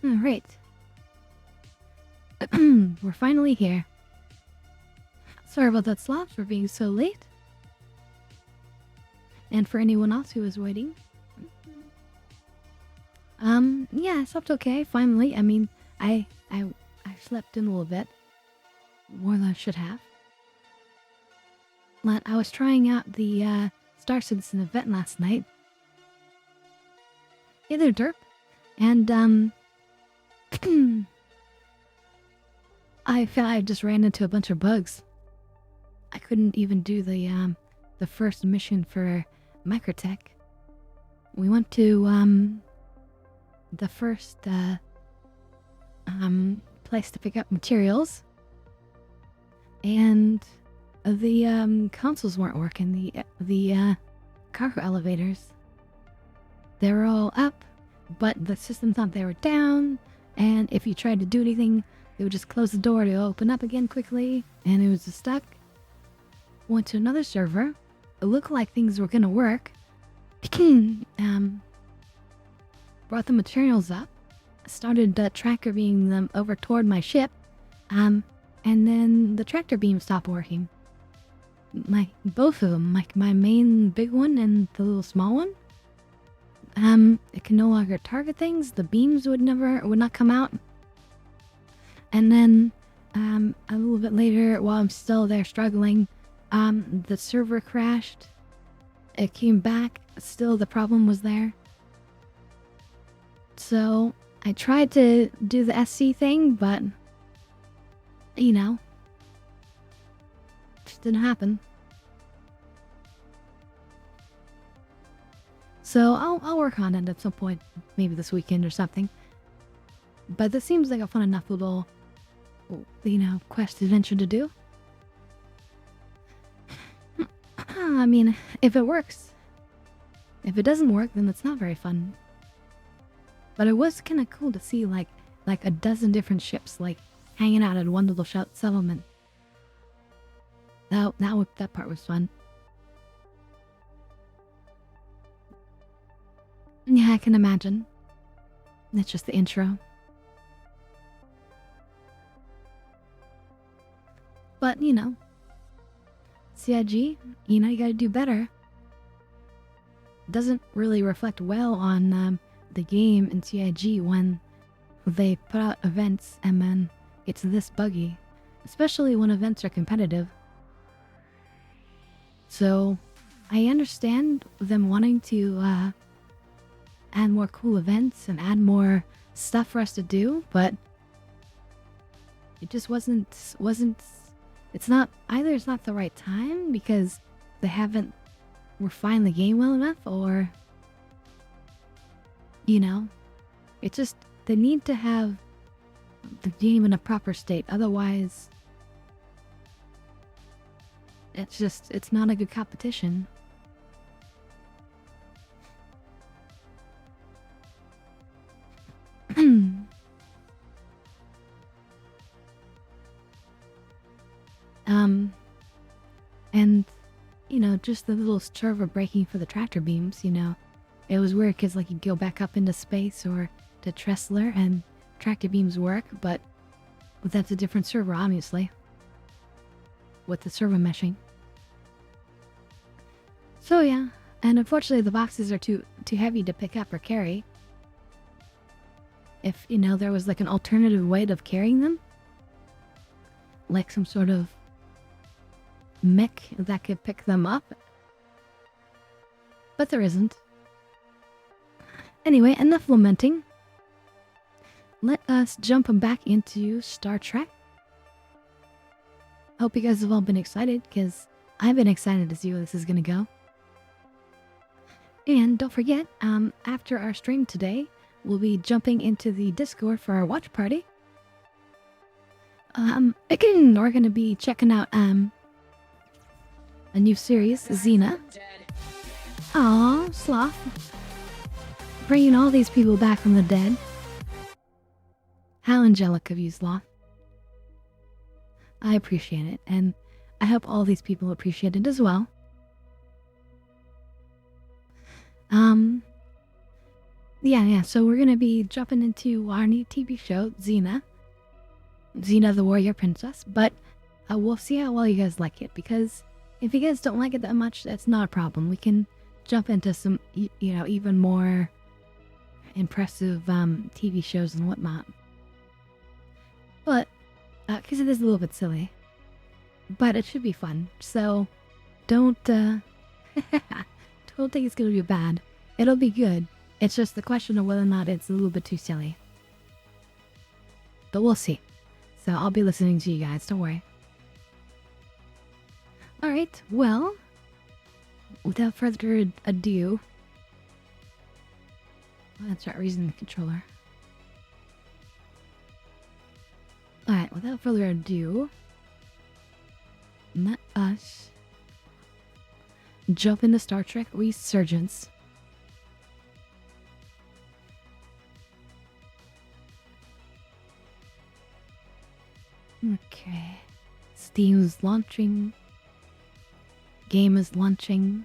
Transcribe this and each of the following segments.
Alright. We're finally here. Sorry about that, Sloth, for being so late. And for anyone else who was waiting. Yeah, I slept okay, finally. I mean, I slept in a little bit. More than I should have. But I was trying out the, Star Citizen event last night. Yeah, they're derp. And, I just ran into a bunch of bugs. I couldn't even do the first mission for Microtech. We went to, the first, place to pick up materials. And the, consoles weren't working. The cargo elevators. They were all up, but the system thought they were down. And if you tried to do anything, they would just close the door to open up again quickly. And it was just stuck. Went to another server. It looked like things were gonna work. Brought the materials up. Started tracker beaming them over toward my ship. And then the tractor beam stopped working. Both of them, like my main big one and the little small one. It can no longer target things. The beams would not come out. And then, a little bit later, while I'm still there struggling, the server crashed. It came back. Still, the problem was there. So, I tried to do the SC thing, but, you know, just didn't happen. So, I'll work on it at some point, maybe this weekend or something. But this seems like a fun enough little, you know, quest adventure to do. I mean, if it works. If it doesn't work, then it's not very fun. But it was kind of cool to see, like a dozen different ships, like, hanging out at one little settlement. That part was fun. Yeah, I can imagine. It's just the intro. But, you know, CIG, you know, you gotta do better. Doesn't really reflect well on the game in CIG when they put out events and then it's this buggy. Especially when events are competitive. So, I understand them wanting to add more cool events and add more stuff for us to do, but it just wasn't it's not the right time because they haven't refined the game well enough, or you know, it's just they need to have the game in a proper state, otherwise it's not a good competition. And, you know, just the little server breaking for the tractor beams, you know. It was weird because, like, you'd go back up into space or to Tressler and tractor beams work, but that's a different server, obviously. With the server meshing. So, yeah. And unfortunately, the boxes are too heavy to pick up or carry. If, you know, there was, like, an alternative way of carrying them. Like some sort of mech that could pick them up. But there isn't. Anyway, enough lamenting. Let us jump back into Star Trek. Hope you guys have all been excited, because I've been excited to see where this is going to go. And don't forget, after our stream today, we'll be jumping into the Discord for our watch party. We're going to be checking out, a new series, Xena. Aww, Sloth. Bringing all these people back from the dead. How angelic of you, Sloth. I appreciate it, and I hope all these people appreciate it as well. Yeah. So we're gonna be jumping into our new TV show, Xena the Warrior Princess. But we'll see how well you guys like it, because if you guys don't like it that much, that's not a problem. We can jump into some, even more impressive TV shows and whatnot. But because it is a little bit silly, but it should be fun. So don't don't think it's gonna be bad. It'll be good. It's just the question of whether or not it's a little bit too silly. But we'll see. So I'll be listening to you guys, don't worry. Alright, well, without further ado... Oh, that's right, reason the controller. Alright, without further ado... Let us... jump into Star Trek Resurgence. Okay. Steam's launching. Game is launching.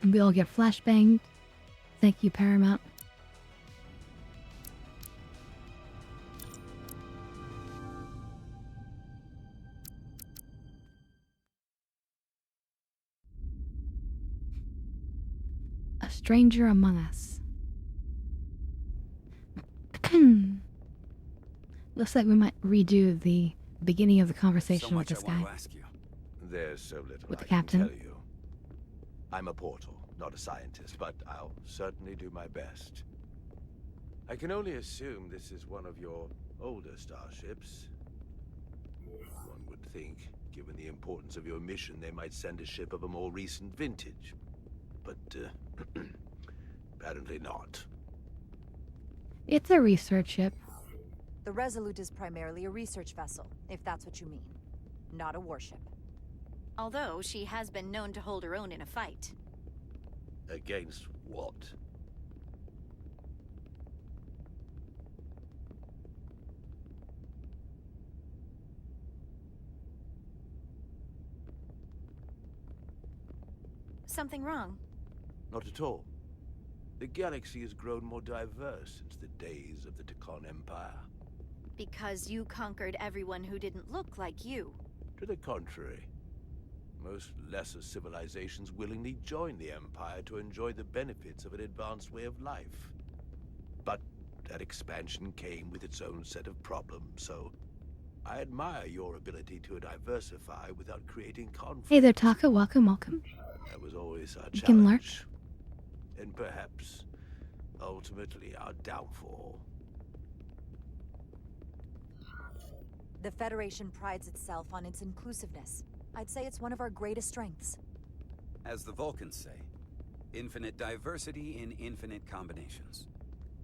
And we all get flashbanged. Thank you, Paramount. A stranger among us. Looks like we might redo the beginning of the conversation with this guy. There's so little with the I can captain. tell you. I'm a portal, not a scientist, but I'll certainly do my best. I can only assume this is one of your older starships. One would think, given the importance of your mission, they might send a ship of a more recent vintage. But, apparently not. It's a research ship. The Resolute is primarily a research vessel, if that's what you mean. Not a warship. Although she has been known to hold her own in a fight. Against what? Something wrong? Not at all. The galaxy has grown more diverse since the days of the Tekon Empire. Because you conquered everyone who didn't look like you. To the contrary. Most lesser civilizations willingly join the Empire to enjoy the benefits of an advanced way of life. But that expansion came with its own set of problems, so I admire your ability to diversify without creating conflict. Hey there, Taka. Welcome, welcome. That was always our You can lurk. challenge. And perhaps, ultimately, our downfall. The Federation prides itself on its inclusiveness. I'd say it's one of our greatest strengths. As the Vulcans say, infinite diversity in infinite combinations.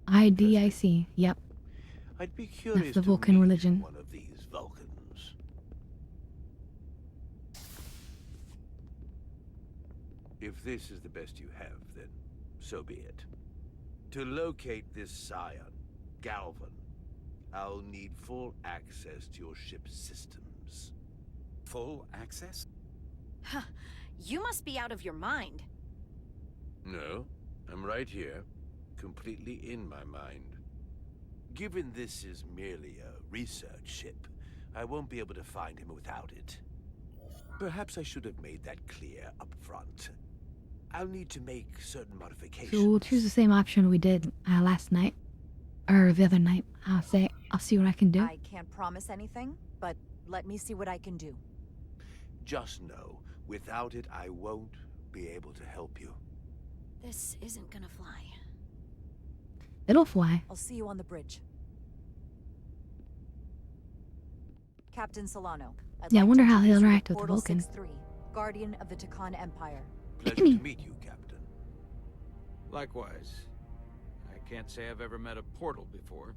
IDIC. Yep. I'd be curious That's the to Vulcan meet religion. one of these Vulcans. If this is the best you have, then so be it. To locate this scion, Galvan, I'll need full access to your ship's systems. Full access? Huh. You must be out of your mind. No, I'm right here, completely in my mind. Given this is merely a research ship, I won't be able to find him without it. Perhaps I should have made that clear up front. I'll need to make certain modifications. So we'll choose the same option we did last night. Or the other night. I'll see what I can do. I can't promise anything, but let me see what I can do. Just know, without it, I won't be able to help you. This isn't gonna fly. It'll fly. I'll see you on the bridge. Captain Solano. Yeah, I wonder how he'll introduce you to interact with the Portal Vulcan. 6-3, Guardian of the Tekon Empire. Pleasure to meet you, Captain. Likewise. I can't say I've ever met a portal before.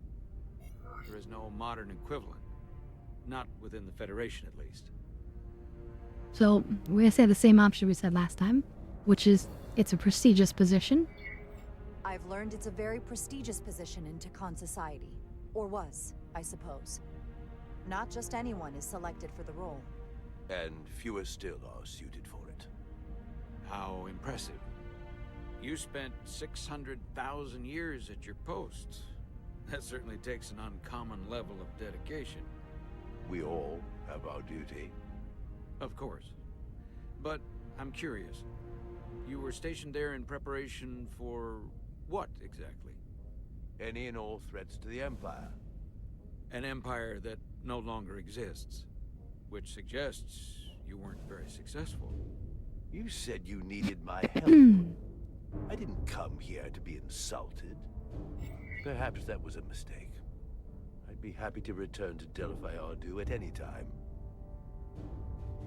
There is no modern equivalent. Not within the Federation, at least. So we're gonna say the same option we said last time, which is It's a prestigious position. I've learned it's a very prestigious position in Takan society. Or was, I suppose. Not just anyone is selected for the role. And fewer still are suited for it. How impressive. You spent 600,000 years at your post. That certainly takes an uncommon level of dedication. We all have our duty. Of course. But I'm curious. You were stationed there in preparation for what exactly? Any and all threats to the Empire. An empire that no longer exists. Which suggests you weren't very successful. You said you needed my help. I didn't come here to be insulted. Perhaps that was a mistake. I'd be happy to return to Delphi Ardu at any time.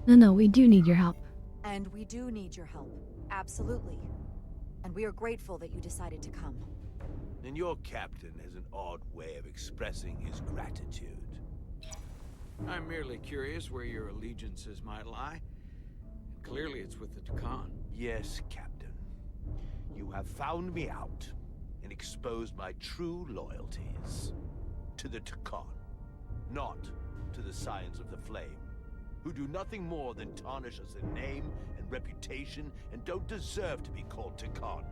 No, we do need your help. And we do need your help. Absolutely. And we are grateful that you decided to come. And your captain has an odd way of expressing his gratitude. I'm merely curious where your allegiances might lie. And clearly it's with the Takan. Yes, Captain. You have found me out and exposed my true loyalties. To the Takan, not to the Scions of the Flame, who do nothing more than tarnish us in name and reputation and don't deserve to be called Takan.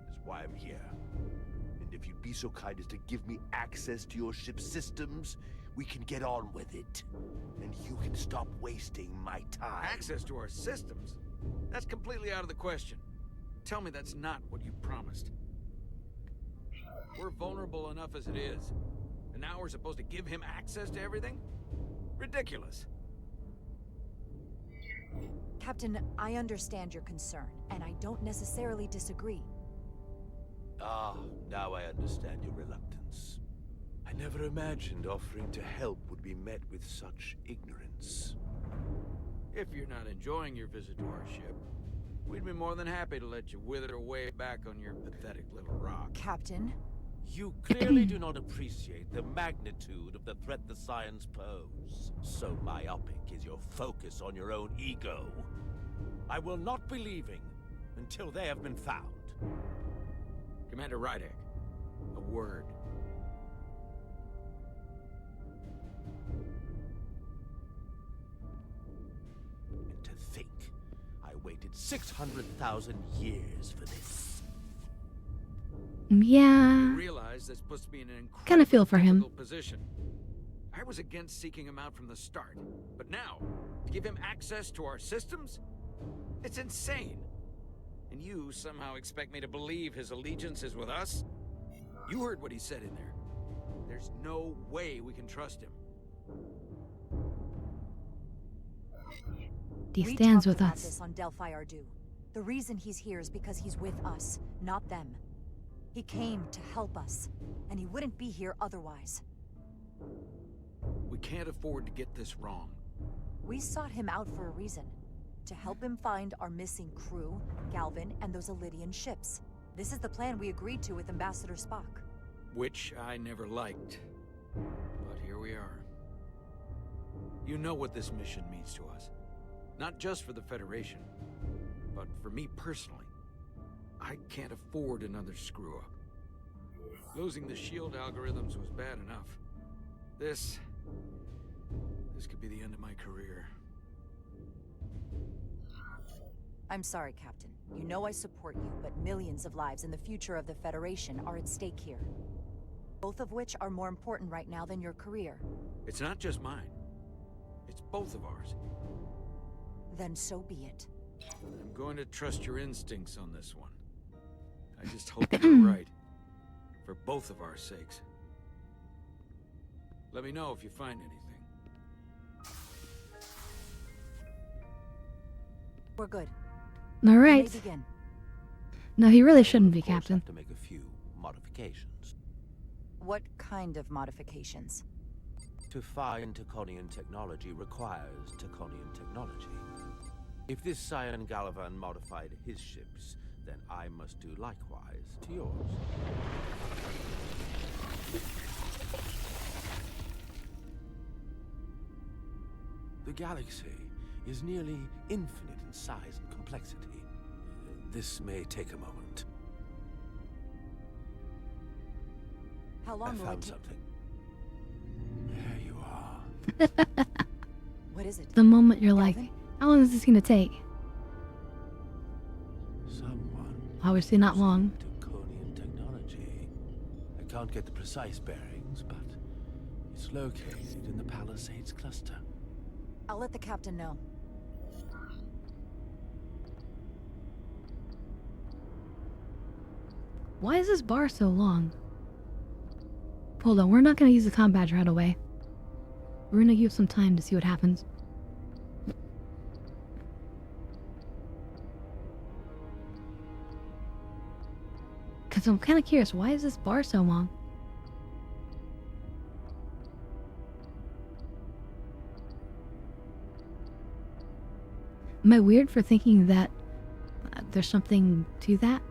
That's why I'm here. And if you'd be so kind as to give me access to your ship's systems, we can get on with it. And you can stop wasting my time. Access to our systems? That's completely out of the question. Tell me that's not what you promised. We're vulnerable enough as it is. And now we're supposed to give him access to everything? Ridiculous. Captain, I understand your concern, and I don't necessarily disagree. Ah, now I understand your reluctance. I never imagined offering to help would be met with such ignorance. If you're not enjoying your visit to our ship, we'd be more than happy to let you wither away back on your pathetic little rock. Captain? You clearly do not appreciate the magnitude of the threat the Scions pose. So myopic is your focus on your own ego. I will not be leaving until they have been found. Commander Rydek, a word. And to think, I waited 600,000 years for this. Yeah. Realize that's supposed to be an Kinda feel for him. difficult position. I was against seeking him out from the start, but now, to give him access to our systems? It's insane. And you somehow expect me to believe his allegiance is with us? You heard what he said in there. There's no way we can trust him. He We stands talked with about us. this on Delphi Ardu. The reason he's here is because he's with us, not them. He came to help us, and he wouldn't be here otherwise. We can't afford to get this wrong. We sought him out for a reason. To help him find our missing crew, Galvin, and those Elydian ships. This is the plan we agreed to with Ambassador Spock. Which I never liked. But here we are. You know what this mission means to us. Not just for the Federation, but for me personally. I can't afford another screw-up. Losing the shield algorithms was bad enough. This could be the end of my career. I'm sorry, Captain. You know I support you, but millions of lives and the future of the Federation are at stake here. Both of which are more important right now than your career. It's not just mine. It's both of ours. Then so be it. I'm going to trust your instincts on this one. I just hope you're right. For both of our sakes. Let me know if you find anything. We're good. All You may right. begin. No, he really shouldn't be, Of course, Captain. have to make a few modifications. What kind of modifications? To find Taconian technology requires Taconian technology. If this Scion Galavan modified his ships, then I must do likewise to yours. The galaxy is nearly infinite in size and complexity. This may take a moment. How I long will it found take? something. There you are. What is it? The moment you're like, Galvin? how long is this gonna take? Someone. Obviously not long. Draconian technology. I can't get the precise bearings, but it's located in the Palisades cluster. I'll let the captain know. Why is this bar so long? Hold on, we're not gonna use the comm badge right away. We're gonna give some time to see what happens. Cause I'm kinda curious, why is this bar so long? Am I weird for thinking that there's something to that?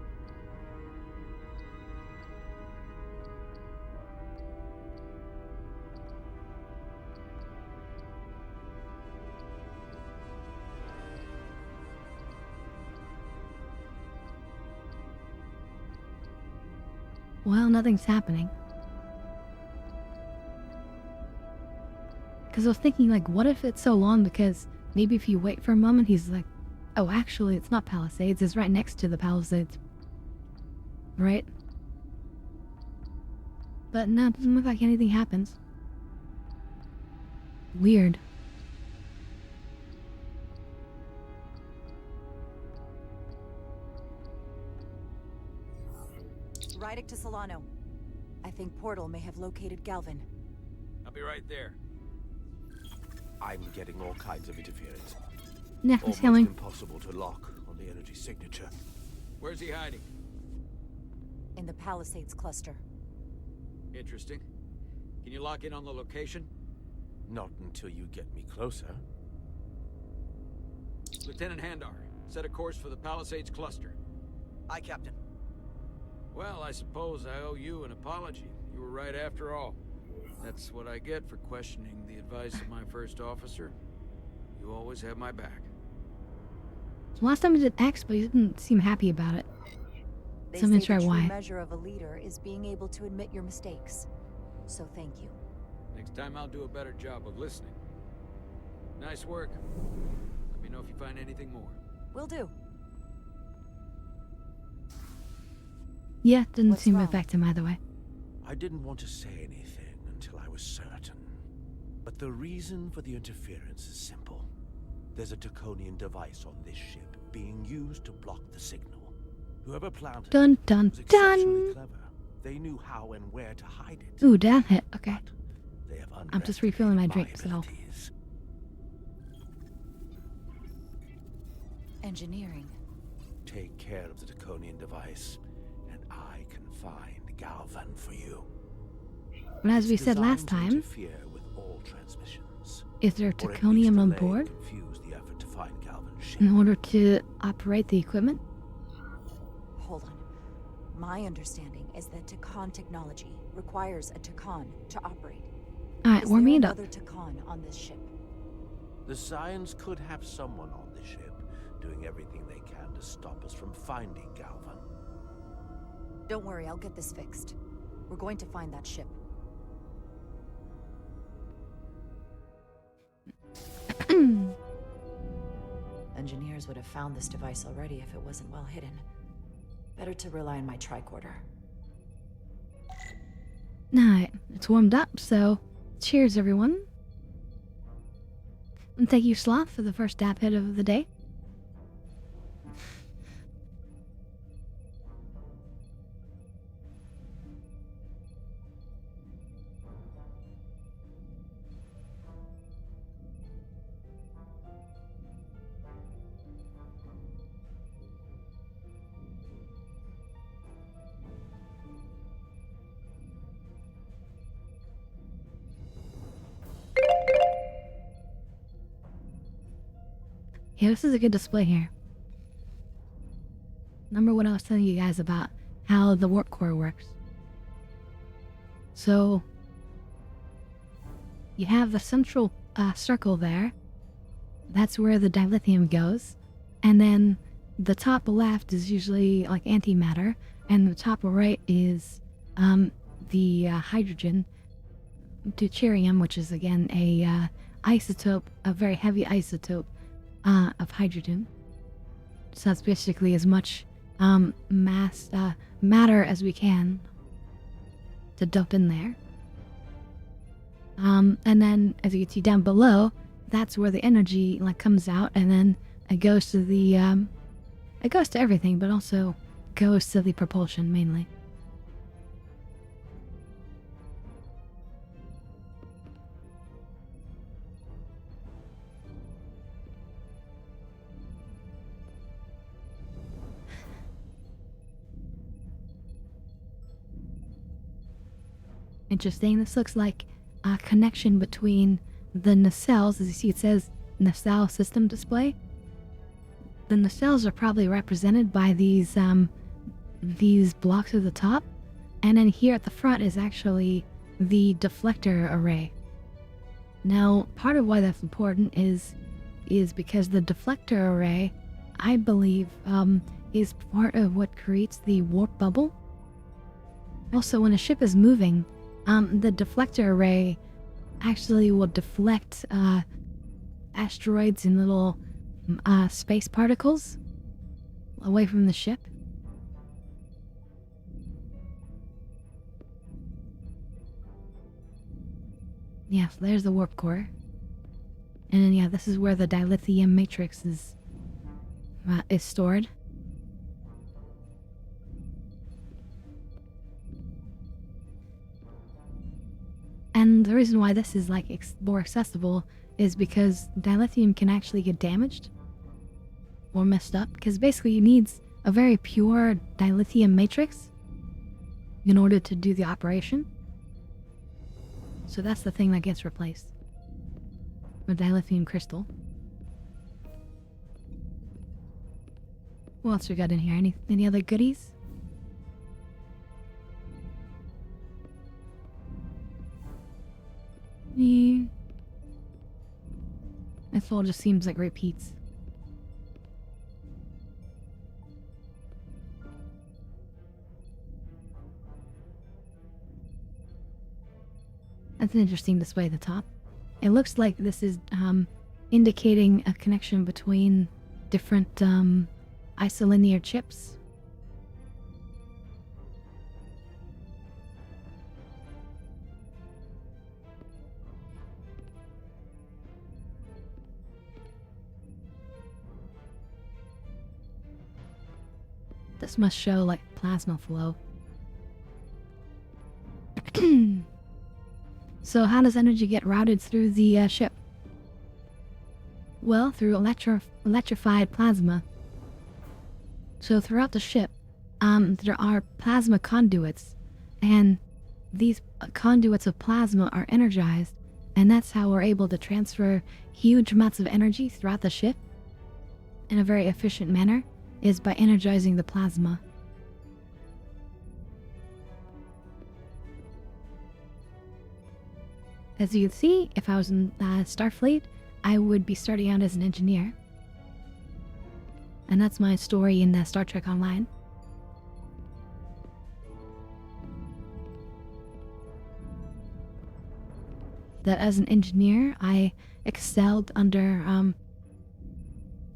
Well, nothing's happening. Because I was thinking, like, what if it's so long because maybe if you wait for a moment, he's like, oh, actually, it's not Palisades, it's right next to the Palisades. Right? But no, it doesn't look like anything happens. Weird. Rydick to Solano. I think Portal may have located Galvin. I'll be right there. I'm getting all kinds of interference. Nothing's Almost coming. impossible to lock on the energy signature. Where's he hiding? In the Palisades cluster. Interesting. Can you lock in on the location? Not until you get me closer. Lieutenant Handar, set a course for the Palisades cluster. Aye, Captain. Well, I suppose I owe you an apology. You were right after all. That's what I get for questioning the advice of my first officer. You always have my back. Last time I did X, but he didn't seem happy about it. They So I'm gonna say try the true Y. measure of a leader is being able to admit your mistakes. So thank you. Next time I'll do a better job of listening. Nice work. Let me know if you find anything more. Will do. Yeah, didn't What's seem to wrong? affect him either way. I didn't want to say anything until I was certain. But the reason for the interference is simple. There's a Draconian device on this ship being used to block the signal. Whoever planted Dun it dun was exceptionally dun! clever. They knew how and where to hide it. Ooh, damn hit. Okay. But they have I'm just refilling my underestimated drink, so. abilities. Engineering. Take care of the Draconian device, and I can find Galvan for you. But as we It's said designed last to time, interfere with all transmissions, is there or at least Draconium on delay board and confuse the effort to find Galvan's ship. in order to operate the equipment? Hold on. My understanding is that Takan technology requires a Takan to operate. Alright, Is warm there me up. another Takan on this ship? The Scions could have someone on the ship doing everything they can to stop us from finding Galvan. Don't worry, I'll get this fixed. We're going to find that ship. Engineers would have found this device already if it wasn't well hidden. Better to rely on my tricorder. Alright, it's warmed up, so cheers everyone. And thank you, Sloth, for the first dap hit of the day. Yeah, this is a good display here. Remember what I was telling you guys about how the warp core works? So, you have the central circle there. That's where the dilithium goes. And then the top left is usually like antimatter, and the top right is the hydrogen, deuterium, which is again a isotope, a very heavy isotope of hydrogen. So that's basically as much matter as we can to dump in there. And then, as you can see down below, that's where the energy like comes out, and then it goes to the it goes to everything, but also goes to the propulsion mainly. Interesting. This looks like a connection between the nacelles. As you see, it says nacelle system display. The nacelles are probably represented by these blocks at the top, and then here at the front is actually the deflector array. Now, part of why that's important is because the deflector array, I believe, is part of what creates the warp bubble. Also, when a ship is moving, the deflector array actually will deflect asteroids and little space particles away from the ship. Yeah, so there's the warp core. And then, yeah, this is where the dilithium matrix is stored. And the reason why this is like more accessible is because dilithium can actually get damaged or messed up, because basically it needs a very pure dilithium matrix in order to do the operation. So that's the thing that gets replaced with dilithium crystal. What else we got in here? Any other goodies? Yeah. This all just seems like repeats. That's an interesting display at the top. It looks like this is indicating a connection between different isolinear chips. This must show like plasma flow. So how does energy get routed through the ship? Well, through electrified plasma. So throughout the ship, there are plasma conduits, and these conduits of plasma are energized, and that's how we're able to transfer huge amounts of energy throughout the ship in a very efficient manner, is by energizing the plasma. As you can see, if I was in Starfleet, I would be starting out as an engineer. And that's my story in Star Trek Online. That as an engineer, I excelled under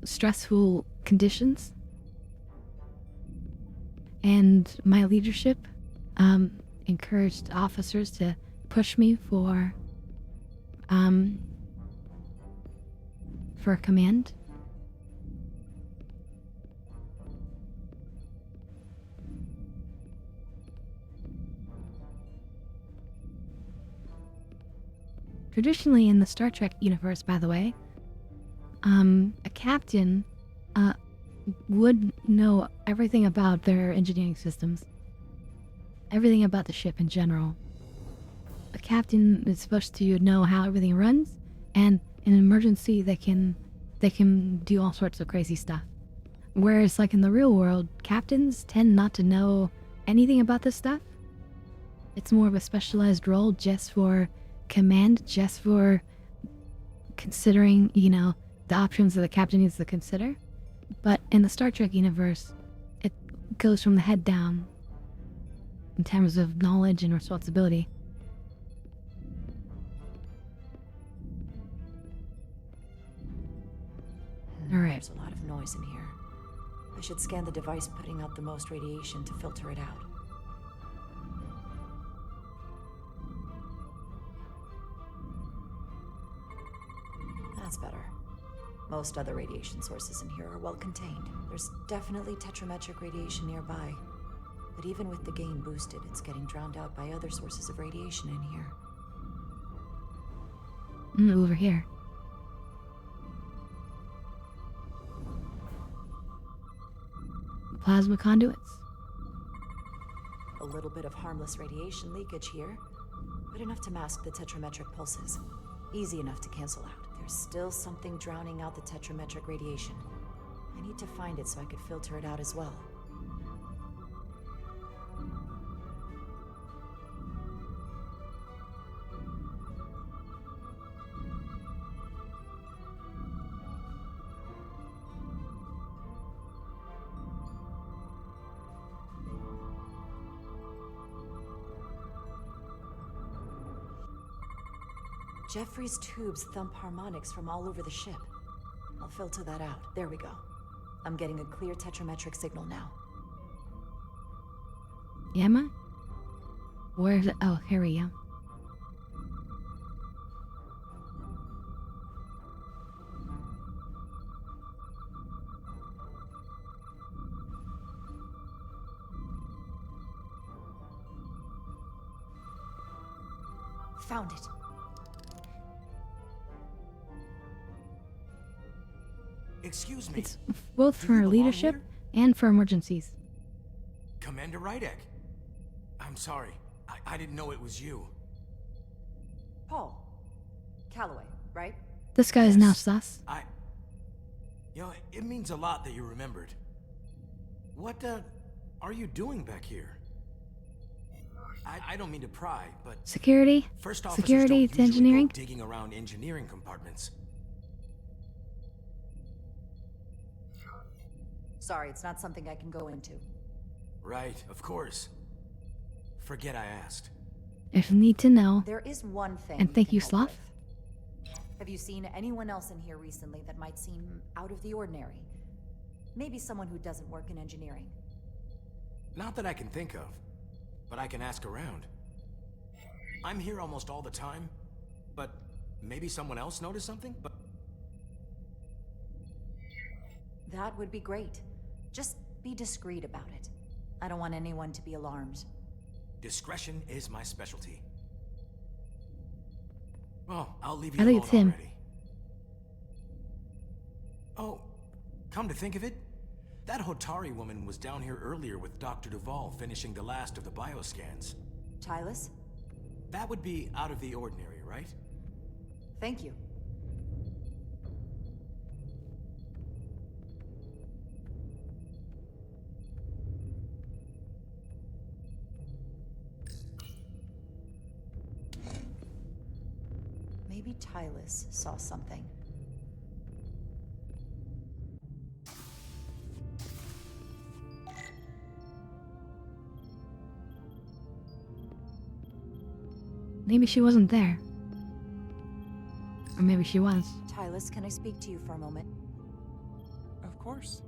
stressful conditions. And my leadership encouraged officers to push me for command. Traditionally in the Star Trek universe, by the way, a captain would know everything about their engineering systems. Everything about the ship in general. A captain is supposed to know how everything runs, and in an emergency they can do all sorts of crazy stuff. Whereas like in the real world, captains tend not to know anything about this stuff. It's more of a specialized role just for command, just for considering, the options that the captain needs to consider. But in the Star Trek universe, it goes from the head down in terms of knowledge and responsibility. Alright. There's a lot of noise in here. I should scan the device putting out the most radiation to filter it out. That's better. Most other radiation sources in here are well contained. There's definitely tetrametric radiation nearby. But even with the gain boosted, it's getting drowned out by other sources of radiation in here. Over here. Plasma conduits. A little bit of harmless radiation leakage here, but enough to mask the tetrametric pulses. Easy enough to cancel out. There's still something drowning out the tetrametric radiation. I need to find it so I could filter it out as well. Jeffrey's tubes thump harmonics from all over the ship. I'll filter that out. There we go. I'm getting a clear tetrametric signal now. Yama? Where's it? Oh, here we go. Found it. Excuse me. It's both Do you for belong leadership here? and for emergencies. Commander Rydek. I'm sorry. I didn't know it was you. Paul. Calloway, right? This guy's now Yes. sus. It means a lot that you remembered. What, are you doing back here? I don't mean to pry, but Security? first officers Security don't to usually engineering? go digging around engineering compartments. Sorry, it's not something I can go into. Right, of course. Forget I asked. If you need to know. There is one thing. And thank can you, help Sloth. with. Have you seen anyone else in here recently that might seem out of the ordinary? Maybe someone who doesn't work in engineering. Not that I can think of, but I can ask around. I'm here almost all the time, but maybe someone else noticed something? But That would be great. Just be discreet about it. I don't want anyone to be alarmed. discretion is my specialty. Well, I'll leave I you think alone it's him. already. Oh, come to think of it, that Hotari woman was down here earlier with Dr. Duvall finishing the last of the bioscans. Tylus? That would be out of the ordinary, right? Thank you. Maybe Tylus saw something. Maybe she wasn't there. Or maybe she was. Tylus, can I speak to you for a moment? Of course.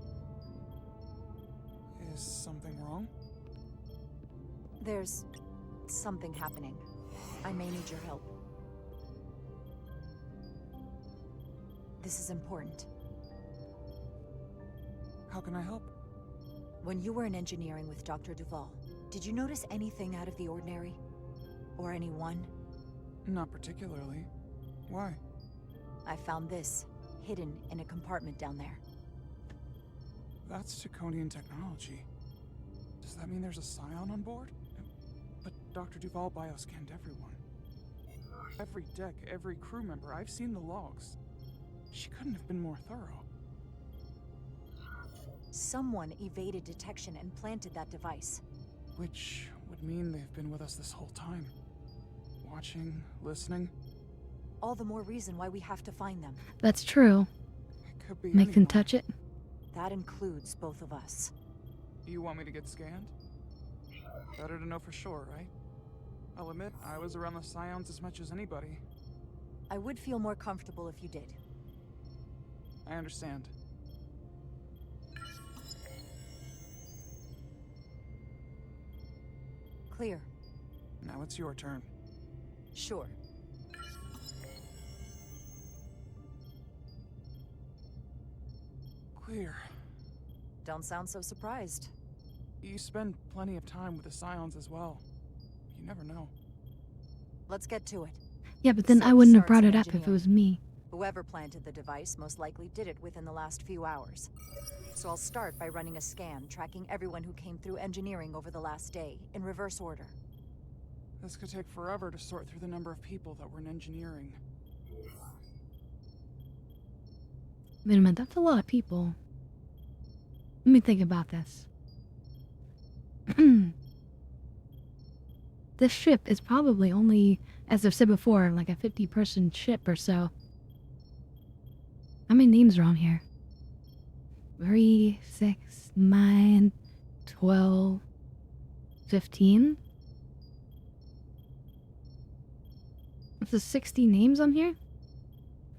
Is something wrong? There's something happening. I may need your help. This is important. How can I help? When you were in engineering with Dr. Duvall, did you notice anything out of the ordinary? Or anyone? Not particularly. Why? I found this, hidden in a compartment down there. That's Draconian technology. Does that mean there's a scion on board? But Dr. Duvall bioscanned everyone. Every deck, every crew member, I've seen the logs. She couldn't have been more thorough. Someone evaded detection and planted that device. Which would mean they've been with us this whole time. Watching, listening. All the more reason why we have to find them. That's true. It could be Make them anyone. touch it. That includes both of us. You want me to get scanned? Better to know for sure, right? I'll admit, I was around the Scions as much as anybody. I would feel more comfortable if you did. I understand. Clear. Now it's your turn. Sure. Clear. Don't sound so surprised. You spend plenty of time with the Scions as well. You never know. Let's get to it. Yeah, but then So I wouldn't have starts brought in it up if it engineering. was me. Whoever planted the device most likely did it within the last few hours. So I'll start by running a scan, tracking everyone who came through engineering over the last day, in reverse order. This could take forever to sort through the number of people that were in engineering. Wait a minute, that's a lot of people. Let me think about this. This ship is probably only, as I've said before, like a 50-person ship or so. How many names are on here? 3, 6, 9, 12, 15? There's 60 names on here?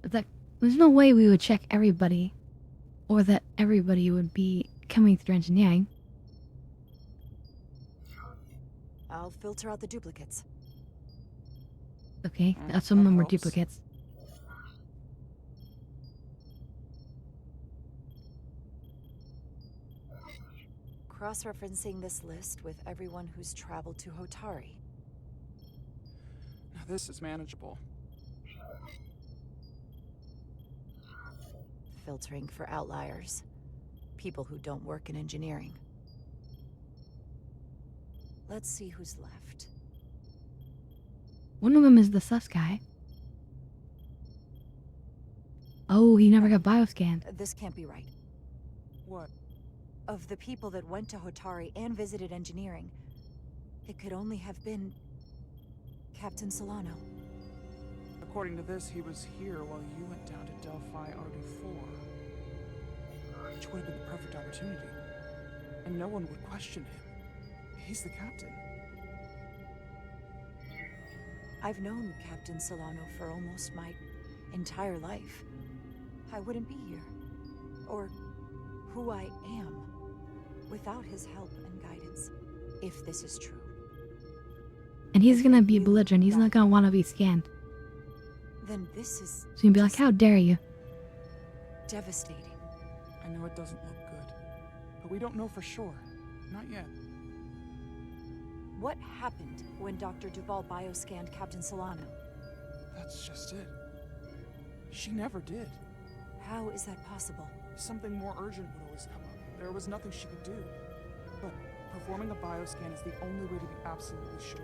There's no way we would check everybody. Or that everybody would be coming through engineering. I'll filter out the duplicates. Okay, some of them were helps. duplicates. Cross-referencing this list with everyone who's traveled to Hotari. Now this is manageable. Filtering for outliers. People who don't work in engineering. Let's see who's left. One of them is the sus guy. Oh, he never got bioscanned. This can't be right. What? Of the people that went to Hotari and visited engineering, it could only have been Captain Solano. According to this, he was here while you went down to Delphi RD4. Which would have been the perfect opportunity. And no one would question him. He's the captain. I've known Captain Solano for almost my entire life. I wouldn't be here, or who I am, without his help and guidance, if this is true. And he's gonna be belligerent. He's not gonna want to be scanned. Then this is So you'd be like, how dare you? devastating. I know it doesn't look good, but we don't know for sure. Not yet. What happened when Dr. Duval bioscanned Captain Solano? That's just it. She never did. How is that possible? Something more urgent would always come up. There was nothing she could do. But performing a bioscan is the only way to be absolutely sure.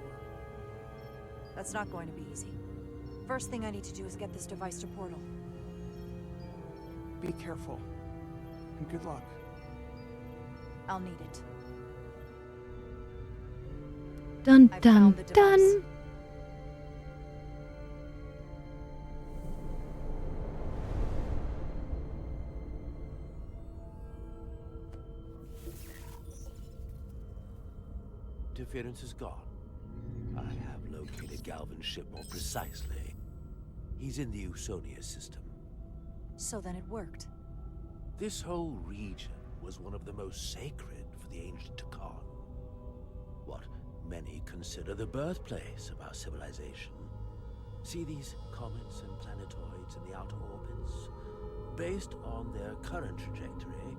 That's not going to be easy. First thing I need to do is get this device to Portal. Be careful. And good luck. I'll need it. Dun I've dun found the device. dun. Interference is gone. I have located Galvin's ship more precisely. He's in the Usonia system. So then it worked. This whole region was one of the most sacred for the ancient Takan. What many consider the birthplace of our civilization. See these comets and planetoids in the outer orbits? Based on their current trajectory,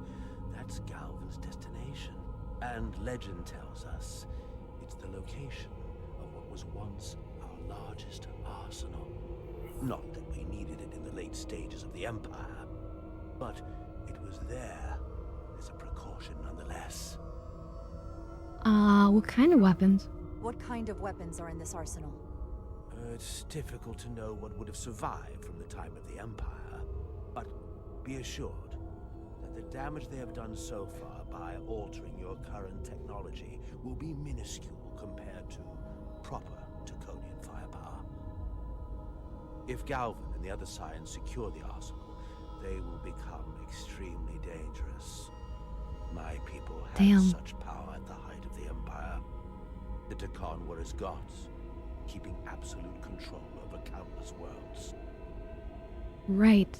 that's Galvin's destination. And legend tells us it's the location of what was once our largest arsenal. Not that we needed it in the late stages of the Empire, but it was there as a precaution nonetheless. What kind of weapons? What kind of weapons are in this arsenal? It's difficult to know what would have survived from the time of the Empire, but be assured that the damage they have done so far by altering your current technology will be minuscule compared to proper Taconian firepower. If Galvin and the other Scions secure the arsenal, they will become extremely dangerous. My people had Damn. such power at the height of the Empire. The Tekon were as gods, keeping absolute control over countless worlds. Right.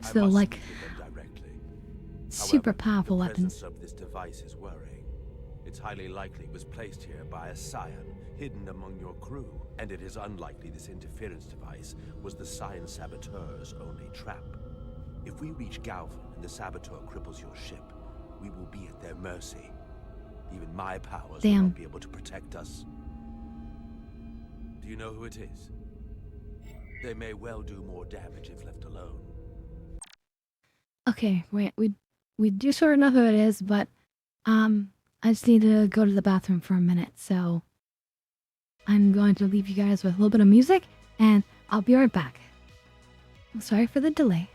I So, must like, speak with them directly. super However, powerful the weapons. presence of this device is worrying. It's highly likely it was placed here by a scion hidden among your crew, and it is unlikely this interference device was the scion saboteur's only trap. If we reach Galvin and the saboteur cripples your ship, we will be at their mercy. Even my powers will Damn. not be able to protect us. Do you know who it is? They may well do more damage if left alone. Okay, wait, we do sort of know who it is, but I just need to go to the bathroom for a minute, so I'm going to leave you guys with a little bit of music, and I'll be right back. Sorry for the delay.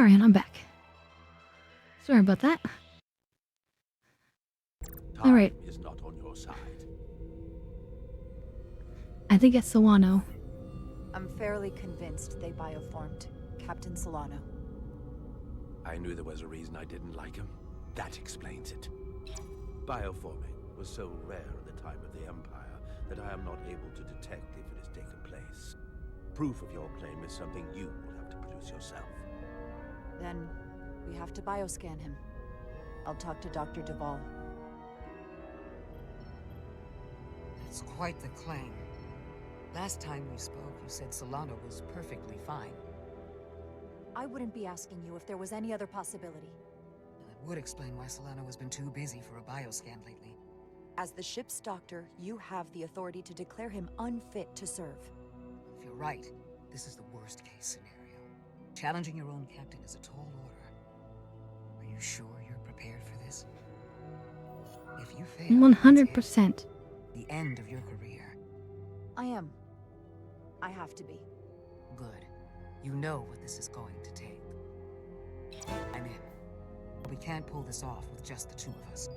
Sorry, and I'm back. Sorry about that. Time Alright. is not on your side. I think it's Solano. I'm fairly convinced they bioformed Captain Solano. I knew there was a reason I didn't like him. That explains it. Bioforming was so rare at the time of the Empire that I am not able to detect if it has taken place. Proof of your claim is something you will have to produce yourself. Then we have to bioscan him. I'll talk to Dr. Duvall. That's quite the claim. Last time we spoke, you said Solano was perfectly fine. I wouldn't be asking you if there was any other possibility. That would explain why Solano has been too busy for a bioscan lately. As the ship's doctor, you have the authority to declare him unfit to serve. If you're right, this is the worst case scenario. Challenging your own captain is a tall order. Are you sure you're prepared for this? If you fail, 100%. the end of your career. I am. I have to be. Good. You know what this is going to take. I'm in. We can't pull this off with just the two of us.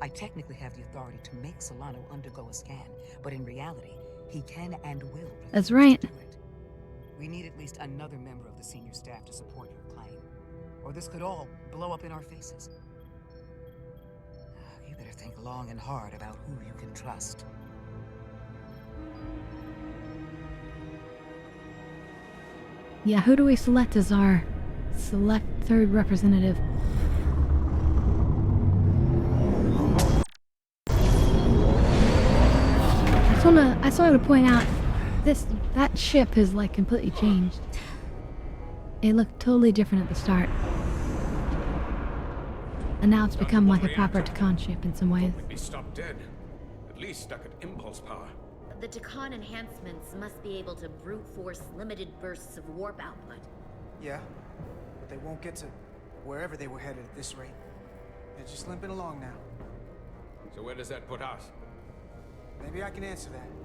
I technically have the authority to make Solano undergo a scan, but in reality, he can and will That's refuse right. to do it. We need at least another member of the senior staff to support your claim, or this could all blow up in our faces. You better think long and hard about who you can trust. Yeah, who do we select as our select third representative? I just wanted to point out that ship has like completely changed. It looked totally different at the start. And now it's become like a proper Takan ship in some ways. We'd be stopped dead. At least stuck at impulse power. The Takan enhancements must be able to brute force limited bursts of warp output. Yeah, but they won't get to wherever they were headed at this rate. They're just limping along now. So where does that put us? Maybe I can answer that.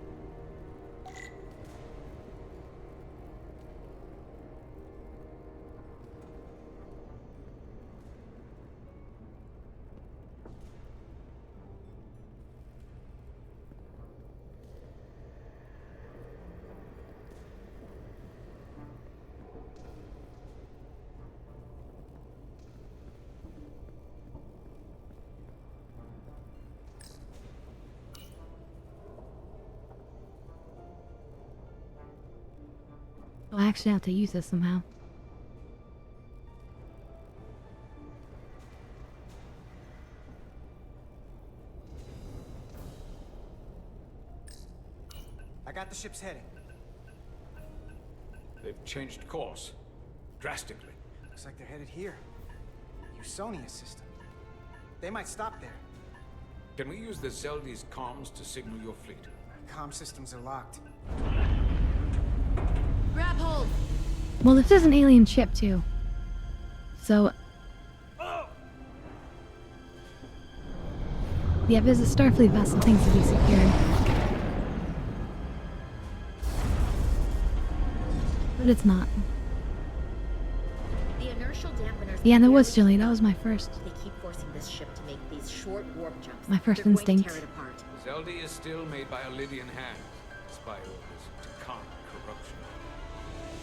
I actually have to use this somehow. I got the ship's heading. They've changed course. Drastically. Looks like they're headed here. Usonia system. They might stop there. Can we use the Zeldy's comms to signal your fleet? Comm systems are locked. Grab hold! Well, this is an alien ship too. So... yeah, there's a Starfleet vessel, things to be secured. But it's not. The inertial dampeners. Yeah, that was chilly. That was my first. They keep forcing this ship to make these short warp jumps. My first They're going to instinct. tear it apart. Zeldy is still made by a Lydian hand, despite all this Takan corruption.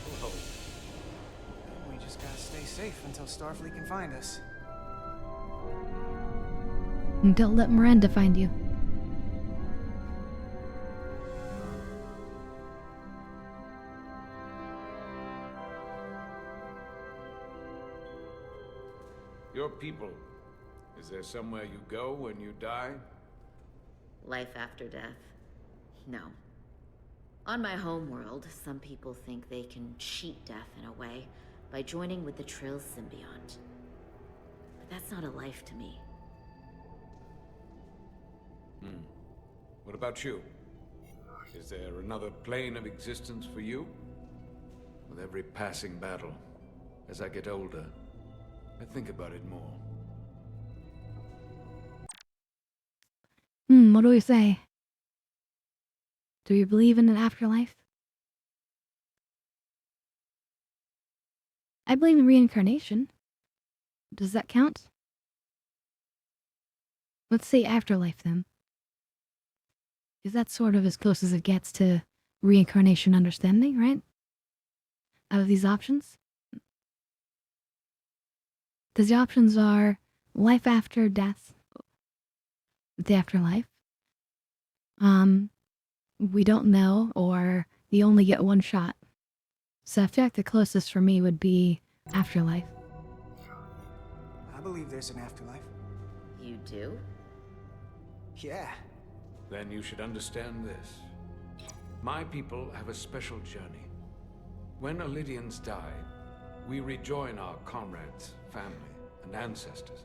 We'll hope. We just gotta stay safe until Starfleet can find us. And don't let Miranda find you. Your people. Is there somewhere you go when you die? Life after death? No. On my homeworld, some people think they can cheat death in a way by joining with the Trill symbiont. But that's not a life to me. What about you? Is there another plane of existence for you? With every passing battle, as I get older, I think about it more. What do we say? Do you believe in an afterlife? I believe in reincarnation. Does that count? Let's say afterlife then. Because that's sort of as close as it gets to reincarnation understanding, right? Out of these options. Because the options are life after death, the afterlife. We don't know, or you only get one shot. So I feel like the closest for me would be afterlife. I believe there's an afterlife. You do? Yeah. Then you should understand this. My people have a special journey. When Illydians die, we rejoin our comrades, family, and ancestors.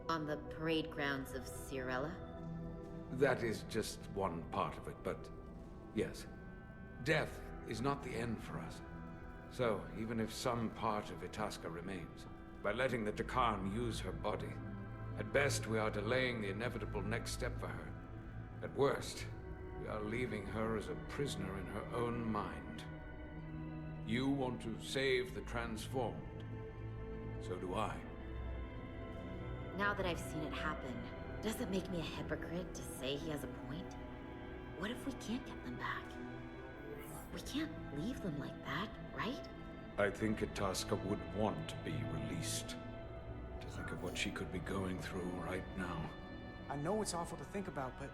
On the parade grounds of Cirella? That is just one part of it, but yes. Death is not the end for us. So, even if some part of Itasca remains, by letting the Dakarn use her body, at best we are delaying the inevitable next step for her. At worst, we are leaving her as a prisoner in her own mind. You want to save the transformed. So do I. Now that I've seen it happen, does it make me a hypocrite to say he has a point? What if we can't get them back? We can't leave them like that, right? I think Itasca would want to be released. To think of what she could be going through right now. I know it's awful to think about, but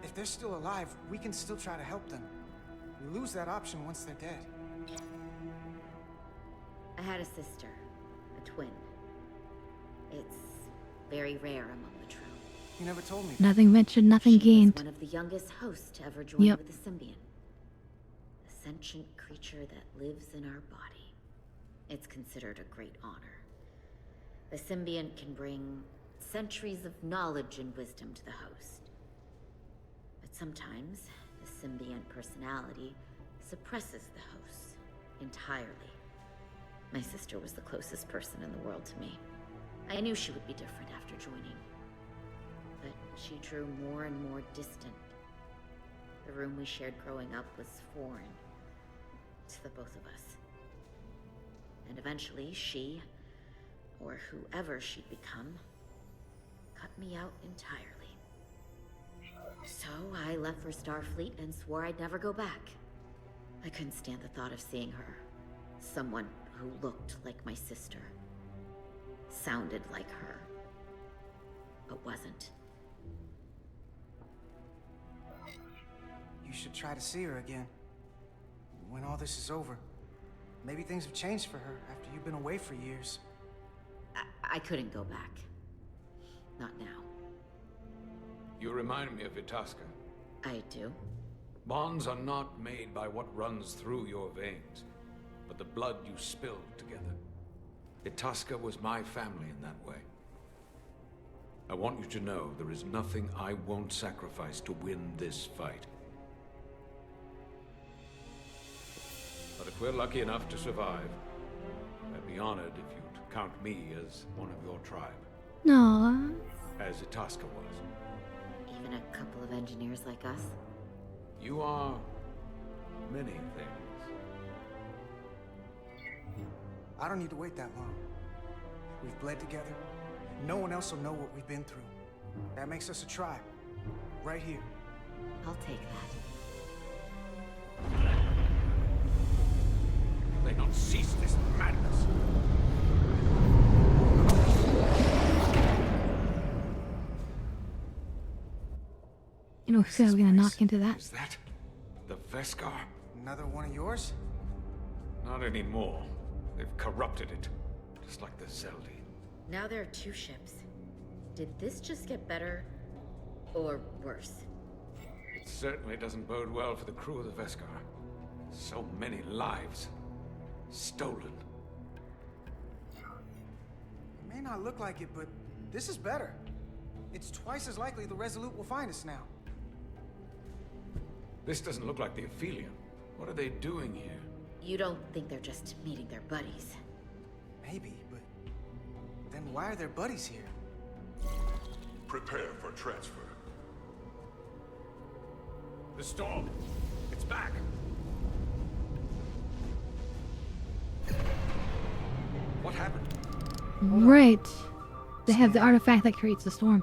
if they're still alive, we can still try to help them. We lose that option once they're dead. I had a sister, a twin. It's very rare among the Trill. You never told me. Nothing ventured, nothing gained. She was one of the youngest hosts to ever join with the Symbiont. A sentient creature that lives in our body. It's considered a great honor. The Symbiont can bring centuries of knowledge and wisdom to the host. But sometimes, the Symbiont personality suppresses the host entirely. My sister was the closest person in the world to me. I knew she would be different after joining. But she drew more and more distant. The room we shared growing up was foreign to the both of us. And eventually she, or whoever she'd become, cut me out entirely. So I left for Starfleet and swore I'd never go back. I couldn't stand the thought of seeing her. Someone who looked like my sister. Sounded like her. But wasn't. You should try to see her again. When all this is over. Maybe things have changed for her after you've been away for years. I couldn't go back. Not now. You remind me of Itasca. I do? Bonds are not made by what runs through your veins, but the blood you spilled together. Itasca was my family in that way. I want you to know there is nothing I won't sacrifice to win this fight. But if we're lucky enough to survive, I'd be honored if you'd count me as one of your tribe. No. As Itasca was. Even a couple of engineers like us? You are many things. I don't need to wait that long. We've bled together. No one else will know what we've been through. That makes us a tribe. Right here. I'll take that. They don't cease this madness. You know, who's gonna knock into that? Is that the Veskar? Another one of yours? Not anymore. They've corrupted it, just like the Zeldi. Now there are two ships. Did this just get better, or worse? It certainly doesn't bode well for the crew of the Veskar. So many lives stolen. It may not look like it, but this is better. It's twice as likely the Resolute will find us now. This doesn't look like the Aphelion. What are they doing here? You don't think they're just meeting their buddies? Maybe, but then why are their buddies here? Prepare for transfer. The storm! It's back! What happened? Right. They have the artifact that creates the storm.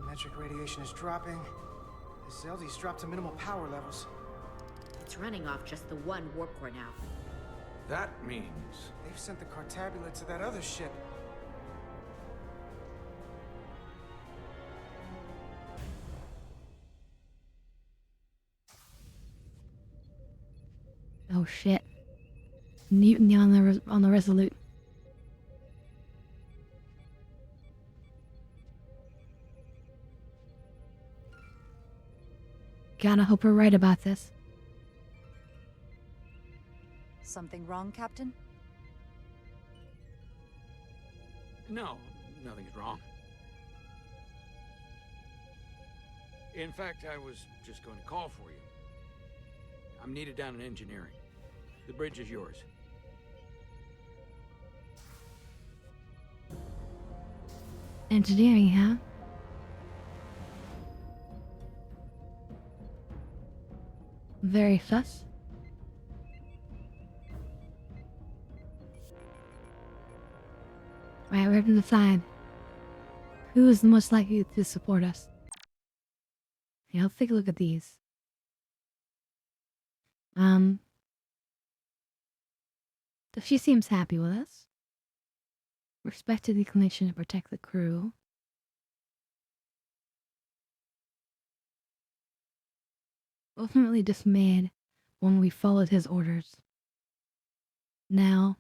Metric radiation is dropping. The Zeldy's dropped to minimal power levels. It's running off just the one warp core now. That means... They've sent the Cartabula to that other ship. Oh shit. Mutiny on the Resolute. Gotta hope we're right about this. Something wrong, Captain? No, nothing's wrong. In fact, I was just going to call for you. I'm needed down in engineering. The bridge is yours. Engineering, huh? Very sus. Right, we have to decide who is the most likely to support us. Yeah, let's take a look at these. So she seems happy with us. Respected the inclination to protect the crew. Ultimately dismayed when we followed his orders. Now,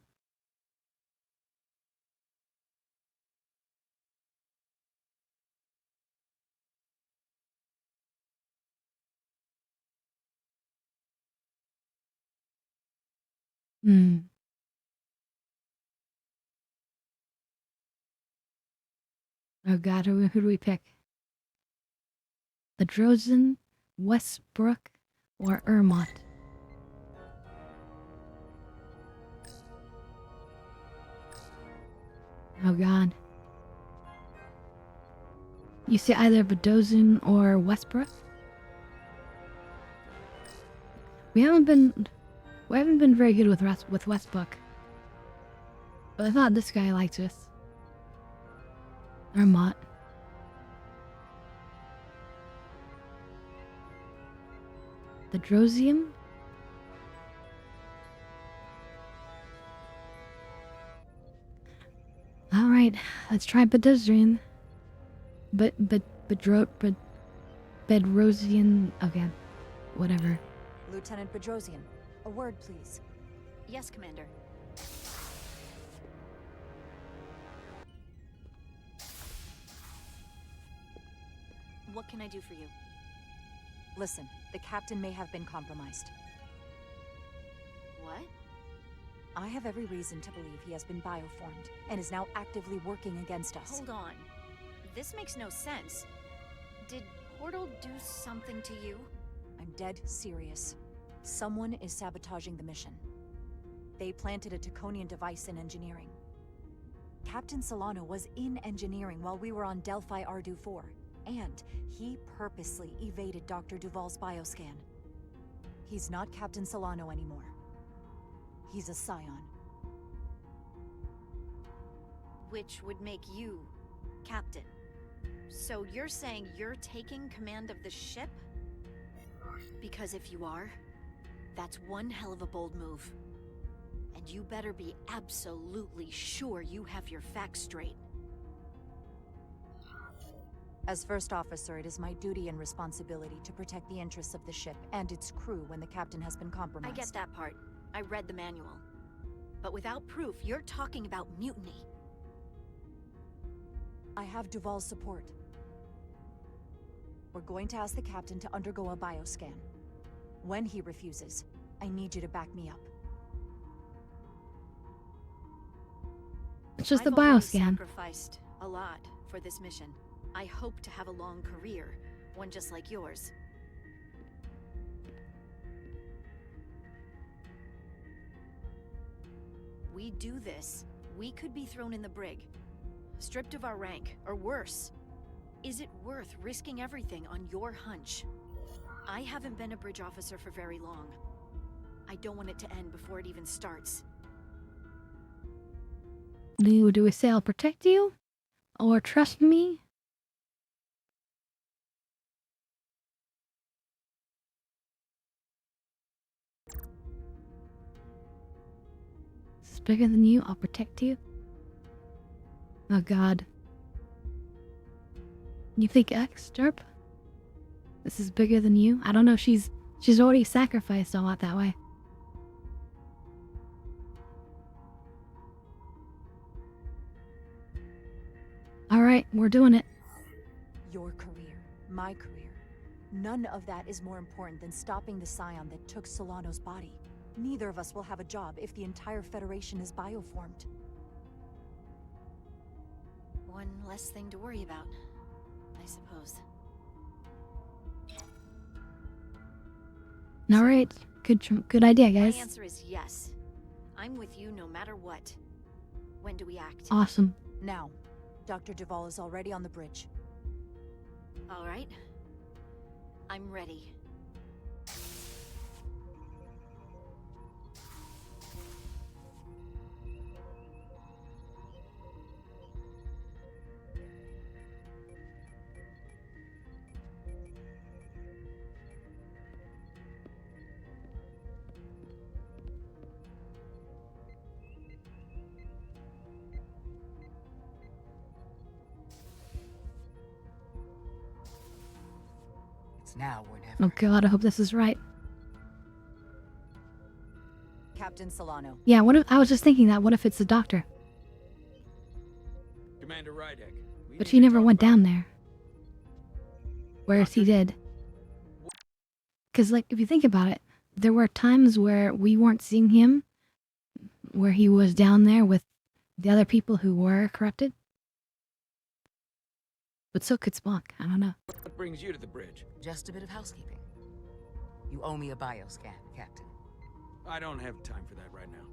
oh god, who do we pick? The Drozen, Westbrook, or Ermont? Oh god. You say either Bedozin or Westbrook? We haven't been very good with Westbrook. But I thought this guy liked us. Ermont. The Drozium? Alright, let's try Bedozin. Bedrosian. Okay, whatever. Lieutenant Bedrosian, a word, please. Yes, Commander. What can I do for you? Listen, the captain may have been compromised. What? I have every reason to believe he has been bioformed and is now actively working against us. Hold on. This makes no sense. Did Portal do something to you? I'm dead serious. Someone is sabotaging the mission. They planted a Taconian device in engineering. Captain Solano was in engineering while we were on Delphi Ardu 4, and he purposely evaded Dr. Duval's bioscan. He's not Captain Solano anymore. He's a Scion. Which would make you Captain. So you're saying you're taking command of the ship? Because if you are, that's one hell of a bold move. And you better be absolutely sure you have your facts straight. As first officer, it is my duty and responsibility to protect the interests of the ship and its crew when the captain has been compromised. I get that part. I read the manual. But without proof, you're talking about mutiny. I have Duval's support. We're going to ask the captain to undergo a bioscan. When he refuses, I need you to back me up. It's just a I've already bioscan. Sacrificed a lot for this mission. I hope to have a long career, one just like yours. We do this, we could be thrown in the brig, stripped of our rank, or worse. Is it worth risking everything on your hunch? I haven't been a bridge officer for very long. I don't want it to end before it even starts. Do we say I'll protect you? Or trust me? This is bigger than you, I'll protect you. Oh god. You think X, Derp? This is bigger than you? I don't know, she's already sacrificed a lot that way. Alright, we're doing it. Your career, my career. None of that is more important than stopping the scion that took Solano's body. Neither of us will have a job if the entire Federation is bioformed. One less thing to worry about, I suppose. Alright, good idea, guys. My answer is yes. I'm with you no matter what. When do we act? Awesome. Now. Dr. Duvall is already on the bridge. All right. I'm ready. It's now or never. Oh god, I hope this is right. Captain Solano. Yeah, what if I was just thinking that, what if it's the doctor? Commander Rydek. But she never went down there. Whereas he did. Cause like, if you think about it, there were times where we weren't seeing him, where he was down there with the other people who were corrupted. But so could Spock, I don't know. What brings you to the bridge? Just a bit of housekeeping. You owe me a bioscan, Captain. I don't have time for that right now.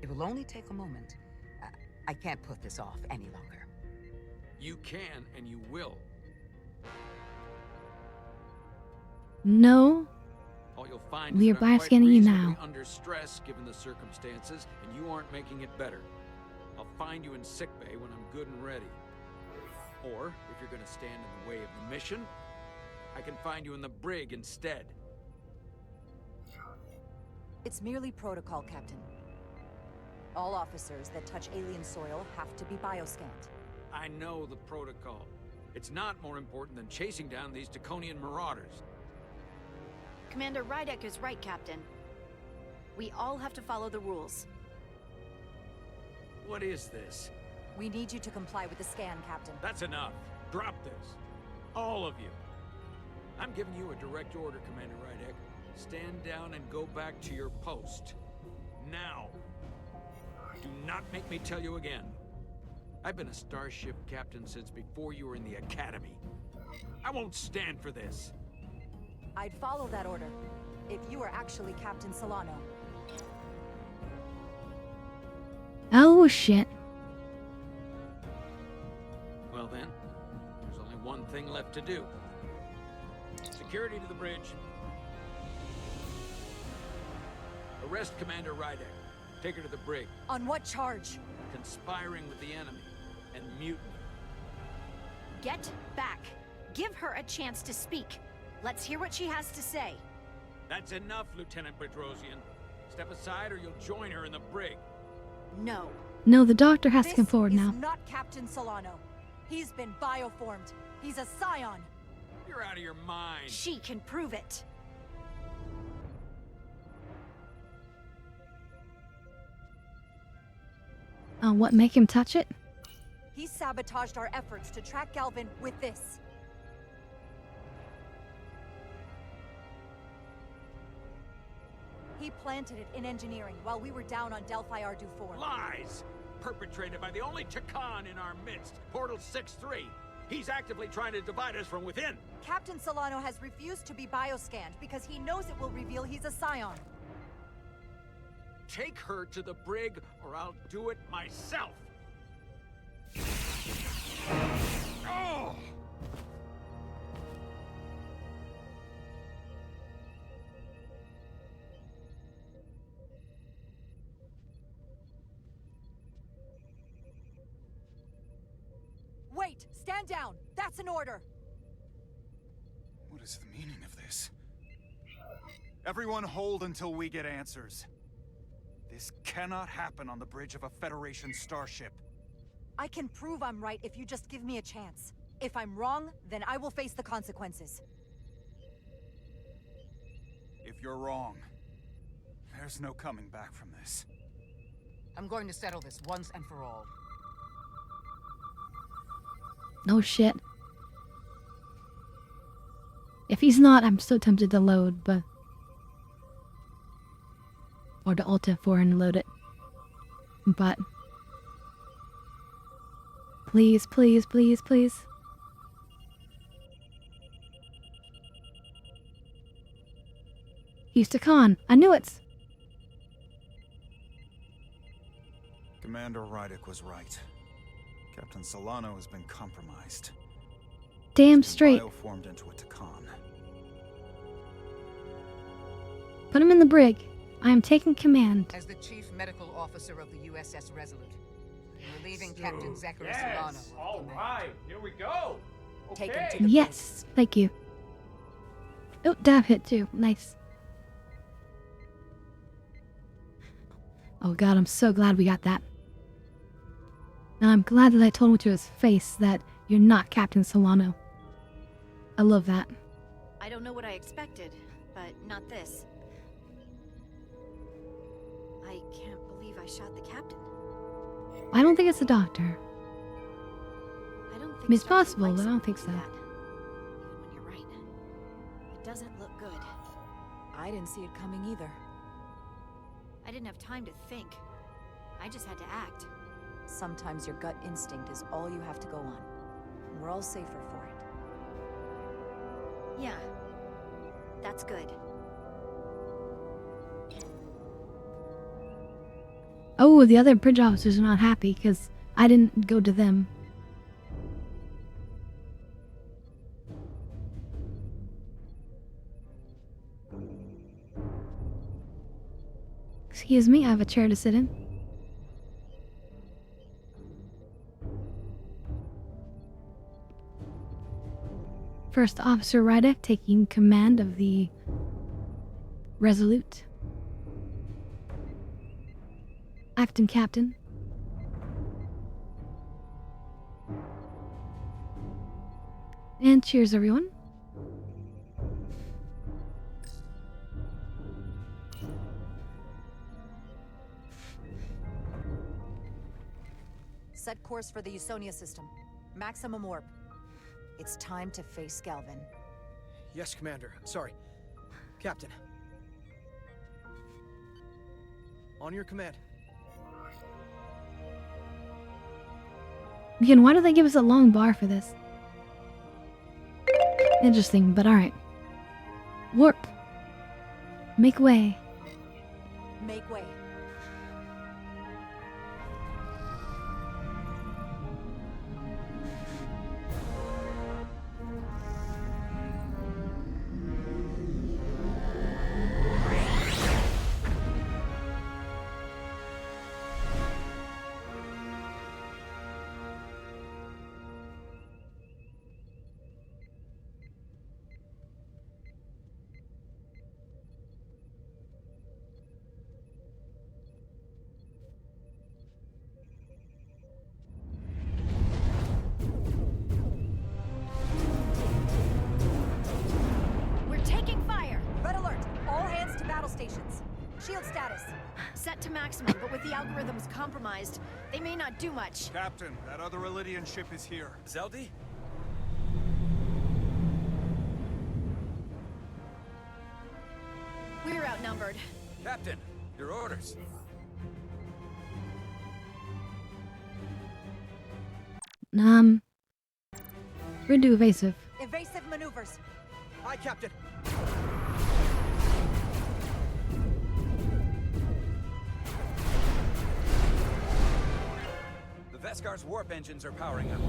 It will only take a moment. I can't put this off any longer. You can and you will. No. All you'll find We are is that I'm quite bioscanning you reasonably now. under stress given the circumstances, and you aren't making it better. I'll find you in sickbay when I'm good and ready. Or, if you're gonna stand in the way of the mission, I can find you in the brig instead. It's merely protocol, Captain. All officers that touch alien soil have to be bioscanned. I know the protocol. It's not more important than chasing down these Draconian marauders. Commander Rydek is right, Captain. We all have to follow the rules. What is this? We need you to comply with the scan, Captain. That's enough. Drop this. All of you. I'm giving you a direct order, Commander Rydek. Stand down and go back to your post. Now. Do not make me tell you again. I've been a starship captain since before you were in the academy. I won't stand for this. I'd follow that order, if you were actually Captain Solano. Oh shit. Well then, there's only one thing left to do. Security to the bridge. Arrest Commander Rydek. Take her to the brig. On what charge? Conspiring with the enemy and mutiny. Get back. Give her a chance to speak. Let's hear what she has to say. That's enough, Lieutenant Bedrosian. Step aside or you'll join her in the brig. No. No, the doctor has to come forward now. This is not Captain Solano. He's been bioformed. He's a scion. You're out of your mind. She can prove it. What, make him touch it? He sabotaged our efforts to track Galvin with this. He planted it in engineering while we were down on Delphi Ardu-4. Lies! Perpetrated by the only Takan in our midst, Portal 6-3. He's actively trying to divide us from within. Captain Solano has refused to be bioscanned because he knows it will reveal he's a scion. Take her to the brig, or I'll do it myself. Oh! down! That's an order! What is the meaning of this? Everyone hold until we get answers. This cannot happen on the bridge of a Federation starship. I can prove I'm right if you just give me a chance. If I'm wrong, then I will face the consequences. If you're wrong, there's no coming back from this. I'm going to settle this once and for all. No shit. If he's not, I'm so tempted to load, but... Or to Alt F4 and load it. But... Please, please, please, please. He's Khan. I knew it! Commander Rydick was right. Captain Solano has been compromised. Damn He's been straight. bioformed into a Takan. Put him in the brig. I am taking command. As the Chief Medical Officer of the USS Resolute, I'm relieving Captain Zachary Solano. Yes, all right, here we go. Take Okay. him to the Yes, thank you. Oh, dab hit too. Nice. Oh god, I'm so glad we got that. And I'm glad that I told him to his face that you're not Captain Solano. I love that. I don't know what I expected, but not this. I can't believe I shot the captain. I don't think it's the doctor. I don't I think mean, it's Starfleet possible, likes but I don't it think when so. we do that. Even when you're right. It doesn't look good. I didn't see it coming either. I didn't have time to think. I just had to act. Sometimes your gut instinct is all you have to go on. We're all safer for it. Yeah. That's good. Oh, the other bridge officers are not happy because I didn't go to them. Excuse me, I have a chair to sit in. First Officer Rydick taking command of the Resolute. Acting Captain. And cheers, everyone. Set course for the Usonia system. Maximum warp. It's time to face Galvin. Yes, Commander. Sorry. Captain. On your command. Again, why do they give us a long bar for this? Interesting, but alright. Warp. Make way. Make way. We're taking fire! Red alert! All hands to battle stations. Shield status. Set to maximum, but with the algorithms compromised, they may not do much. Captain, that other Elydian ship is here. Zeldy? We're outnumbered. Captain, your orders. We're gonna do evasive. Evasive maneuvers. Aye, Captain. The Vescar's warp engines are powering up.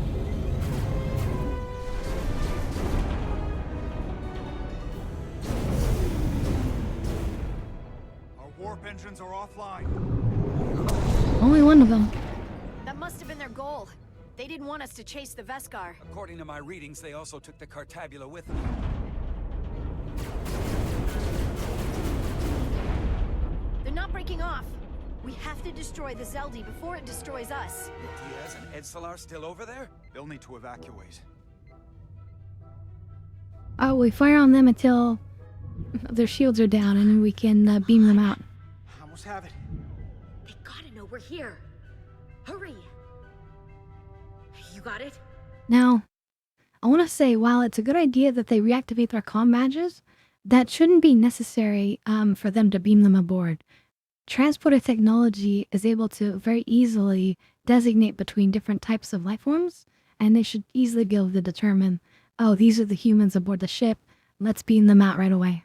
Our warp engines are offline. Only one of them. That must have been their goal. They didn't want us to chase the Veskar. According to my readings, they also took the Cartabula with them. They're not breaking off. We have to destroy the Zeldi before it destroys us. Diaz and Edsalar still over there? They'll need to evacuate. Oh, we fire on them until their shields are down and we can beam them out. I almost have it. They gotta know we're here. Hurry! You got it? Now, I want to say, while it's a good idea that they reactivate their comm badges, that shouldn't be necessary for them to beam them aboard. Transporter technology is able to very easily designate between different types of life forms, and they should easily be able to determine, oh, these are the humans aboard the ship, let's beam them out right away.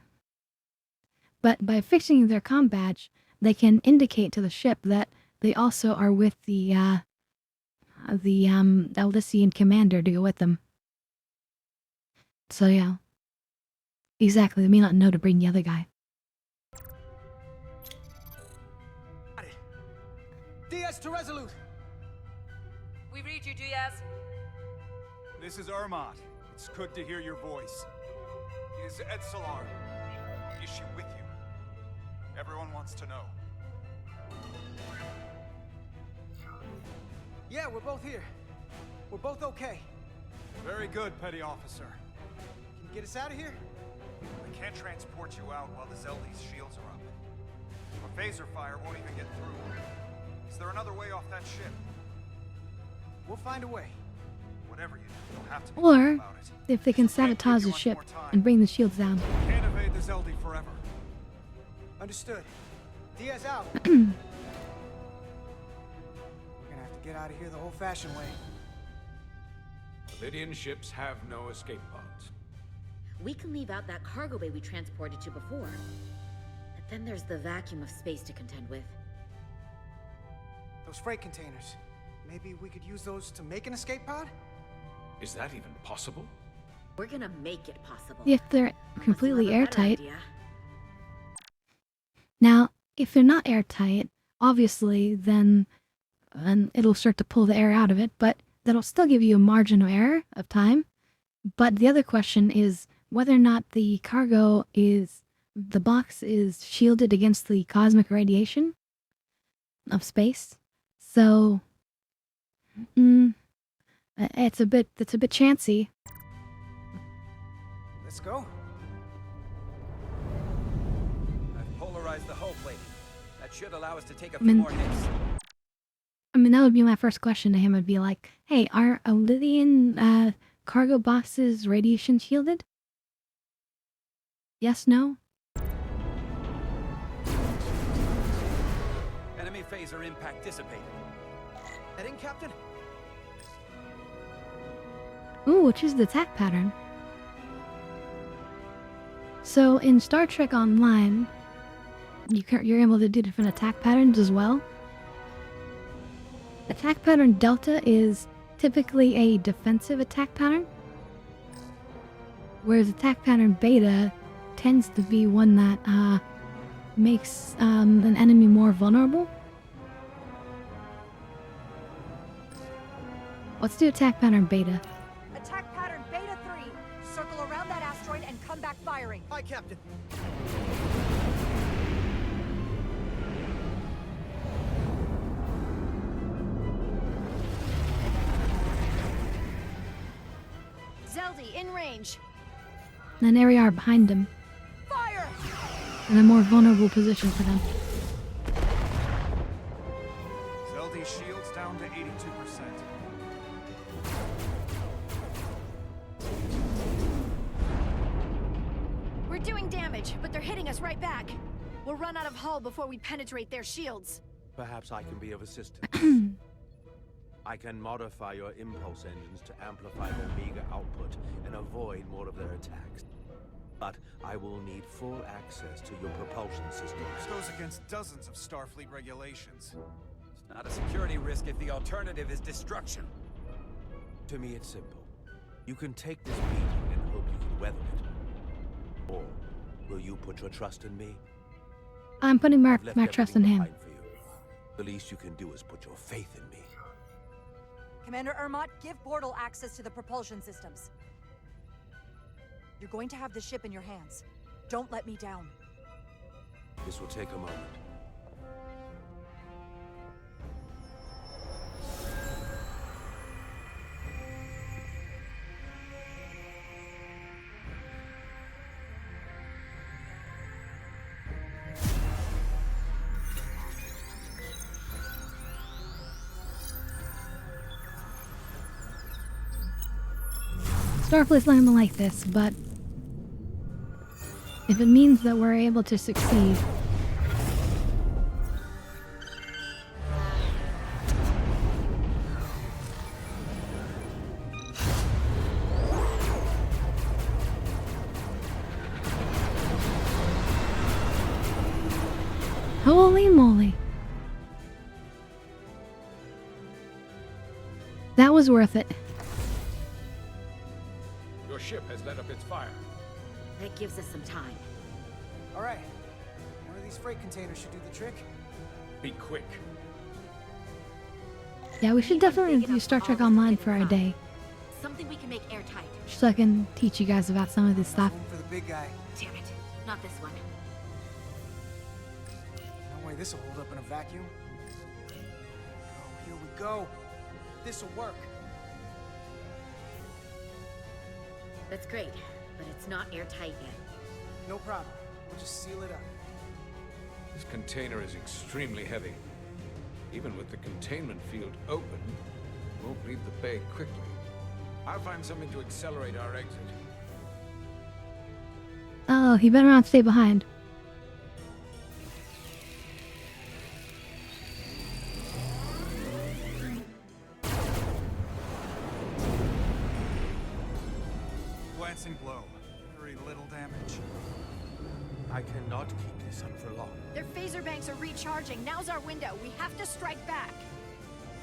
But by fixing their comm badge, they can indicate to the ship that they also are with the Elysian commander to go with them. So yeah. Exactly, they may not know to bring the other guy. Got it. Diaz to Resolute. We read you, Diaz. This is Ermot. It's good to hear your voice. Is Edsalar? Is she with you? Everyone wants to know. Yeah, we're both here. We're both okay. Very good, Petty Officer. Can you get us out of here? I can't transport you out while the Zeldi's shields are up. A phaser fire won't even get through. Is there another way off that ship? We'll find a way. Whatever you do, you'll have to be Or, careful about it. if they can sabotage the ship and bring the shields down. Can't evade the Zeldi forever. Understood. Diaz out. We're gonna have to get out of here the old-fashioned way. Lydian ships have no escape pods. We can leave out that cargo bay we transported to before. But then there's the vacuum of space to contend with. Those freight containers. Maybe we could use those to make an escape pod? Is that even possible? We're gonna make it possible. If they're Unless you completely have a better airtight. idea. Now, if they're not airtight, obviously, then it'll start to pull the air out of it, but that'll still give you a margin of error of time. But the other question is whether or not the box is shielded against the cosmic radiation of space. So, it's a bit chancy. Let's go. I've polarized the hull plating. That should allow us to take a I few mean- more hits. I mean, that would be my first question to him. I'd be like, hey, are Lydian cargo boxes radiation shielded? Yes, no? Enemy phaser impact dissipated. Heading, Captain? Ooh, choose the attack pattern. So in Star Trek Online, you're able to do different attack patterns as well. Attack pattern Delta is typically a defensive attack pattern, whereas attack pattern Beta tends to be one that makes an enemy more vulnerable. Let's do attack pattern Beta. Attack pattern Beta 3. Circle around that asteroid and come back firing. Hi, Captain. Zeldi, in range. And then there we are behind them, Fire! in a more vulnerable position for them. Zeldi shields down to 82%. We're doing damage, but they're hitting us right back. We'll run out of hull before we penetrate their shields. Perhaps I can be of assistance. I can modify your impulse engines to amplify their meager output and avoid more of their attacks. But I will need full access to your propulsion systems. This goes against dozens of Starfleet regulations. It's not a security risk if the alternative is destruction. To me, it's simple. You can take this beating and hope you can weather it. Or will you put your trust in me? I'm putting my I've left trust in everything him. behind for you. The least you can do is put your faith in me. Commander Ermot, give portal access to the propulsion systems. You're going to have the ship in your hands. Don't let me down. This will take a moment. Starfleet's not gonna like this, but if it means that we're able to succeed. Holy moly. That was worth it. Your ship has let up its fire. That gives us some time. All right. One of these freight containers should do the trick. Be quick. Yeah, we should definitely do Star Trek Online for our day, Something we can make airtight. so I can teach you guys about some of this stuff. For the big guy. Damn it. Not this one. No way this will hold up in a vacuum. Oh, here we go. This'll work. That's great, but it's not airtight yet. No problem. We'll just seal it up. This container is extremely heavy. Even with the containment field open, it won't leave the bay quickly. I'll find something to accelerate our exit. Oh, he better not stay behind. Glancing blow. Very little damage. I cannot keep this up for long. Their phaser banks are recharging. Now's our window. We have to strike back.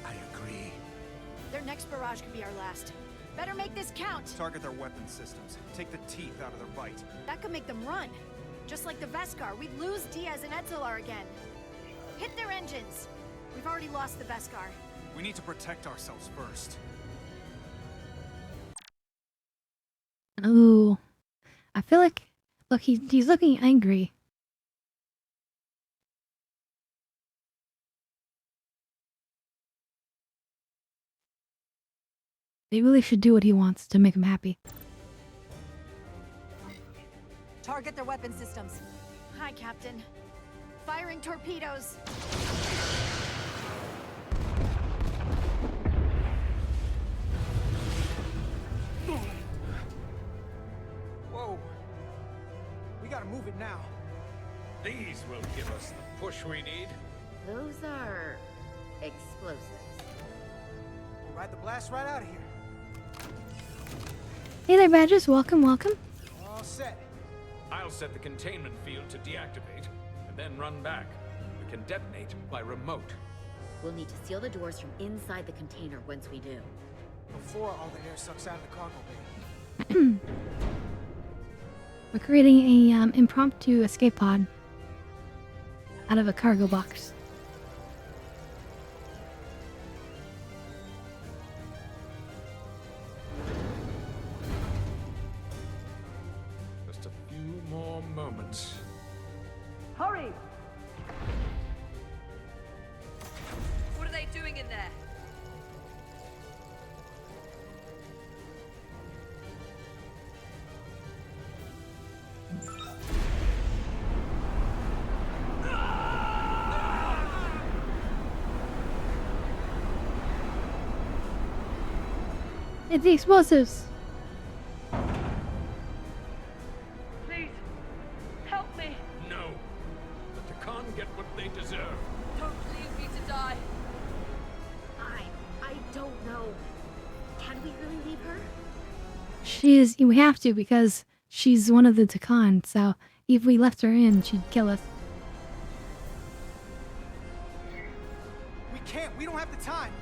I agree. Their next barrage could be our last. Better make this count. Target their weapon systems. Take the teeth out of their bite. That could make them run. Just like the Veskar, we'd lose Diaz and Etzelar again. Hit their engines. We've already lost the Veskar. We need to protect ourselves first. Ooh. I feel like... Look, he's looking angry. They really should do what he wants to make him happy. Target their weapon systems. Hi, Captain. Firing torpedoes. Whoa. We gotta move it now. These will give us the push we need. Those are explosives. We'll ride the blast right out of here. Hey there, Badgers. Welcome, welcome. All set. I'll set the containment field to deactivate, and then run back. We can detonate by remote. We'll need to seal the doors from inside the container once we do. Before all the air sucks out of the cargo bay. We're creating a impromptu escape pod out of a cargo box. Just a few more moments. Hurry! What are they doing in there? It's the explosives! Please, help me. No. Let the Khan get what they deserve. Don't leave me to die. I don't know. Can we really leave her? We have to because she's one of the Takan, so if we left her in, she'd kill us. We can't. We don't have the time.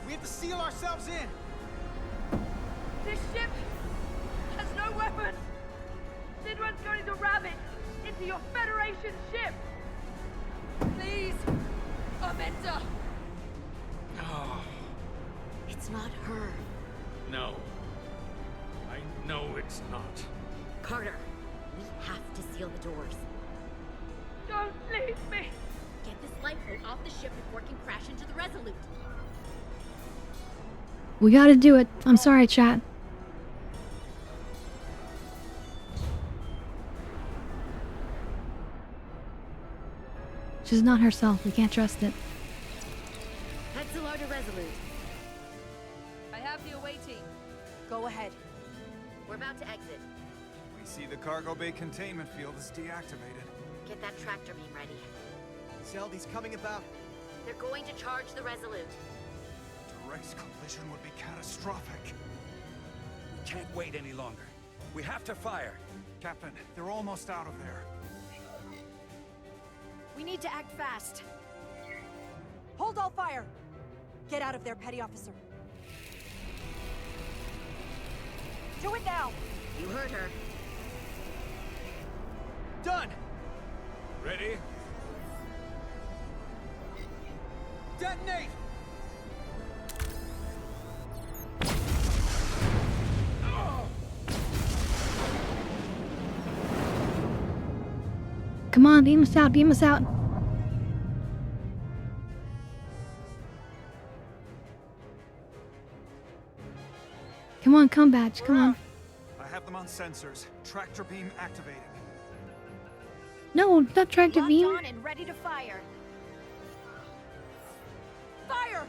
We have to seal ourselves in. This ship has no weapons. Sidran's going to ram it into your Federation ship. Please, Amenta. Oh, It's not her. No. I know it's not. Carter, we have to seal the doors. Don't leave me! Get this lifeboat off the ship before it can crash into the Resolute. We gotta do it. I'm sorry, chat. She's not herself. We can't trust it. Head to Resolute. I have the away team. Go ahead. We're about to exit. We see the cargo bay containment field is deactivated. Get that tractor beam ready. Zeldy's coming about. They're going to charge the Resolute. Direct collision would be catastrophic. We can't wait any longer. We have to fire. Captain, they're almost out of there. We need to act fast. Hold all fire! Get out of there, Petty Officer. Do it now! You heard her. Done! Ready? Detonate! Come on, beam us out, beam us out. Come on, come badge, come on. I have them on sensors. Tractor beam activated. No, not tractor Locked beam. on and ready to fire. Fire!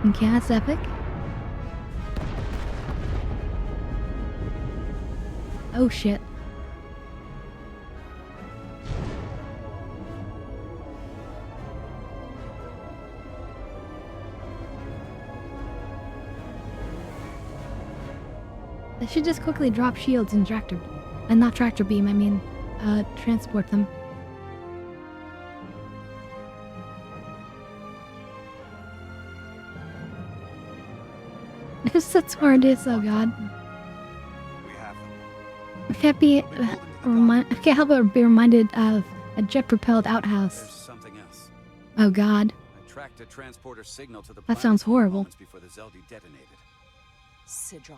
Okay, that's epic. Oh shit. They should just quickly drop shields and tractor, and not tractor beam, I mean, transport them. That's where it is, oh god. We have them. I can't be, I can't help but be reminded of a jet-propelled outhouse. There's something else. Oh god. I tracked a transporter signal to the That sounds planet horrible. moments before the Zeldy detonated. Sidron.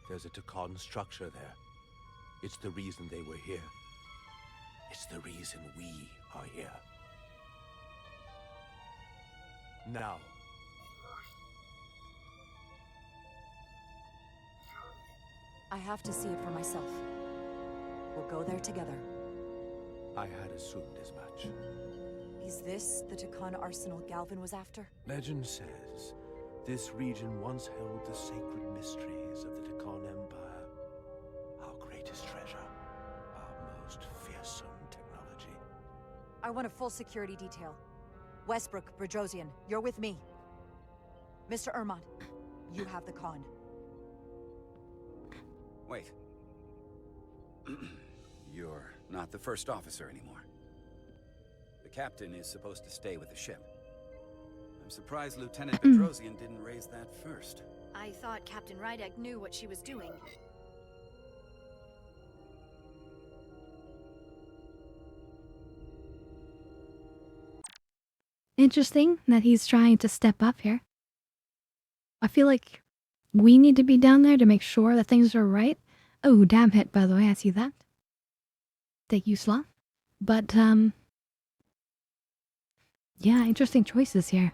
There's a Takan structure there. It's the reason they were here. It's the reason we are here. Now. I have to see it for myself. We'll go there together. I had assumed as much. Is this the Takan arsenal Galvin was after? Legend says this region once held the sacred mysteries of the Takan Empire. Our greatest treasure. Our most fearsome technology. I want a full security detail. Westbrook, Bridrosian, you're with me. Mr. Ermont, you have the con. Wait. You're not the first officer anymore. The captain is supposed to stay with the ship. I'm surprised Lieutenant Bridrosian didn't raise that first. I thought Captain Rydek knew what she was doing. Interesting that he's trying to step up here. I feel like we need to be down there to make sure that things are right. Oh, damn hit, by the way, I see that. Thank you, Sloth. But, yeah, interesting choices here.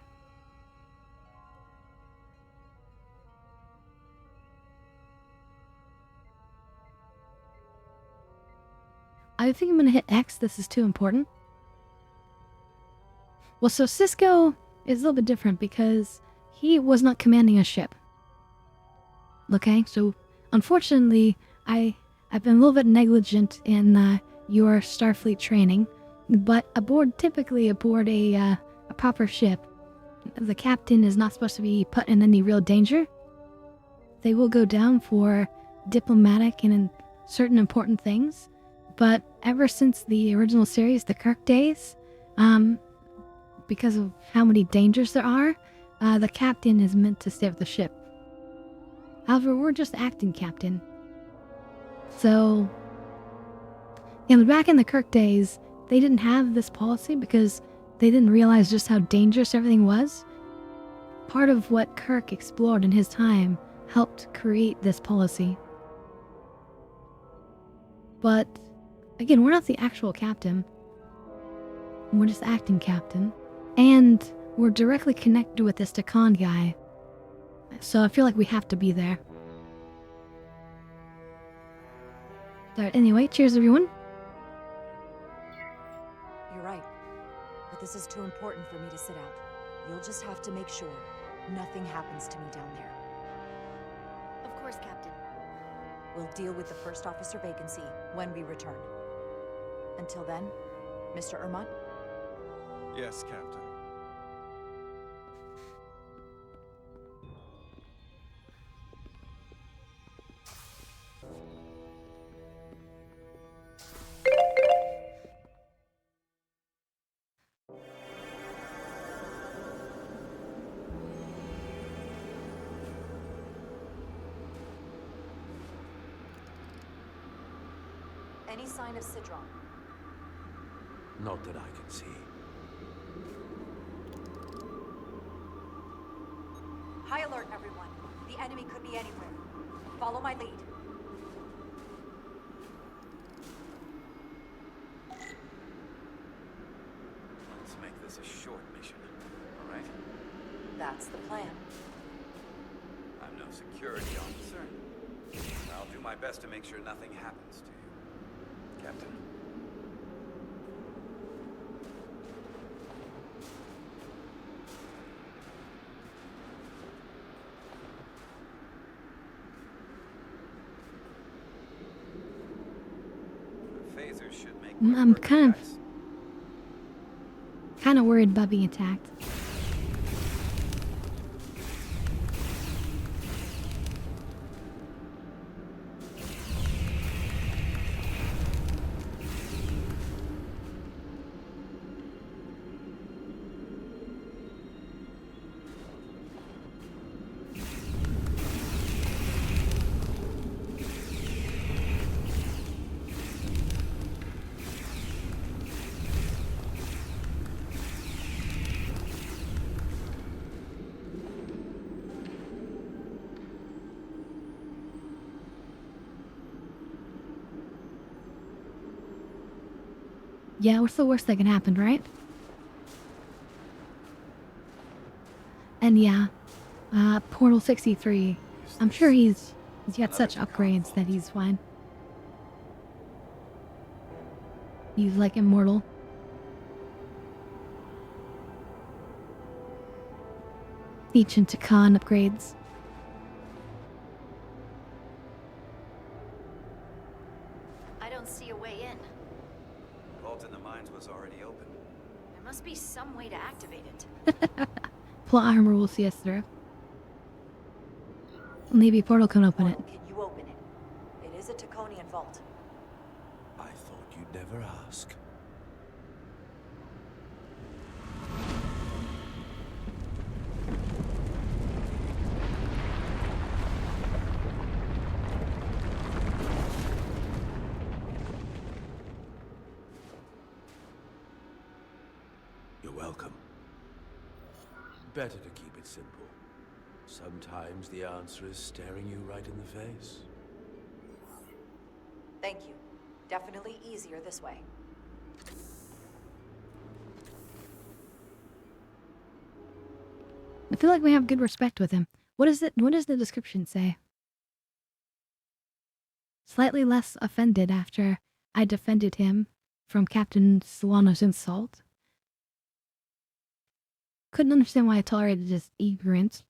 I think I'm gonna hit X, this is too important. Well, so Cisco is a little bit different because he was not commanding a ship. Okay, so unfortunately, I've been a little bit negligent in your Starfleet training, but typically aboard a proper ship, the captain is not supposed to be put in any real danger. They will go down for diplomatic and in certain important things, but ever since the original series, the Kirk days, because of how many dangers there are, the captain is meant to stay with the ship. However, we're just acting captain. So, back in the Kirk days, they didn't have this policy because they didn't realize just how dangerous everything was. Part of what Kirk explored in his time helped create this policy. But, again, we're not the actual captain. We're just acting captain. And we're directly connected with this Takan guy. So I feel like we have to be there. Alright, anyway, cheers everyone. You're right. But this is too important for me to sit out. You'll just have to make sure nothing happens to me down there. Of course, Captain. We'll deal with the first officer vacancy when we return. Until then, Mr. Ermont? Yes, Captain. Any sign of Sidron? Not that I can see. High alert, everyone. The enemy could be anywhere. Follow my lead. Let's make this a short mission, all right? That's the plan. I'm no security officer. I'll do my best to make sure nothing happens to you, Captain. The phaser should make I'm kind of worried about being attacked. Yeah, what's the worst that can happen, right? And yeah, Portal 63. I'm sure he's got such upgrades that he's fine. He's like immortal. Ancient Takan upgrades. I don't see a way in. Vault in the mines was already open. There must be some way to activate it. Plot armor will see us through. Maybe a portal can open it. Can you open it? It is a Taconian vault. I thought you'd never ask. You're welcome. Better to keep it simple. Sometimes the answer is staring you right in the face. Thank you. Definitely easier this way. I feel like we have good respect with him. What is it? What does the description say? Slightly less offended after I defended him from Captain Solano's insult. Couldn't understand why I tolerated his ignorance,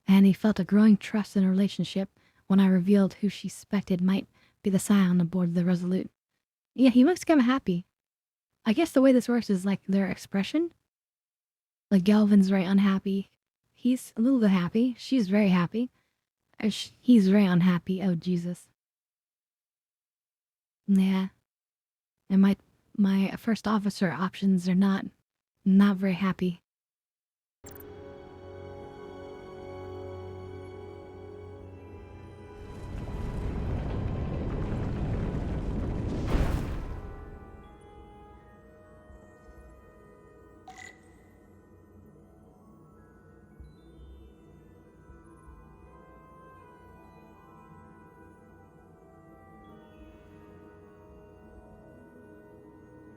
and he felt a growing trust in a relationship when I revealed who she suspected might be the scion aboard the Resolute. Yeah, he looks kind of happy. I guess the way this works is like their expression. Like Galvin's very unhappy. He's a little bit happy. She's very happy. He's very unhappy. Oh, Jesus. Yeah. And my first officer options are not not very happy.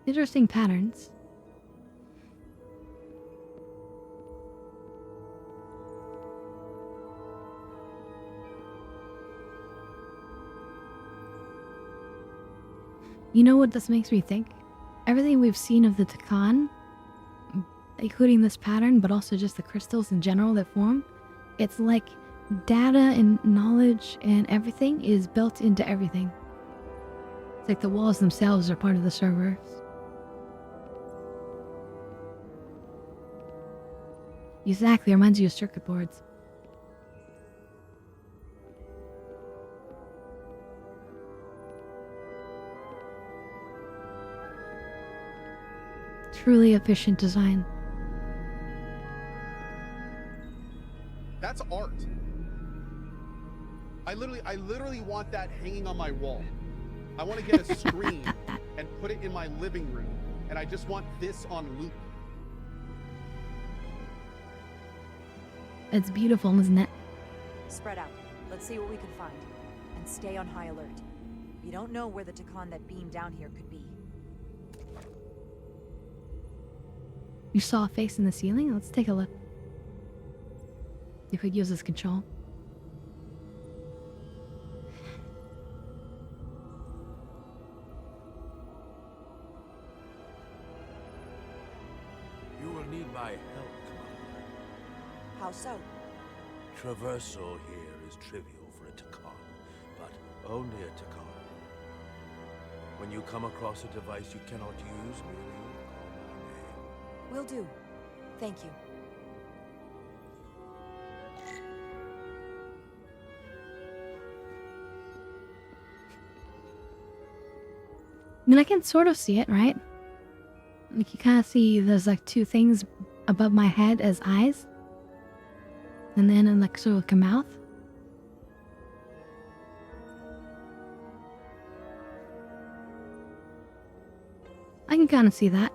Interesting patterns. You know what this makes me think? Everything we've seen of the Takan, including this pattern, but also just the crystals in general that form, it's like data and knowledge and everything is built into everything. It's like the walls themselves are part of the servers. Exactly, reminds you of circuit boards. Truly efficient design. That's art. I literally want that hanging on my wall. I want to get a screen and put it in my living room, and I just want this on loop. It's beautiful, isn't it? Spread out. Let's see what we can find. And stay on high alert. You don't know where the Takan that beamed down here could be. You saw a face in the ceiling? Let's take a look. You could use this control. You will need my help, Commander. How so? Traversal here is trivial for a Takan, but only a Takan. When you come across a device you cannot use, merely call my name. Will do. Thank you. I mean, I can sort of see it, right? Like, you kind of see there's like two things above my head as eyes. And then like sort of like a mouth. I can kind of see that.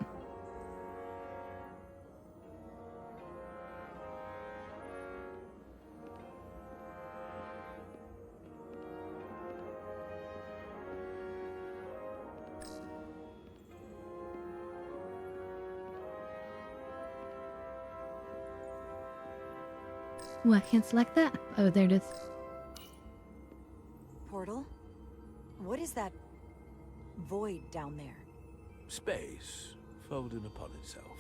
Ooh, I can't select that. Oh, there it is. Portal? What is that void down there? Space, folded upon itself.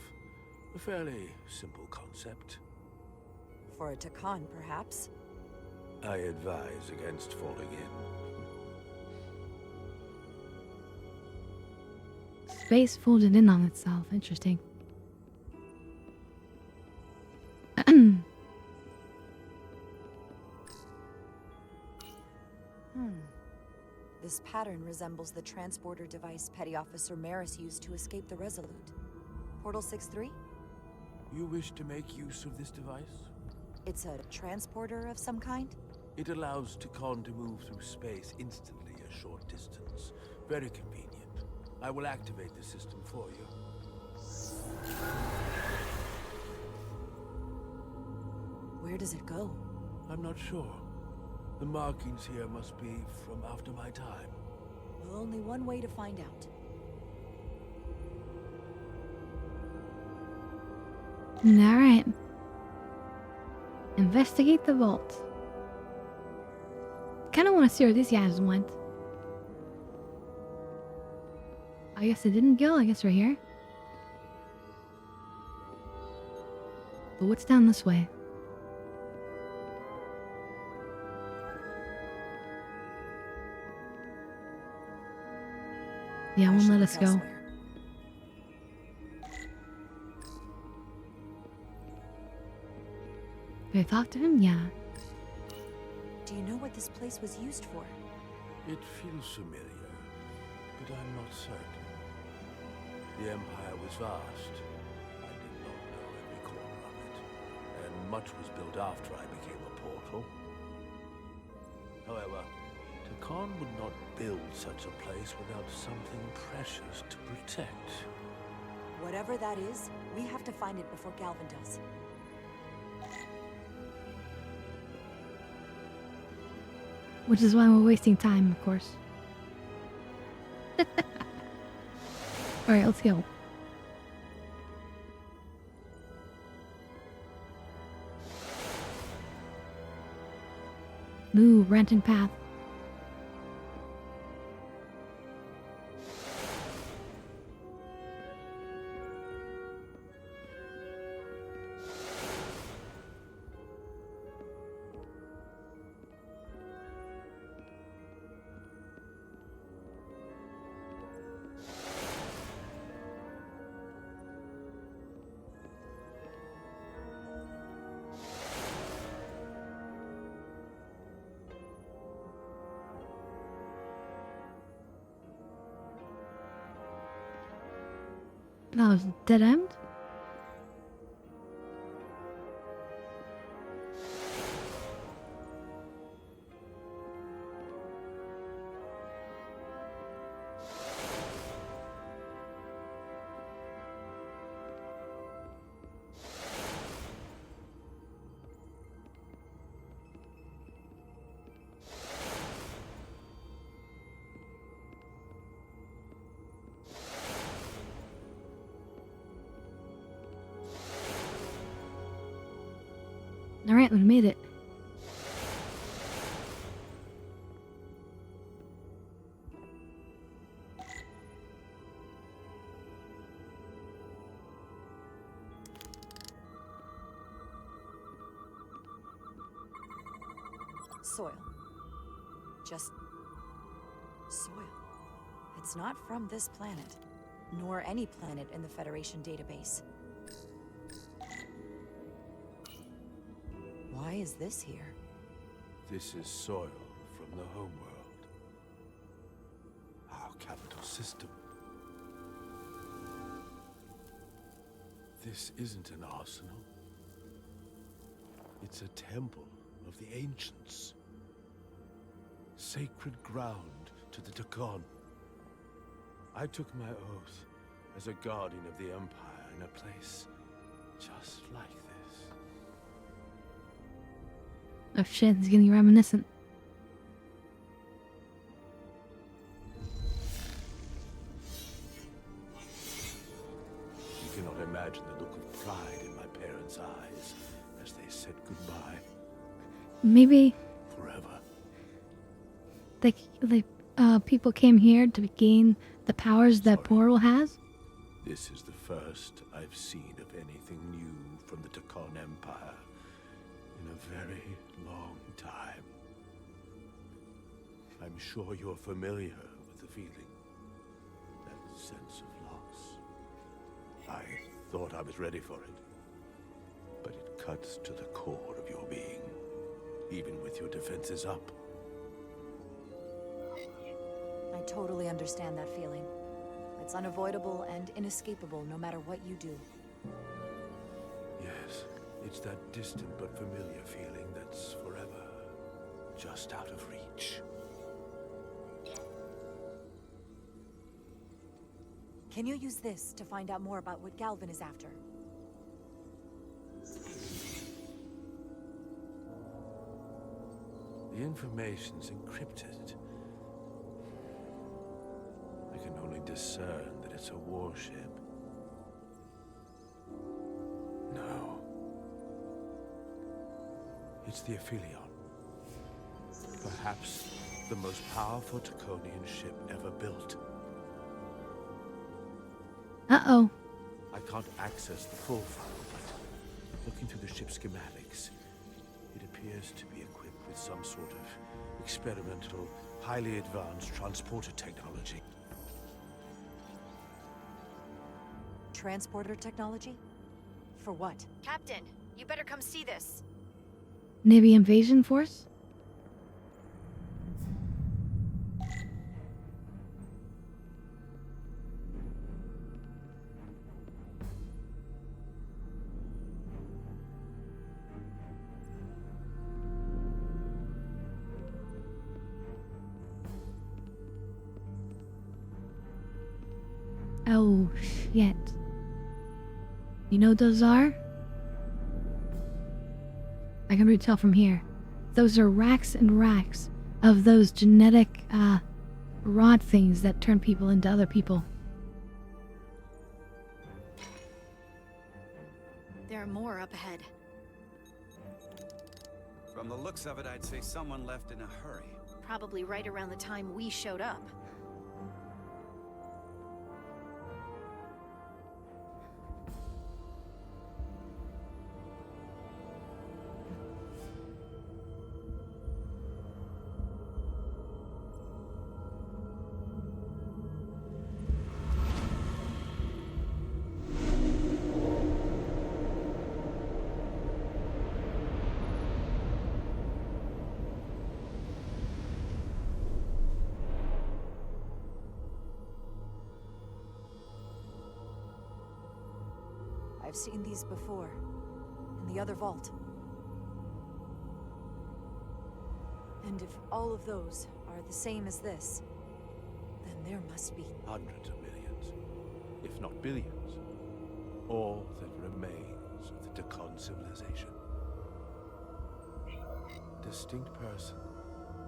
A fairly simple concept. For a Takan, perhaps? I advise against falling in. Space folded in on itself. Interesting. This pattern resembles the transporter device Petty Officer Maris used to escape the Resolute. Portal 6-3? You wish to make use of this device? It's a transporter of some kind? It allows Takan to move through space instantly a short distance. Very convenient. I will activate the system for you. Where does it go? I'm not sure. The markings here must be from after my time. Well, only one way to find out. Alright. Investigate the vault. Kinda wanna see where these guys went. I guess it didn't go, I guess we're here. But what's down this way? Yeah, won't let us go. Did I talk to him? Yeah. Do you know what this place was used for? It feels familiar, but I'm not certain. The Empire was vast. I much was built after I became a portal. However, Takon would not build such a place without something precious to protect. Whatever that is, we have to find it before Galvin does. Which is why we're wasting time, of course. Alright, let's go. Ooh, Ranting Path. That was dead end? Alright, we made it. Soil. Just soil. It's not from this planet, nor any planet in the Federation database. Why is this here? This is soil from the homeworld. Our capital system. This isn't an arsenal. It's a temple of the ancients. Sacred ground to the Takon. I took my oath as a guardian of the Empire in a place just like this. Oh shit, it's getting reminiscent. You cannot imagine the look of pride in my parents' eyes as they said goodbye. Maybe Forever. People came here to gain the powers that Portal has? This is the first I've seen of anything new from the Takon Empire in a very long time. I'm sure you're familiar with the feeling. That sense of loss. I thought I was ready for it. But it cuts to the core of your being, even with your defenses up. I totally understand that feeling. It's unavoidable and inescapable no matter what you do. Yes, it's that distant but familiar feeling that's forever just out of reach. Can you use this to find out more about what Galvin is after? The information's encrypted. I can only discern that it's a warship. No. It's the Aphelion. Perhaps the most powerful Takonian ship ever built. Uh-oh. I can't access the full file, but looking through the ship's schematics, it appears to be equipped with some sort of experimental, highly advanced transporter technology. Transporter technology? For what? Captain, you better come see this. Navy invasion force? Oh, shit. You know what those are? I can really tell from here. Those are racks and racks of those genetic, rod things that turn people into other people. There are more up ahead. From the looks of it, I'd say someone left in a hurry. Probably right around the time we showed up. I've seen these before, in the other vault. And if all of those are the same as this, then there must be Hundreds of millions, if not billions. All that remains of the Decon civilization. Distinct person,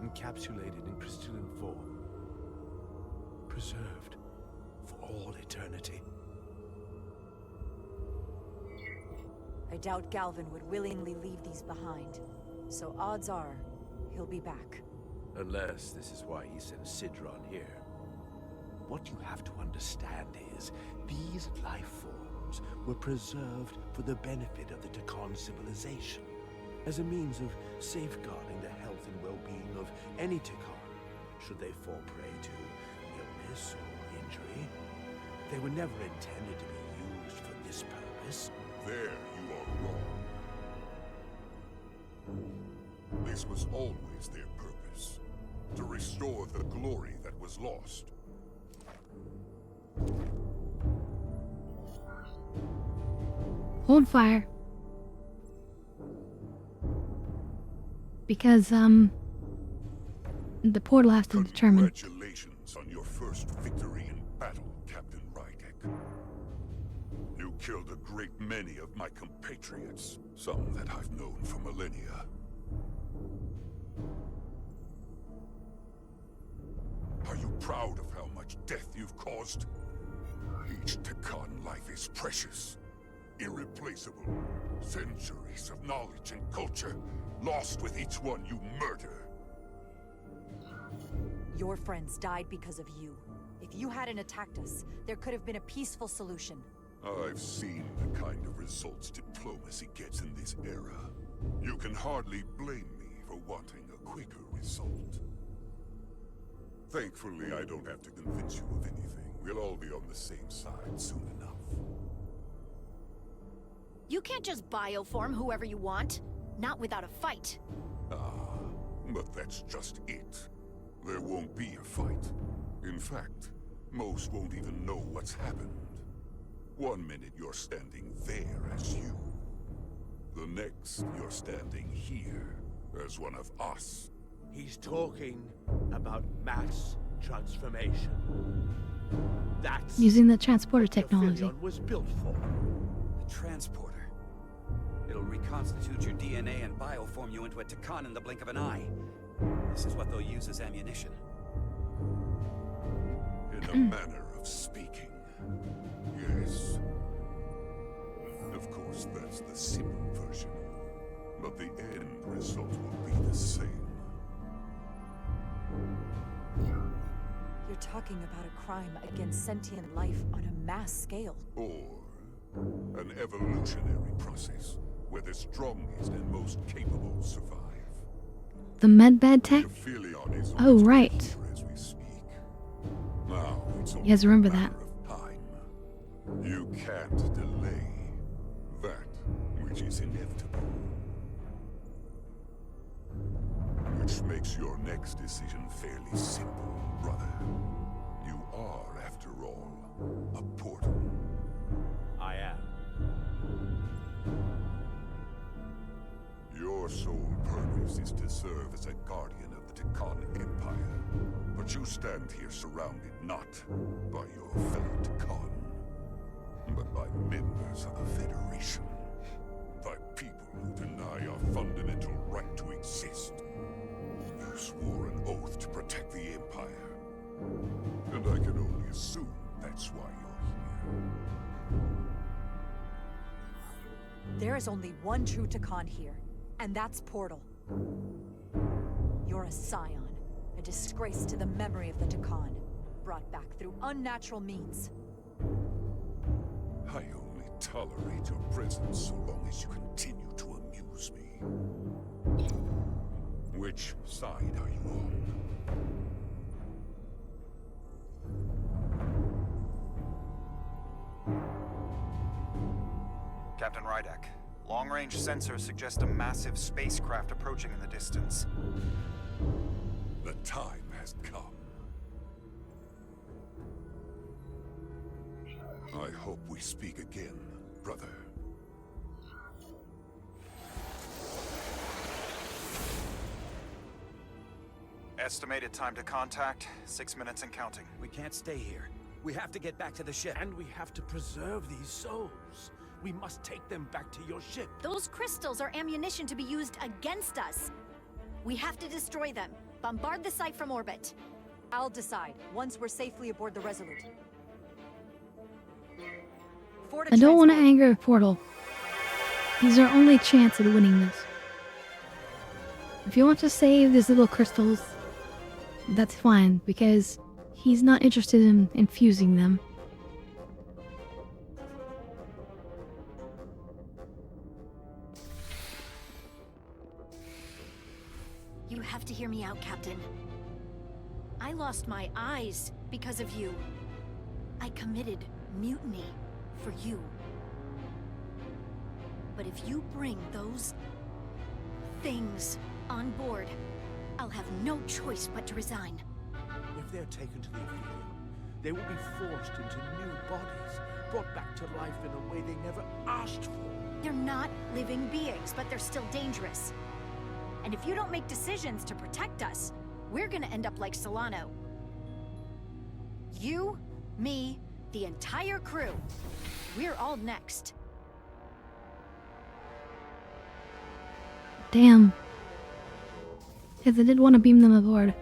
encapsulated in crystalline form. Preserved for all eternity. I doubt Galvin would willingly leave these behind. So odds are, he'll be back. Unless this is why he sent Sidron here. What you have to understand is, these life forms were preserved for the benefit of the Decon civilization, as a means of safeguarding the health and well-being of any Decon, should they fall prey to illness or injury. They were never intended to be used for this purpose. There you are wrong. This was always their purpose. To restore the glory that was lost. Hold fire. Because, the portal has to determine. Congratulations on your first victory in battle, Captain Rydek. You killed a great many of my compatriots, some that I've known for millennia. Are you proud of how much death you've caused? Each Decon life is precious, irreplaceable. Centuries of knowledge and culture, lost with each one you murder. Your friends died because of you. If you hadn't attacked us, there could have been a peaceful solution. I've seen the kind of results diplomacy gets in this era. You can hardly blame me for wanting a quicker result. Thankfully, I don't have to convince you of anything. We'll all be on the same side soon enough. You can't just bioform whoever you want. Not without a fight. Ah, but that's just it. There won't be a fight. In fact, most won't even know what's happened. 1 minute you're standing there as you. The next, you're standing here as one of us. He's talking about mass transformation. That's Using the transporter what technology. Philion was built for. The transporter. It'll reconstitute your DNA and bioform you into a Decon in the blink of an eye. This is what they'll use as ammunition. In a manner of speaking. Yes. Of course, that's the simple version. But the end result will be the same. You're talking about a crime against sentient life on a mass scale. Or an evolutionary process where the strongest and most capable survive. The medbed tech? Philion is Oh, on right. its way here as we speak. Now it's You guys remember that. You can't delay that which is inevitable. Which makes your next decision fairly simple, brother. You are, after all, a portal. I am. Your sole purpose is to serve as a guardian of the Tekon Empire. But you stand here surrounded not by your fellow Tekon, but by members of the Federation. By people who deny our fundamental right to exist. You swore an oath to protect the Empire. And I can only assume that's why you're here. There is only one true Tekon here, and that's Portal. You're a scion, a disgrace to the memory of the Tekon, brought back through unnatural means. I only tolerate your presence so long as you continue to amuse me. Which side are you on? Captain Rydek, long-range sensors suggest a massive spacecraft approaching in the distance. The time has come. I hope we speak again, brother. Estimated time to contact, 6 minutes and counting. We can't stay here. We have to get back to the ship. And we have to preserve these souls. We must take them back to your ship. Those crystals are ammunition to be used against us. We have to destroy them. Bombard the site from orbit. I'll decide, once we're safely aboard the Resolute. I don't want to anger Portal. He's our only chance at winning this. If you want to save these little crystals, that's fine, because he's not interested in infusing them. You have to hear me out, Captain. I lost my eyes because of you. I committed mutiny for you. But if you bring those things on board, I'll have no choice but to resign. If they're taken to the Aphelion, they will be forced into new bodies, brought back to life in a way they never asked for. They're not living beings, but they're still dangerous. And if you don't make decisions to protect us, we're gonna end up like Solano. You, me, the entire crew. We're all next. Damn. Because I did want to beam them aboard.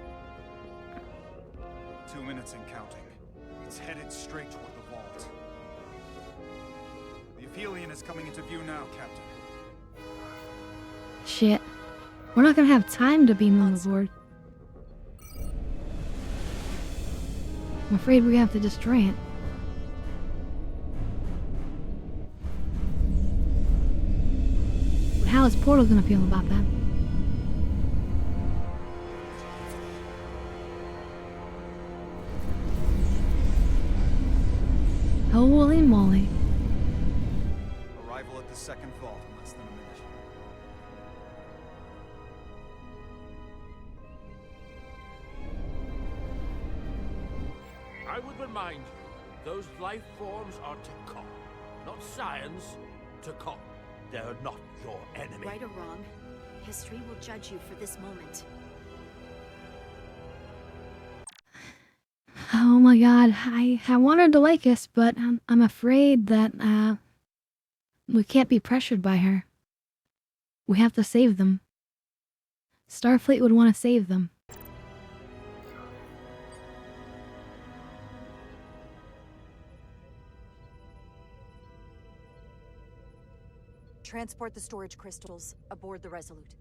2 minutes and counting. It's headed straight toward the vault. The Aphelion is coming into view now, Captain. Shit. We're not gonna have time to beam them aboard. I'm afraid we have to destroy it. But how is Portal gonna feel about that? Holy moly. Arrival at the second vault in less than a minute. I would remind you, those life forms are Tekon, not science. Tekon. They're not your enemy. Right or wrong, history will judge you for this moment. Oh my god, I wanted to like us, but I'm afraid that we can't be pressured by her. We have to save them. Starfleet would want to save them. Transport the storage crystals aboard the Resolute.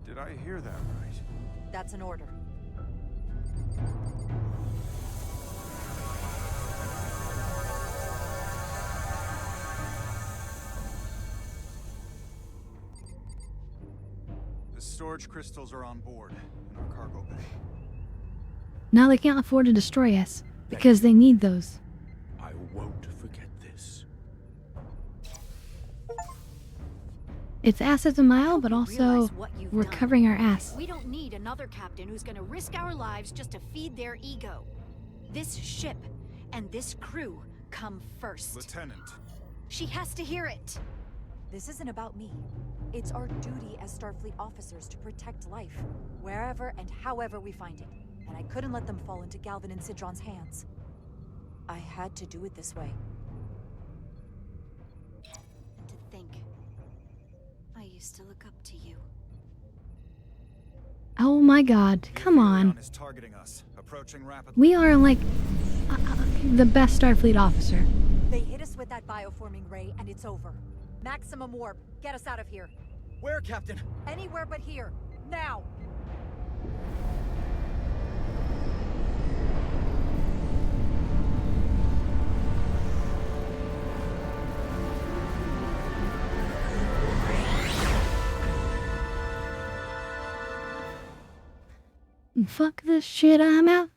Did I hear that right? That's an order. The storage crystals are on board in our cargo bay. Now they can't afford to destroy us, because they need those. I won't forget this. It's assets a mile, but also we're covering our ass. We don't need another captain who's gonna risk our lives just to feed their ego. This ship and this crew come first. Lieutenant. She has to hear it. This isn't about me. It's our duty as Starfleet officers to protect life, wherever and however we find it. And I couldn't let them fall into Galvin and Sidron's hands. I had to do it this way. And to think, I used to look up to you. Oh my god, come on. Is targeting us, approaching rapidly. We are like the best Starfleet officer. They hit us with that bioforming ray and it's over. Maximum warp. Get us out of here. Where, Captain? Anywhere but here. Now! Fuck this shit, I'm out.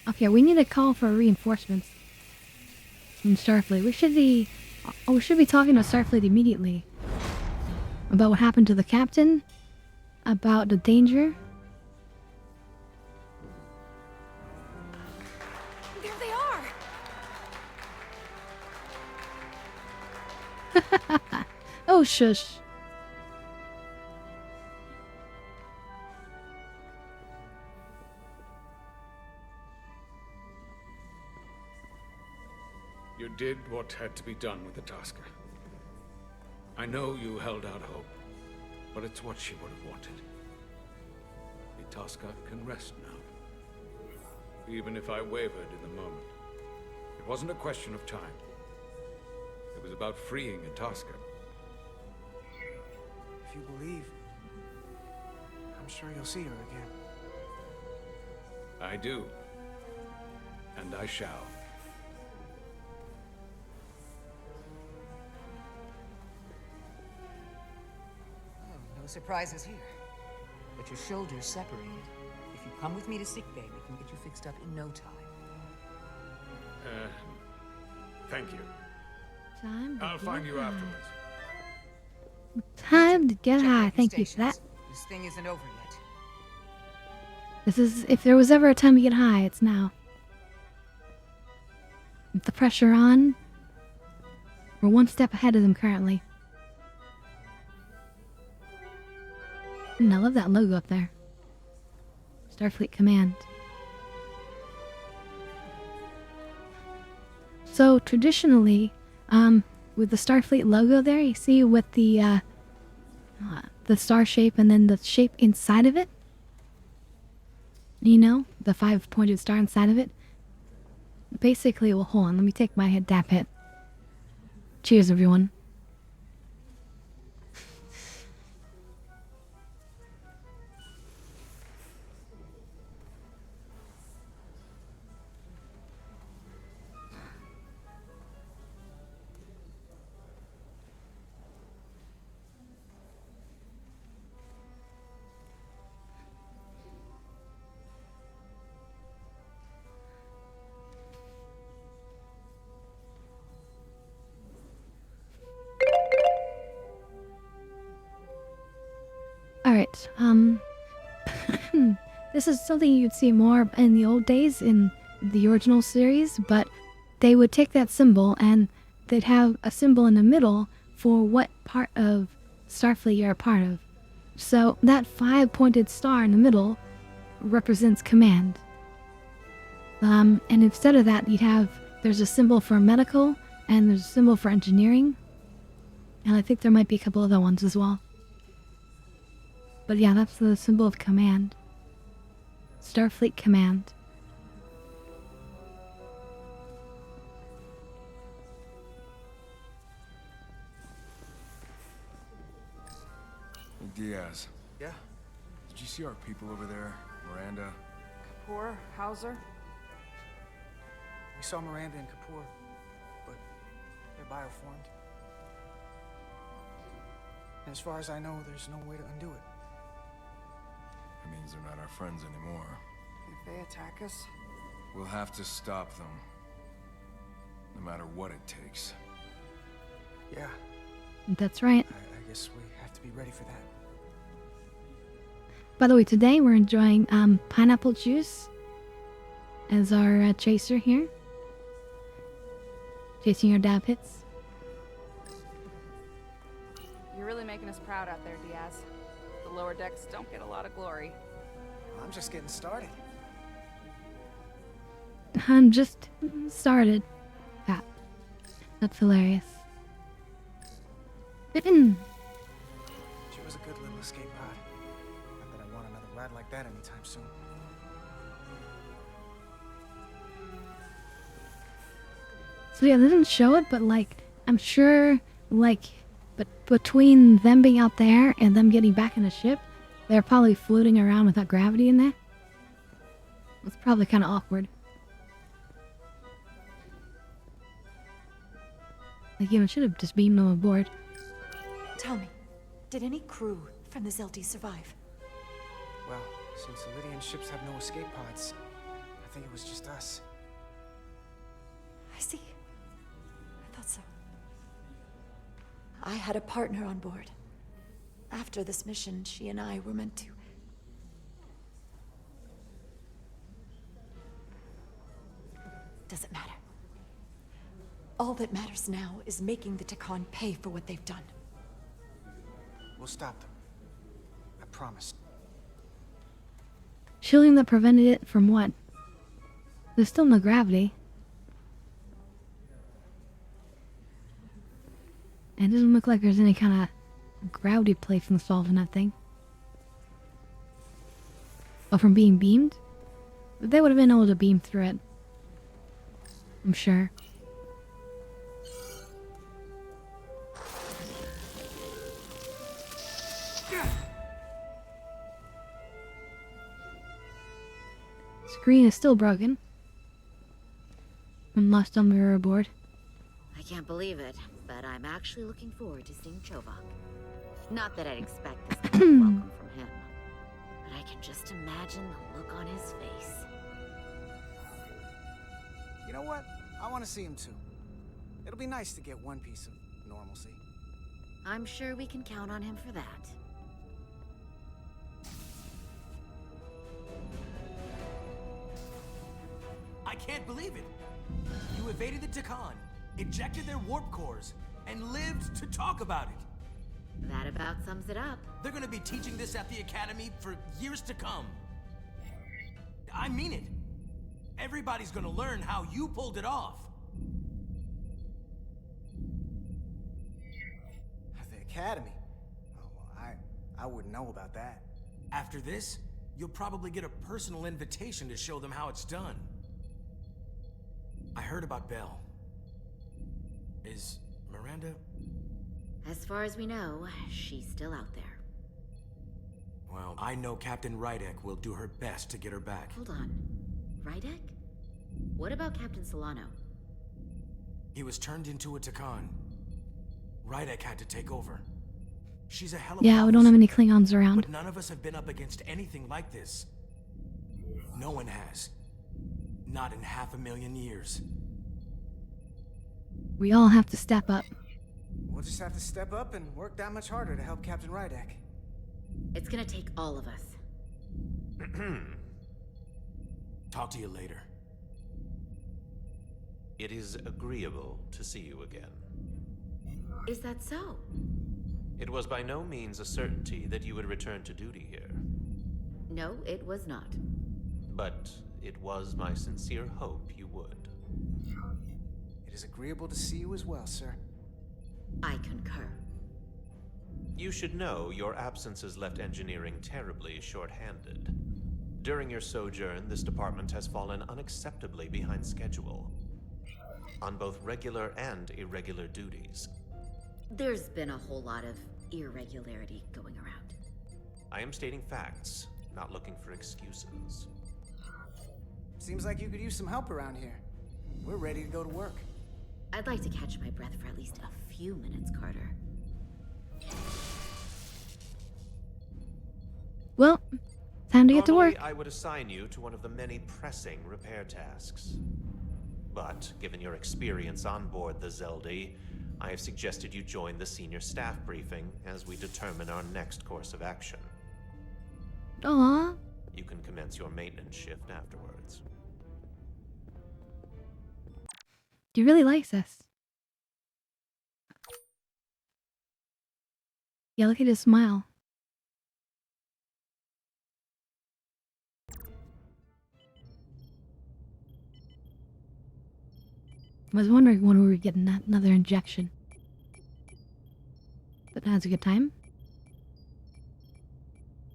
Okay, we need to call for reinforcements in Starfleet. We should be talking to Starfleet immediately about what happened to the captain, about the danger. There they are! Oh, shush. You did what had to be done with the Tasker. I know you held out hope, but it's what she would have wanted. The Tasker can rest now. Even if I wavered in the moment, it wasn't a question of time. It was about freeing a Tasker. If you believe, I'm sure you'll see her again. I do. And I shall. No surprises here. But your shoulder's separated. If you come with me to sickbay, we can get you fixed up in no time. Thank you. I'll find you afterwards. Time to get high. Thank you for that. This thing isn't over yet. This is, if there was ever a time to get high, it's now. With the pressure on, we're one step ahead of them currently. I love that logo up there. Starfleet Command. So traditionally, with the Starfleet logo there, you see with the star shape and then the shape inside of it. You know, the 5-pointed star inside of it. Basically, well, hold on, let me take my dap hit. Cheers, everyone. Alright, this is something you'd see more in the old days in the original series, but they would take that symbol and they'd have a symbol in the middle for what part of Starfleet you're a part of. So that 5-pointed star in the middle represents command. And instead of that, there's a symbol for medical and there's a symbol for engineering. And I think there might be a couple other ones as well. But yeah, that's the symbol of command. Starfleet Command. Diaz. Yeah? Did you see our people over there? Miranda? Kapoor, Hauser? We saw Miranda and Kapoor, but they're bioformed. And as far as I know, there's no way to undo it. That means they're not our friends anymore. If they attack us? We'll have to stop them. No matter what it takes. Yeah. That's right. I guess we have to be ready for that. By the way, today we're enjoying pineapple juice as our chaser here. chasing your dab hits. You're really making us proud out there, Diaz. The lower decks don't get a lot of glory. I'm just getting started. I'm just started. That. That's hilarious. She was a good little escape pod. Not that I want another ride like that anytime soon. So yeah, they didn't show it, but like, I'm sure, like, but between them being out there and them getting back in the ship, they're probably floating around without gravity in there. It's probably kind of awkward. Like, you should have just beamed them aboard. Tell me, did any crew from the Zeldi survive? Well, since the Lydian ships have no escape pods, I think it was just us. I see. I thought so. I had a partner on board. After this mission, she and I were meant to. Doesn't matter. All that matters now is making the Takan pay for what they've done. We'll stop them. I promise. Shielding that prevented it from what? There's still no gravity. And it doesn't look like there's any kind of gravity place installed in that thing. Oh, from being beamed? But they would have been able to beam through it. I'm sure. Screen is still broken. And lost on mirror aboard. I can't believe it, but I'm actually looking forward to seeing Chovak. Not that I'd expect this kind of welcome from him, but I can just imagine the look on his face. You know what? I want to see him too. It'll be nice to get one piece of normalcy. I'm sure we can count on him for that. I can't believe it! You evaded the Takan, ejected their warp cores, and lived to talk about it! That about sums it up. They're gonna be teaching this at the Academy for years to come. I mean it. Everybody's gonna learn how you pulled it off. At the Academy? Oh, well, I wouldn't know about that. After this, you'll probably get a personal invitation to show them how it's done. I heard about Belle. Is Miranda... As far as we know, she's still out there. Well, I know Captain Rydek will do her best to get her back. Hold on. Rydek? What about Captain Solano? He was turned into a Takan. Rydek had to take over. She's a hell of a Yeah, we don't have any Klingons around. But none of us have been up against anything like this. No one has. Not in 500,000 years. We all have to step up. We'll just have to step up and work that much harder to help Captain Rydek. It's gonna take all of us. Talk to you later. It is agreeable to see you again. Is that so? It was by no means a certainty that you would return to duty here. No, it was not. But it was my sincere hope you would. It is agreeable to see you as well, sir. I concur. You should know your absence has left engineering terribly short-handed. During your sojourn, this department has fallen unacceptably behind schedule. On both regular and irregular duties. There's been a whole lot of irregularity going around. I am stating facts, not looking for excuses. Seems like you could use some help around here. We're ready to go to work. I'd like to catch my breath for at least a few minutes, Carter. Well, time to get to work. Normally, I would assign you to one of the many pressing repair tasks. But, given your experience on board the Zeldi, I have suggested you join the senior staff briefing as we determine our next course of action. Aww. You can commence your maintenance shift afterwards. He really likes us. Yeah, look at his smile. I was wondering when we were getting another injection. But now's a good time.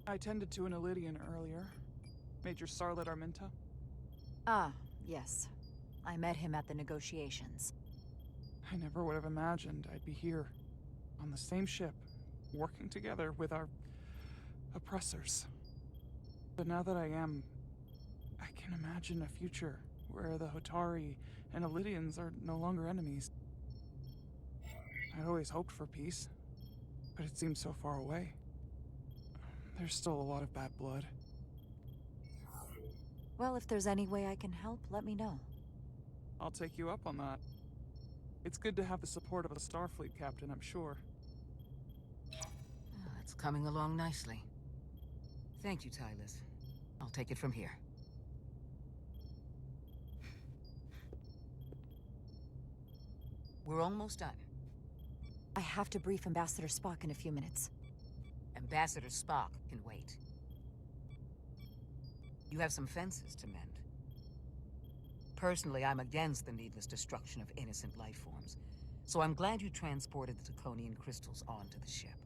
I tended to an Elydian earlier. Major Scarlet Arminta. Ah, yes. I met him at the negotiations. I never would have imagined I'd be here, on the same ship, working together with our oppressors. But now that I am, I can imagine a future where the Hotari and Elydians are no longer enemies. I'd always hoped for peace, but it seems so far away. There's still a lot of bad blood. Well, if there's any way I can help, let me know. I'll take you up on that. It's good to have the support of a Starfleet captain, I'm sure. It's coming along nicely. Thank you, Tylus. I'll take it from here. We're almost done. I have to brief Ambassador Spock in a few minutes. Ambassador Spock can wait. You have some fences to mend. Personally, I'm against the needless destruction of innocent life forms, so I'm glad you transported the Draconian crystals onto the ship.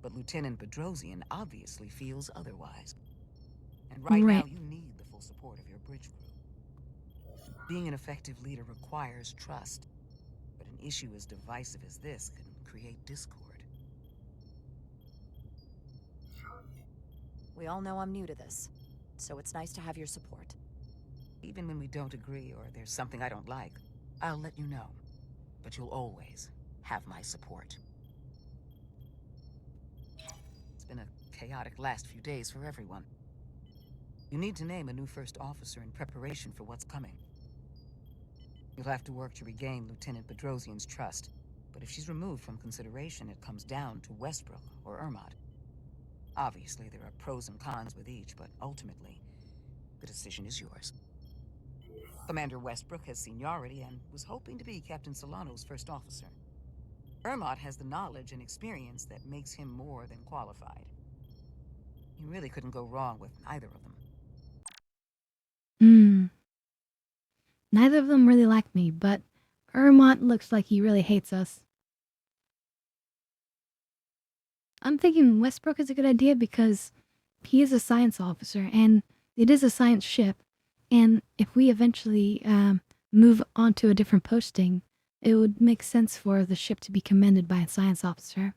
But Lieutenant Bedrosian obviously feels otherwise. And right now, you need the full support of your bridge crew. Being an effective leader requires trust, but an issue as divisive as this can create discord. We all know I'm new to this, so it's nice to have your support. Even when we don't agree or there's something I don't like, I'll let you know. But you'll always have my support. It's been a chaotic last few days for everyone. You need to name a new first officer in preparation for what's coming. You'll have to work to regain Lieutenant Bedrosian's trust, but if she's removed from consideration, it comes down to Westbrook or Ermot. Obviously, there are pros and cons with each, but ultimately, the decision is yours. Commander Westbrook has seniority and was hoping to be Captain Solano's first officer. Ermot has the knowledge and experience that makes him more than qualified. You really couldn't go wrong with either of them. Neither of them really like me, but Ermot looks like he really hates us. I'm thinking Westbrook is a good idea because he is a science officer, and it is a science ship, and if we eventually move on to a different posting, it would make sense for the ship to be commanded by a science officer.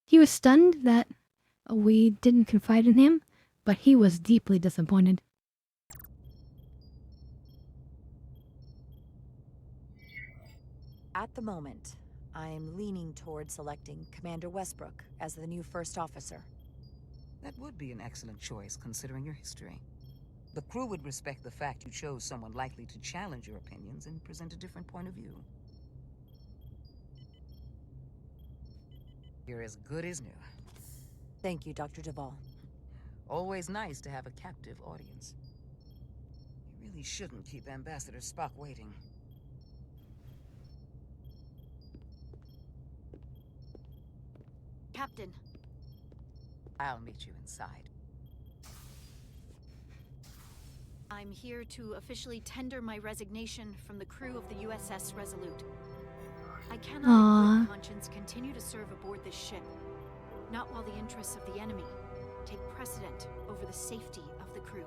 He was stunned that we didn't confide in him, but he was deeply disappointed. At the moment, I'm leaning toward selecting Commander Westbrook as the new first officer. That would be an excellent choice, considering your history. The crew would respect the fact you chose someone likely to challenge your opinions and present a different point of view. You're as good as new. Thank you, Dr. Duvall. Always nice to have a captive audience. You really shouldn't keep Ambassador Spock waiting. Captain. I'll meet you inside. I'm here to officially tender my resignation from the crew of the USS Resolute. I cannot in good conscience continue to serve aboard this ship. Not while the interests of the enemy take precedent over the safety of the crew.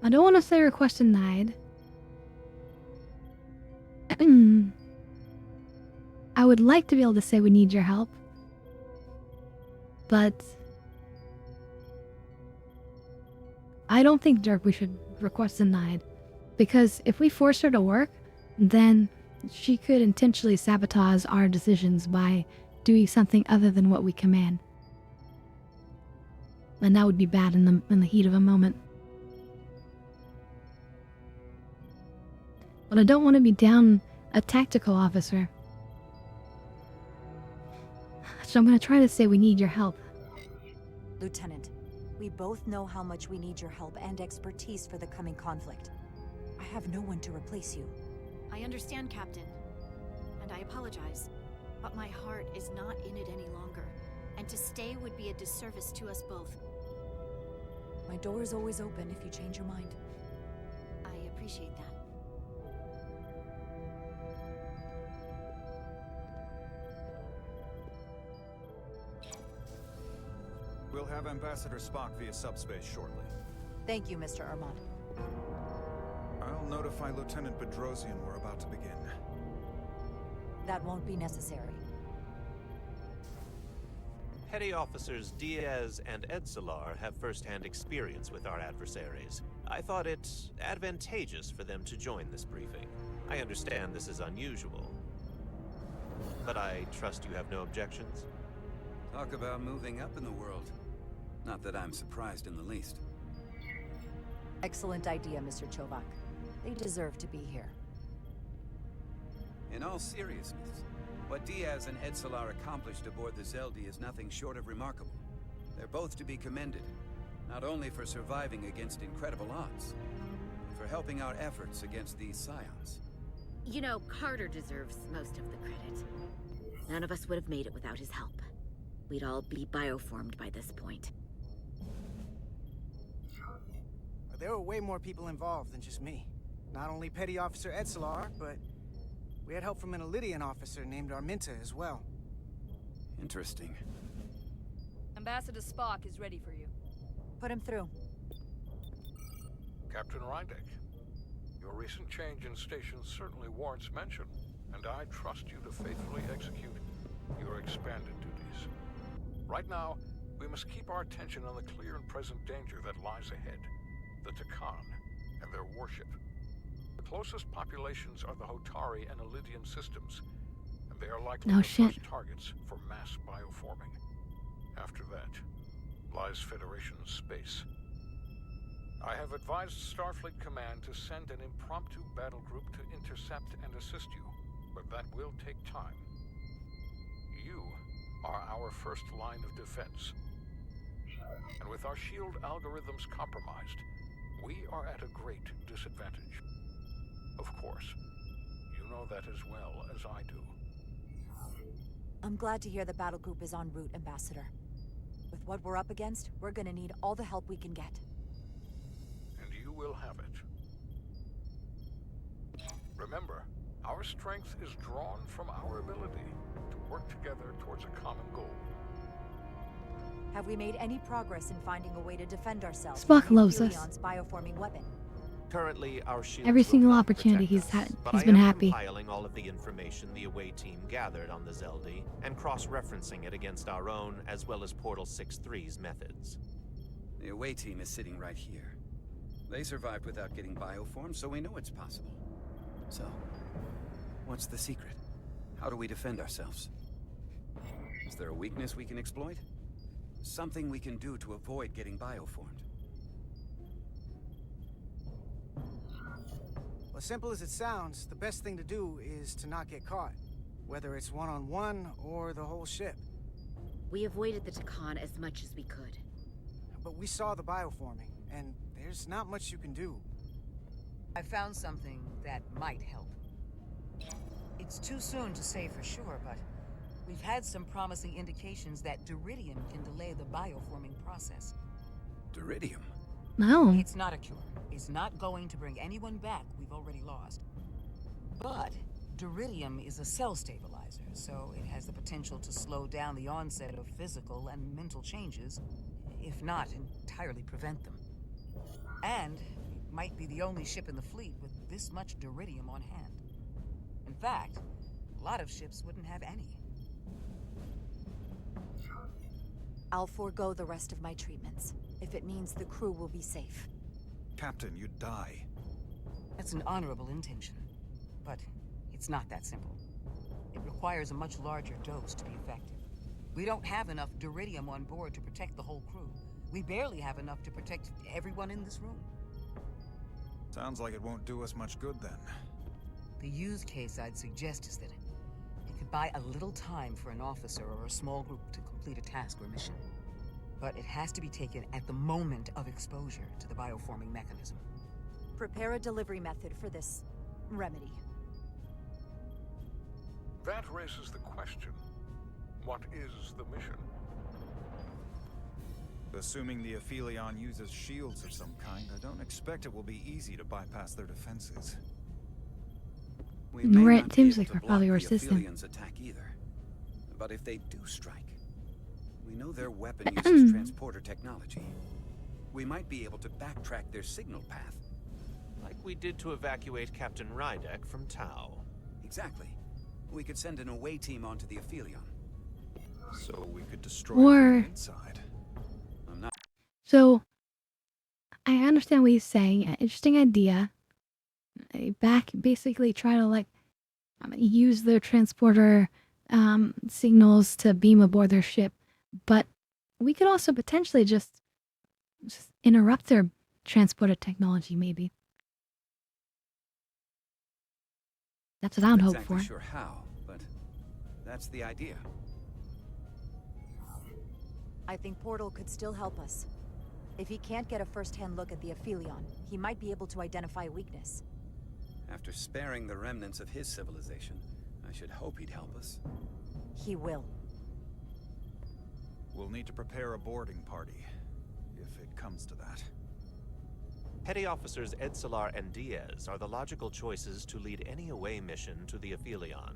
I don't want to say request denied. I would like to be able to say we need your help. But I don't think, Dirk, we should request denied. Because if we force her to work, then she could intentionally sabotage our decisions by doing something other than what we command. And that would be bad in the heat of a moment. But I don't want to be down a tactical officer. So I'm gonna try to say we need your help. Lieutenant, we both know how much we need your help and expertise for the coming conflict. I have no one to replace you. I understand, Captain. And I apologize. But my heart is not in it any longer. And to stay would be a disservice to us both. My door is always open if you change your mind. I appreciate that. We'll have Ambassador Spock via subspace shortly. Thank you, Mr. Armand. I'll notify Lieutenant Bedrosian we're about to begin. That won't be necessary. Petty Officers Diaz and Edsolar have first-hand experience with our adversaries. I thought it advantageous for them to join this briefing. I understand this is unusual, but I trust you have no objections? Talk about moving up in the world. Not that I'm surprised in the least. Excellent idea, Mr. Chovak. They deserve to be here. In all seriousness, what Diaz and Edsolar accomplished aboard the Zeldi is nothing short of remarkable. They're both to be commended, not only for surviving against incredible odds, but for helping our efforts against these scions. You know, Carter deserves most of the credit. None of us would have made it without his help. We'd all be bioformed by this point. There were way more people involved than just me. Not only Petty Officer Edsolar, but we had help from an Elydian officer named Arminta as well. Interesting. Ambassador Spock is ready for you. Put him through. Captain Rydek, your recent change in station certainly warrants mention, and I trust you to faithfully execute your expanded duties. Right now, we must keep our attention on the clear and present danger that lies ahead. The Takan and their warship. The closest populations are the Hotari and Elydian systems, and they are likely the first targets for mass bioforming. After that, lies Federation space. I have advised Starfleet Command to send an impromptu battle group to intercept and assist you, but that will take time. You are our first line of defense. And with our shield algorithms compromised, we are at a great disadvantage. Of course, you know that as well as I do. I'm glad to hear the battle group is en route, Ambassador. With what we're up against, we're gonna need all the help we can get. And you will have it. Remember, our strength is drawn from our ability to work together towards a common goal. Have we made any progress in finding a way to defend ourselves Spock loves us. Helions bioforming weapon? Currently, our shields Every will single not opportunity protect he's us, had, but he's I been am happy. compiling all of the information the away team gathered on the Zeldi and cross-referencing it against our own as well as Portal 6-3's methods. The away team is sitting right here. They survived without getting bioformed, so we know it's possible. So, what's the secret? How do we defend ourselves? Is there a weakness we can exploit? Something we can do to avoid getting bioformed? As simple as it sounds, the best thing to do is to not get caught. Whether it's one-on-one or the whole ship. We avoided the Takan as much as we could. But we saw the bioforming, and there's not much you can do. I found something that might help. It's too soon to say for sure, but we've had some promising indications that Duridium can delay the bioforming process. Duridium? No. It's not a cure. It's not going to bring anyone back we've already lost. But Duridium is a cell stabilizer, so it has the potential to slow down the onset of physical and mental changes, if not entirely prevent them. And it might be the only ship in the fleet with this much Duridium on hand. In fact, a lot of ships wouldn't have any. I'll forego the rest of my treatments, if it means the crew will be safe. Captain, you'd die. That's an honorable intention, but it's not that simple. It requires a much larger dose to be effective. We don't have enough Duridium on board to protect the whole crew. We barely have enough to protect everyone in this room. Sounds like it won't do us much good then. The use case I'd suggest is that if could buy a little time for an officer or a small group to complete a task or mission. But it has to be taken at the moment of exposure to the bioforming mechanism. Prepare a delivery method for this remedy. That raises the question. What is the mission? Assuming the Aphelion uses shields of some kind, I don't expect it will be easy to bypass their defenses. We may Right, not be seems able like to they're block probably the resistant. Aphelions' attack either. But if they do strike, we know their weapon uses transporter technology. We might be able to backtrack their signal path. Like we did to evacuate Captain Rydek from Tau. Exactly. We could send an away team onto the Aphelion. So we could destroy Or- it from the inside. I'm not. So, I understand what he's saying. Interesting idea. Basically try to like use their transporter signals to beam aboard their ship, but we could also potentially just interrupt their transporter technology. Maybe that's what I would Not hope exactly for. sure how, but that's the idea. I think Portal could still help us. If he can't get a first-hand look at the Aphelion, he might be able to identify a weakness. After sparing the remnants of his civilization, I should hope he'd help us. He will. We'll need to prepare a boarding party, if it comes to that. Petty Officers Edsalar and Diaz are the logical choices to lead any away mission to the Aphelion.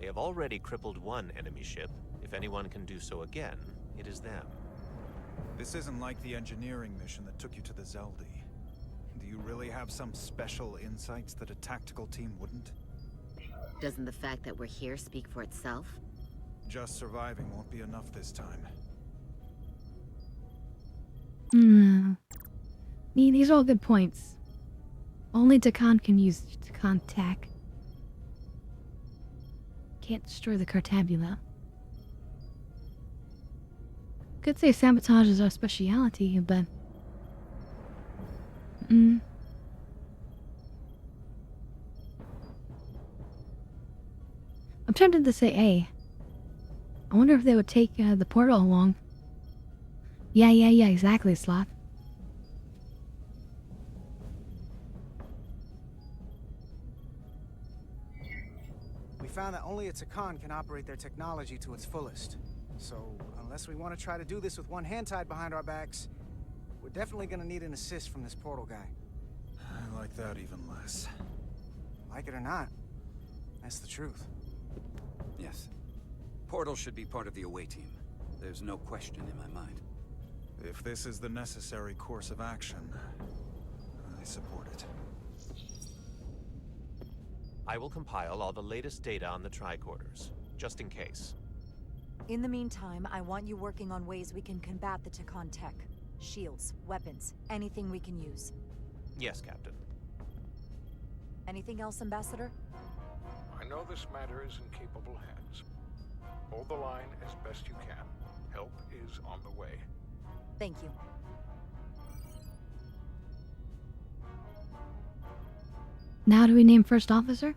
They have already crippled one enemy ship. If anyone can do so again, it is them. This isn't like the engineering mission that took you to the Zeldi. Do you really have some special insights that a tactical team wouldn't? Doesn't the fact that we're here speak for itself? Just surviving won't be enough this time. These are all good points. Only Dakan can use Dakan tech. Can't destroy the Cartabula. Could say sabotage is our speciality, but... I'm tempted to say A. I wonder if they would take the portal along. Yeah, exactly, Sloth. We found that only a Takan can operate their technology to its fullest. So, unless we want to try to do this with one hand tied behind our backs, we're definitely gonna need an assist from this portal guy. I like that even less. Like it or not, that's the truth. Yes. Portal should be part of the away team. There's no question in my mind. If this is the necessary course of action, I support it. I will compile all the latest data on the tricorders, just in case. In the meantime, I want you working on ways we can combat the Takan tech. Shields, weapons, anything we can use. Yes, Captain. Anything else, Ambassador? I know this matter is in capable hands. Hold the line as best you can. Help is on the way. Thank you. Now do we name first officer?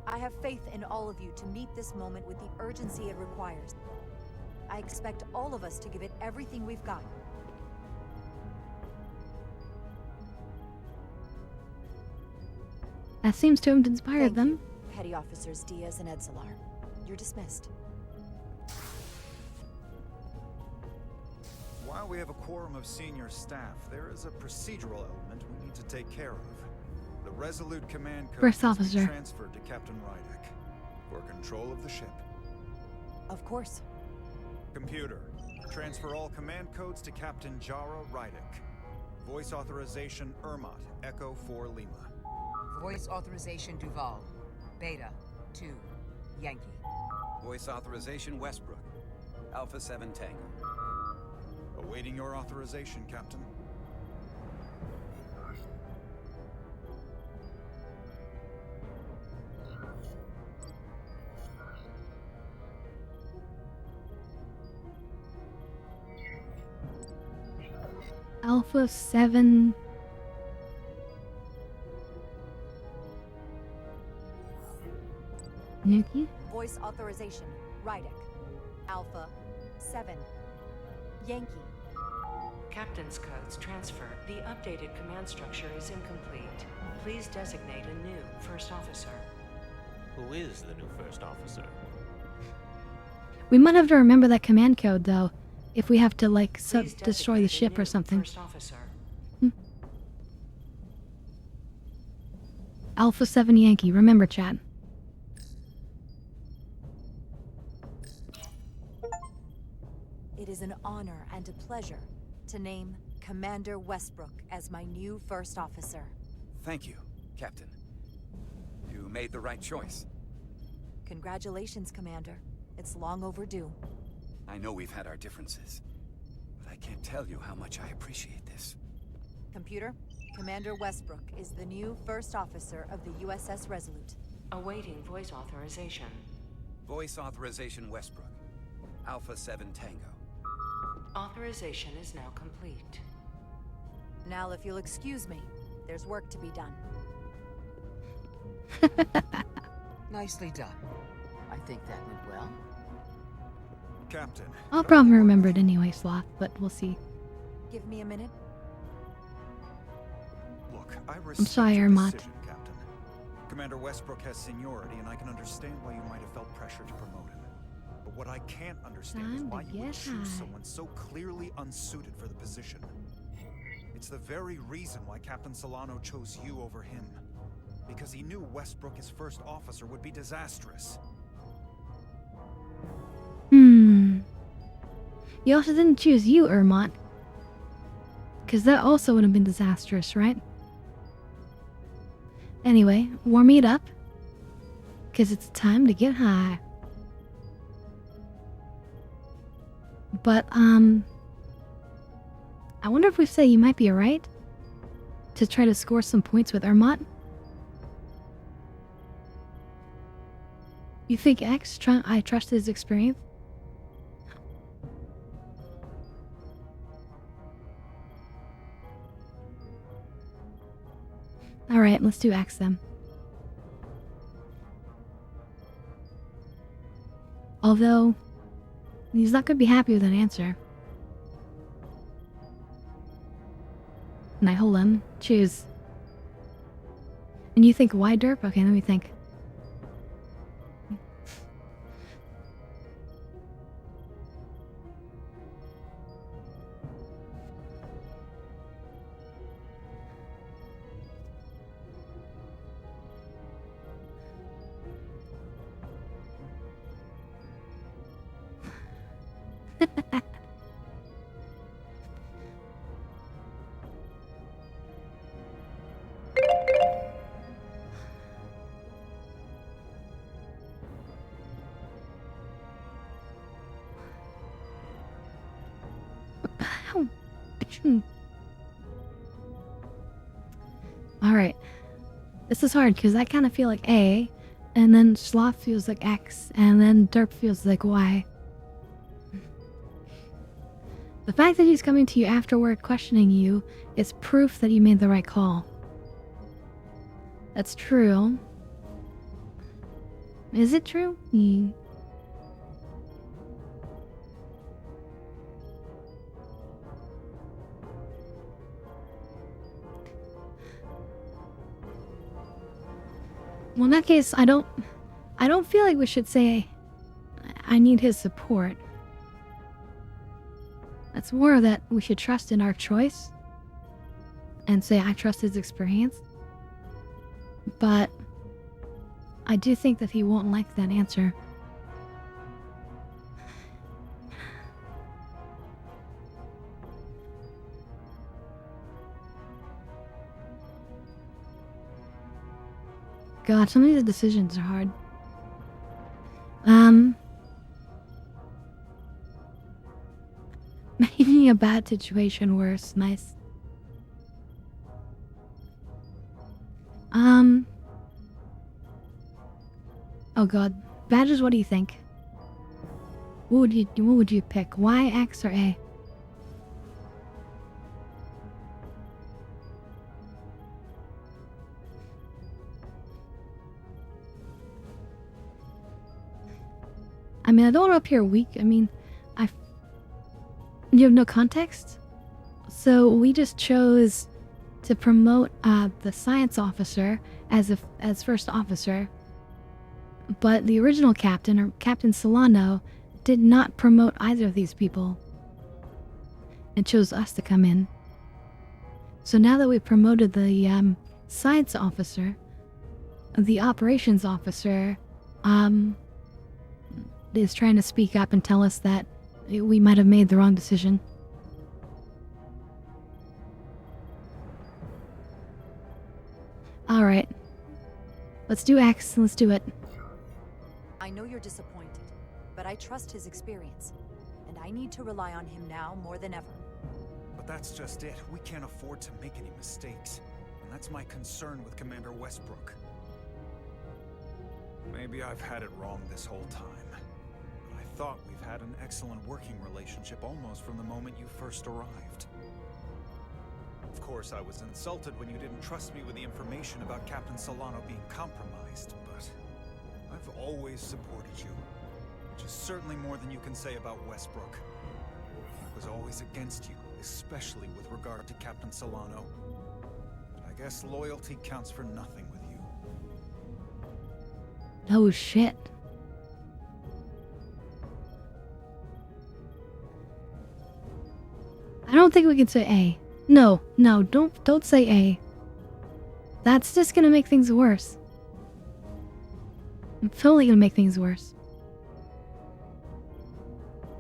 I have faith in all of you to meet this moment with the urgency it requires. I expect all of us to give it everything we've got. That seems to have inspired them. You, Petty Officers Diaz and Edsalar. You're dismissed. While we have a quorum of senior staff, there is a procedural element we need to take care of. The Resolute Command Code First must be officer. transferred to Captain Rydek for control of the ship. Of course. Computer, transfer all command codes to Captain Jara Rydek. Voice authorization Ermot, Echo 4 Lima. Voice authorization Duval. Beta 2 Yankee. Voice authorization Westbrook. Alpha 7 Tango. Awaiting your authorization, Captain. Alpha 7. Nuki? Voice authorization. Rydek. Alpha 7. Yankee. Captain's codes transfer. The updated command structure is incomplete. Please designate a new first officer. Who is the new first officer? We might have to remember that command code, though, if we have to, like, Please destroy the designate a ship or new something. First officer. Alpha 7 Yankee, remember, Chad. It is an honor and a pleasure to name Commander Westbrook as my new first officer. Thank you, Captain. You made the right choice. Congratulations, Commander. It's long overdue. I know we've had our differences, but I can't tell you how much I appreciate this. Computer, Commander Westbrook is the new first officer of the USS Resolute. Awaiting voice authorization. Voice authorization Westbrook. Alpha 7 Tango. Authorization is now complete. Now, if you'll excuse me, there's work to be done. Nicely done. I think that went well. Captain. I'll probably remember it anyway, Sloth, but we'll see. Give me a minute. Look, I I'm respect sorry, your Ermot. decision, Captain. Commander Westbrook has seniority, and I can understand why you might have felt pressure to promote him. But what I can't understand is Time to why you would get choose high. someone so clearly unsuited for the position. It's the very reason why Captain Solano chose you over him. Because he knew Westbrook as first officer would be disastrous. He also didn't choose you, Ermot. Because that also would have been disastrous, right? Anyway, warm it up. Because it's time to get high. But, I wonder if we say you might be right to try to score some points with Ermot. You think X, I trust his experience? Alright, let's do X then. Although, he's not gonna be happy with an answer. And I hold him. Choose. And you think why derp? Okay, let me think. Alright. This is hard because I kind of feel like A, and then Sloth feels like X, and then Derp feels like Y. The fact that he's coming to you afterward questioning you is proof that you made the right call. That's true. Is it true? Well, in that case, I don't feel like we should say I need his support. That's more that we should trust in our choice and say I trust his experience. But I do think that he won't like that answer. God, some of these decisions are hard. Making a bad situation worse. Nice. Oh God. Badges, what do you think? What would you pick? Y, X, or A? I mean, I don't want to appear weak. I mean, you have no context? So we just chose to promote the science officer as first officer, but the original captain, or Captain Solano, did not promote either of these people and chose us to come in. So now that we promoted the science officer, the operations officer is trying to speak up and tell us that we might have made the wrong decision. Alright. Let's do X. Let's do it. I know you're disappointed, but I trust his experience, and I need to rely on him now more than ever. But that's just it. We can't afford to make any mistakes. And that's my concern with Commander Westbrook. Maybe I've had it wrong this whole time. But I thought we've had an excellent working relationship almost from the moment you first arrived. Of course, I was insulted when you didn't trust me with the information about Captain Solano being compromised, but I've always supported you, which is certainly more than you can say about Westbrook. I was always against you, especially with regard to Captain Solano. But I guess loyalty counts for nothing with you. Oh shit. I don't think we can say A. No, don't say A. That's just gonna make things worse. I'm totally gonna make things worse.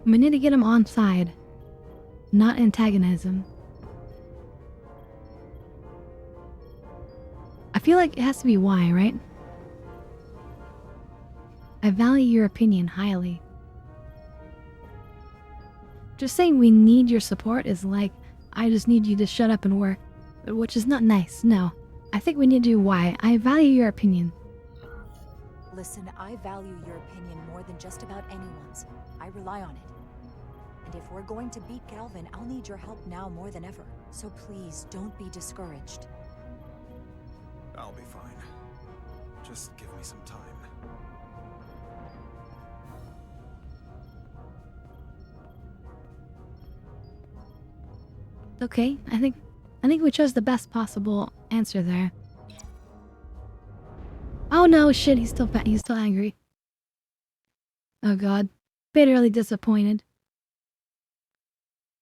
We need to get him on side, not antagonize him. I feel like it has to be Y, right? I value your opinion highly. Just saying we need your support is like, I just need you to shut up and work, which is not nice, no. I think we need to do Y. I value your opinion. Listen, I value your opinion more than just about anyone's. I rely on it. And if we're going to beat Galvin, I'll need your help now more than ever. So please, don't be discouraged. I'll be fine. Just give me some time. Okay, I think we chose the best possible answer there. Oh no, shit, he's still angry. Oh god, bitterly disappointed.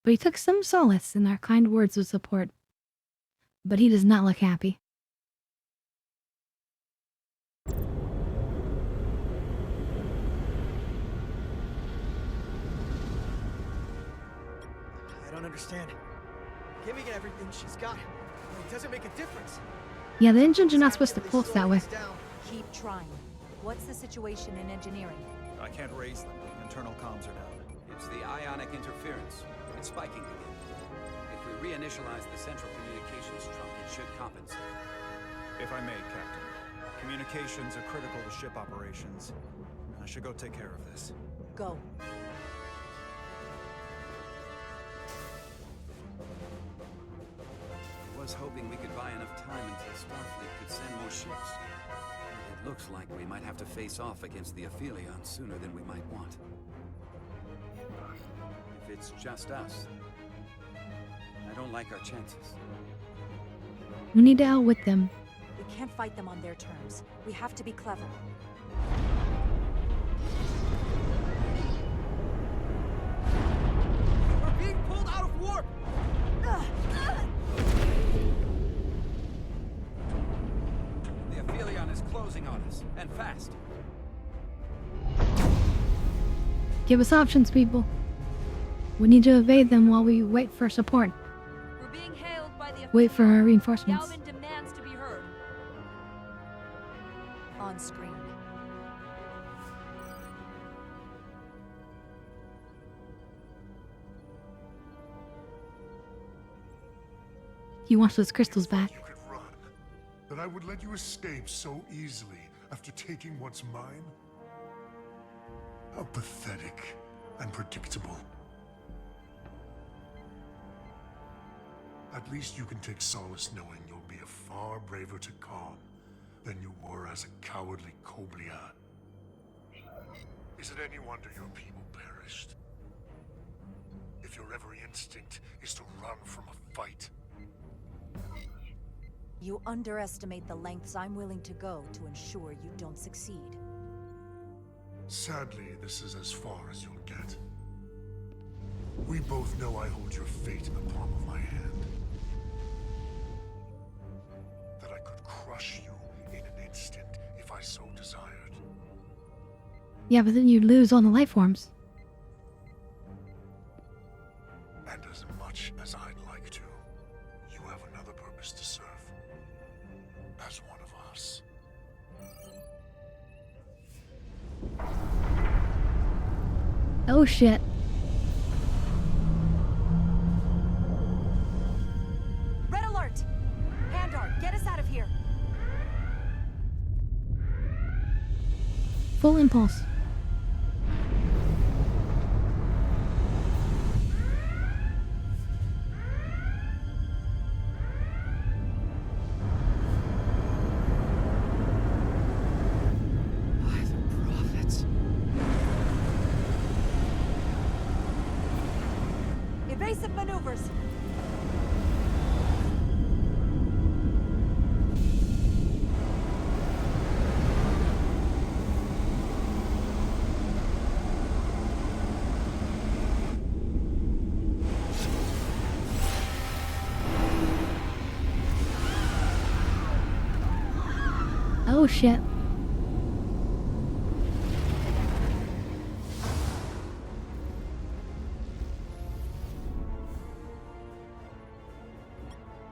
But he took some solace in our kind words of support. But he does not look happy. I don't understand. Giving everything she's got, it doesn't make a difference. Yeah, the engines are not supposed to pulse that way. Keep trying. What's the situation in engineering? I can't raise them. Internal comms are down. It's the ionic interference. It's spiking again. If we reinitialize the central communications trunk, it should compensate. If I may, Captain. Communications are critical to ship operations. I should go take care of this. Go. I was hoping we could buy enough time until Starfleet could send more ships. It looks like we might have to face off against the Aphelion sooner than we might want. If it's just us, I don't like our chances. We need to outwit them. We can't fight them on their terms. We have to be clever. We're being pulled out of warp! The Aphelion is closing on us, and fast. Give us options, people. We need to evade them while we wait for support. We're being hailed by the Wait for our reinforcements. Galvin demands to be heard. On screen. He wants those crystals back. You could run. That I would let you escape so easily after taking what's mine? How pathetic and predictable. At least you can take solace knowing you'll be a far braver Takan than you were as a cowardly Koblian. Is it any wonder your people perished? If your every instinct is to run from a fight. You underestimate the lengths I'm willing to go to ensure you don't succeed. Sadly, this is as far as you'll get. We both know I hold your fate in the palm of my hand. That I could crush you in an instant if I so desired. Yeah, but then you'd lose all the life forms. And as much as I'd like to, you have another purpose to serve. As one of us. Oh shit. Red alert! Handar, get us out of here! Full impulse. Evasive maneuvers! Oh shit.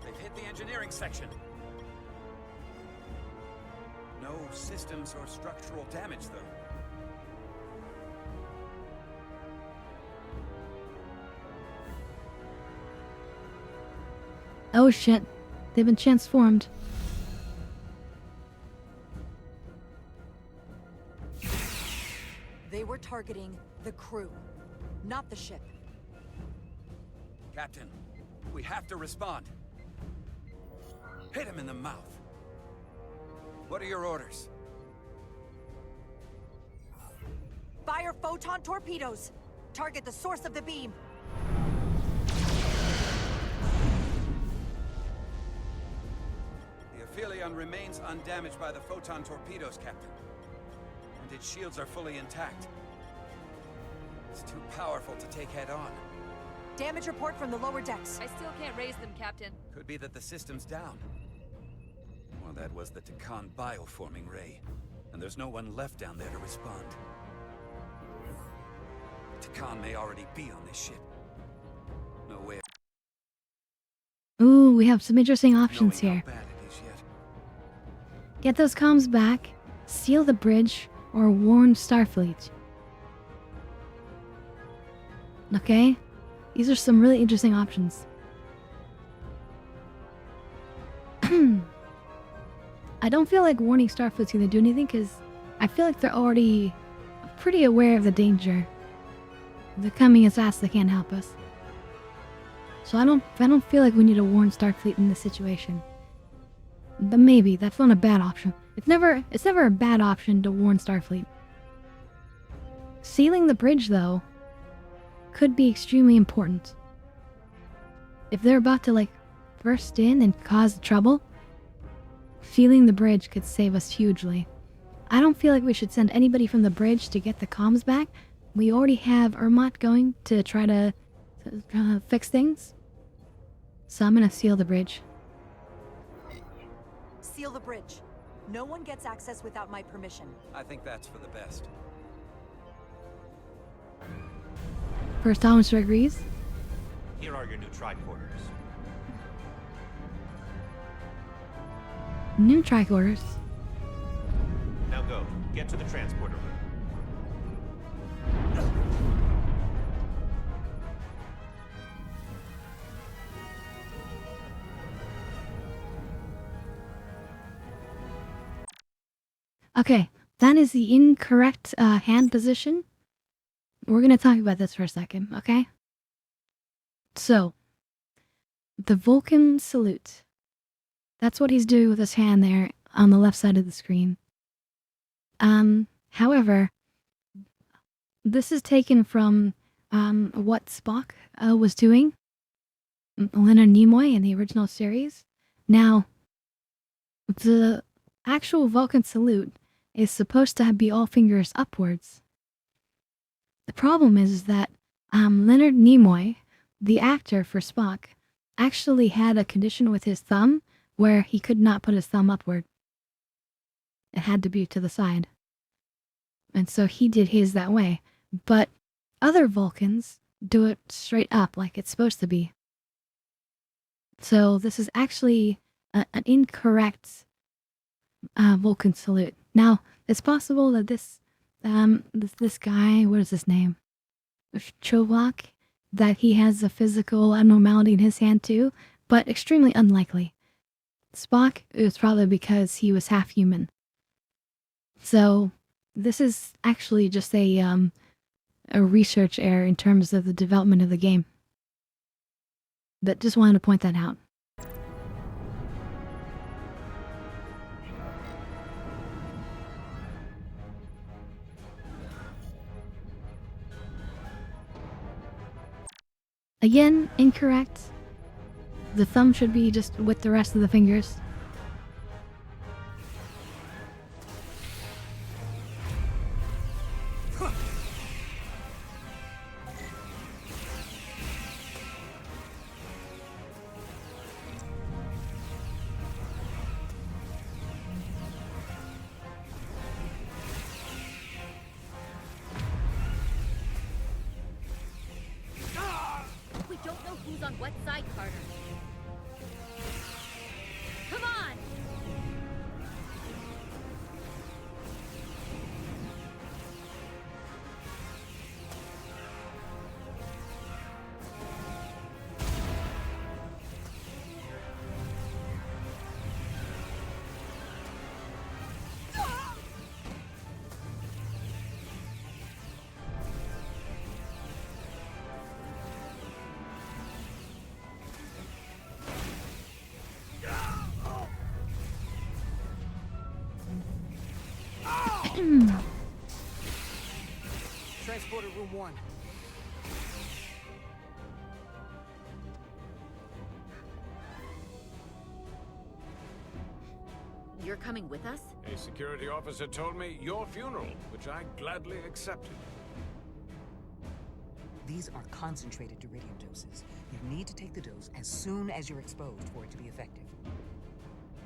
They've hit the engineering section. No systems or structural damage, though. Oh shit. They've been transformed. They were targeting the crew, not the ship. Captain, we have to respond. Hit him in the mouth. What are your orders? Fire photon torpedoes! Target the source of the beam! The Aphelion remains undamaged by the photon torpedoes, Captain. And its shields are fully intact. It's too powerful to take head on. Damage report from the lower decks. I still can't raise them, Captain. Could be that the system's down. Or that was the Takan bioforming ray. And there's no one left down there to respond. Takan may already be on this ship. No way. Ooh, we have some interesting options Knowing here. how bad it is yet. Get those comms back, seal the bridge, or warn Starfleet. Okay? These are some really interesting options. I don't feel like warning Starfleet's gonna do anything because I feel like they're already pretty aware of the danger. They're coming as fast as they can't help us. So I don't feel like we need to warn Starfleet in this situation. But maybe that's not a bad option. It's never a bad option to warn Starfleet. Sealing the bridge though could be extremely important. If they're about to like burst in and cause trouble, sealing the bridge could save us hugely. I don't feel like we should send anybody from the bridge to get the comms back. We already have Ermot going to try to fix things. So I'm gonna seal the bridge. Seal the bridge. No one gets access without my permission. I think that's for the best. First officer agrees. Here are your new tricorders. New tricorders. Now go. Get to the transporter room. Okay, that is the incorrect hand position. We're gonna talk about this for a second, okay? So, the Vulcan salute. That's what he's doing with his hand there on the left side of the screen. However, this is taken from what Spock was doing, Leonard Nimoy in the original series. Now, the actual Vulcan salute is supposed to be all fingers upwards. The problem is that Leonard Nimoy, the actor for Spock, actually had a condition with his thumb where he could not put his thumb upward. It had to be to the side. And so he did his that way. But other Vulcans do it straight up like it's supposed to be. So this is actually an incorrect Vulcan salute. Now, it's possible that this guy, what is his name? Chovak, that he has a physical abnormality in his hand too, but extremely unlikely. Spock is probably because he was half human. So this is actually just a research error in terms of the development of the game. But just wanted to point that out. Again, incorrect. The thumb should be just with the rest of the fingers. We don't know who's on what side, Carter. Come on! Transporter room 1. You're coming with us? A security officer told me your funeral, which I gladly accepted. These are concentrated deuterium doses. You need to take the dose as soon as you're exposed for it to be effective.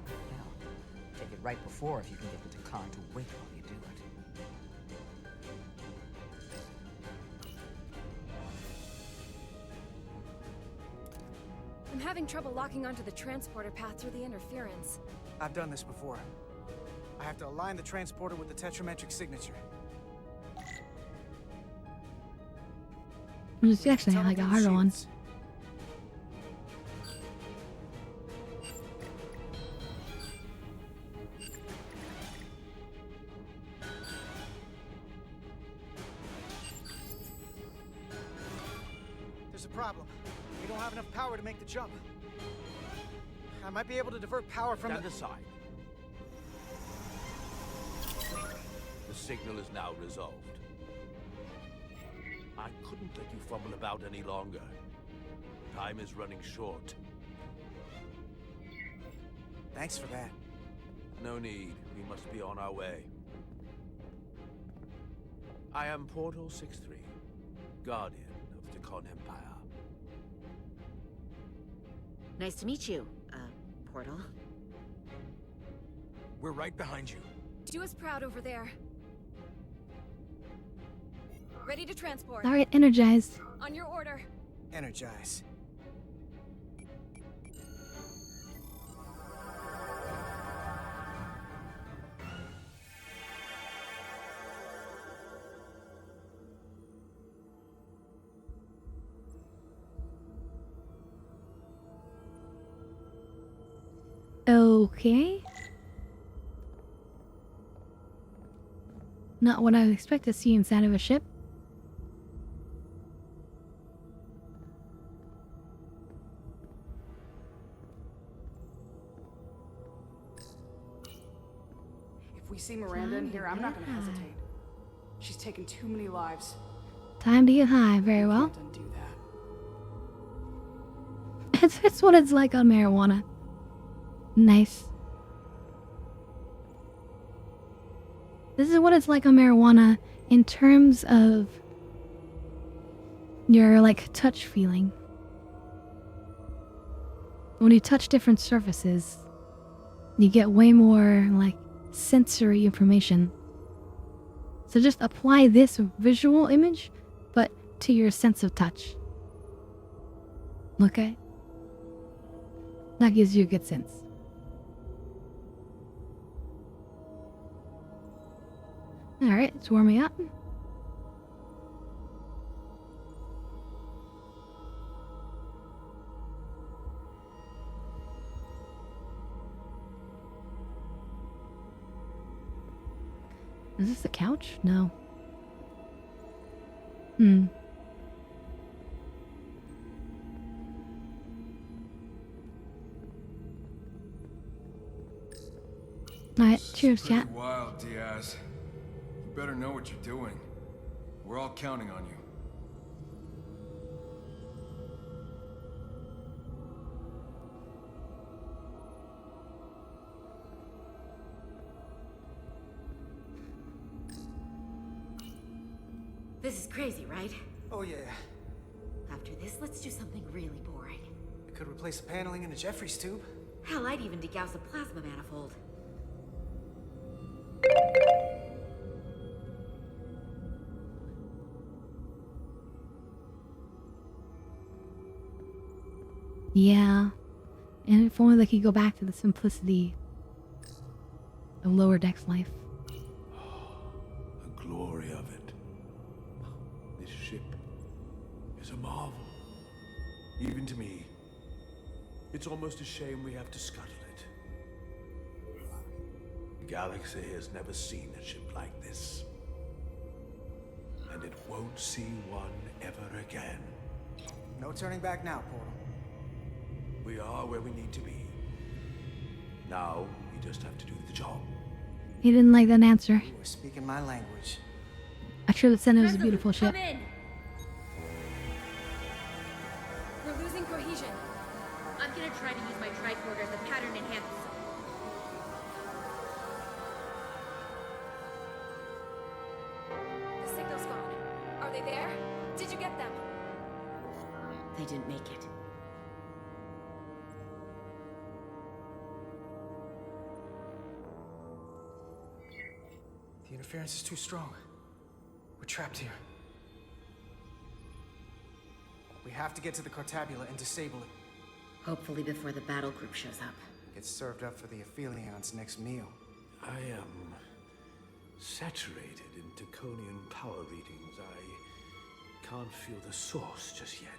Now, take it right before if you can get the Takan to wait while you do it. I'm having trouble locking onto the transporter path through the interference. I've done this before. I have to align the transporter with the tetrametric signature. It's actually like a harder one. There's a problem. We don't have enough power to make the jump. I might be able to divert power from Stand aside. The signal is now resolved. I couldn't let you fumble about any longer. Time is running short. Thanks for that. No need. We must be on our way. I am Portal 6-3, Guardian of the Takan Empire. Nice to meet you, Portal. We're right behind you. Do us proud over there. Ready to transport. Alright, energized. On your order. Energize. Okay. Not what I would expect to see inside of a ship. If we see Miranda in here, I'm not gonna hesitate. She's taken too many lives. Time to get high. Very well. Can't undo that. It's what it's like on marijuana. Nice. This is what it's like on marijuana in terms of your, like, touch feeling. When you touch different surfaces, you get way more, like, sensory information. So just apply this visual image, but to your sense of touch. Okay? That gives you a good sense. Alright, it's warming up. Is this the couch? No. Alright, cheers, Pretty chat. wild, Diaz. You better know what you're doing. We're all counting on you. This is crazy, right? Oh yeah. After this, let's do something really boring. We could replace the paneling in the Jeffries tube. Hell, I'd even degauss the plasma manifold. Yeah. And if only they could go back to the simplicity of Lower Decks life. The glory of it. This ship is a marvel. Even to me. It's almost a shame we have to scuttle it. The galaxy has never seen a ship like this. And it won't see one ever again. No turning back now, Portal. We are where we need to be. Now, we just have to do the job. He didn't like that answer. You were speaking my language. I should have said it was a beautiful ship. Come in. We're losing cohesion. I'm gonna try to use my tricorder as a pattern enhancer. The signal's gone. Are they there? Did you get them? They didn't make it. The interference is too strong. We're trapped here. We have to get to the Cartabula and disable it. Hopefully before the battle group shows up. Get served up for the Aphelions' next meal. I am saturated in Taconian power readings. I can't feel the source just yet.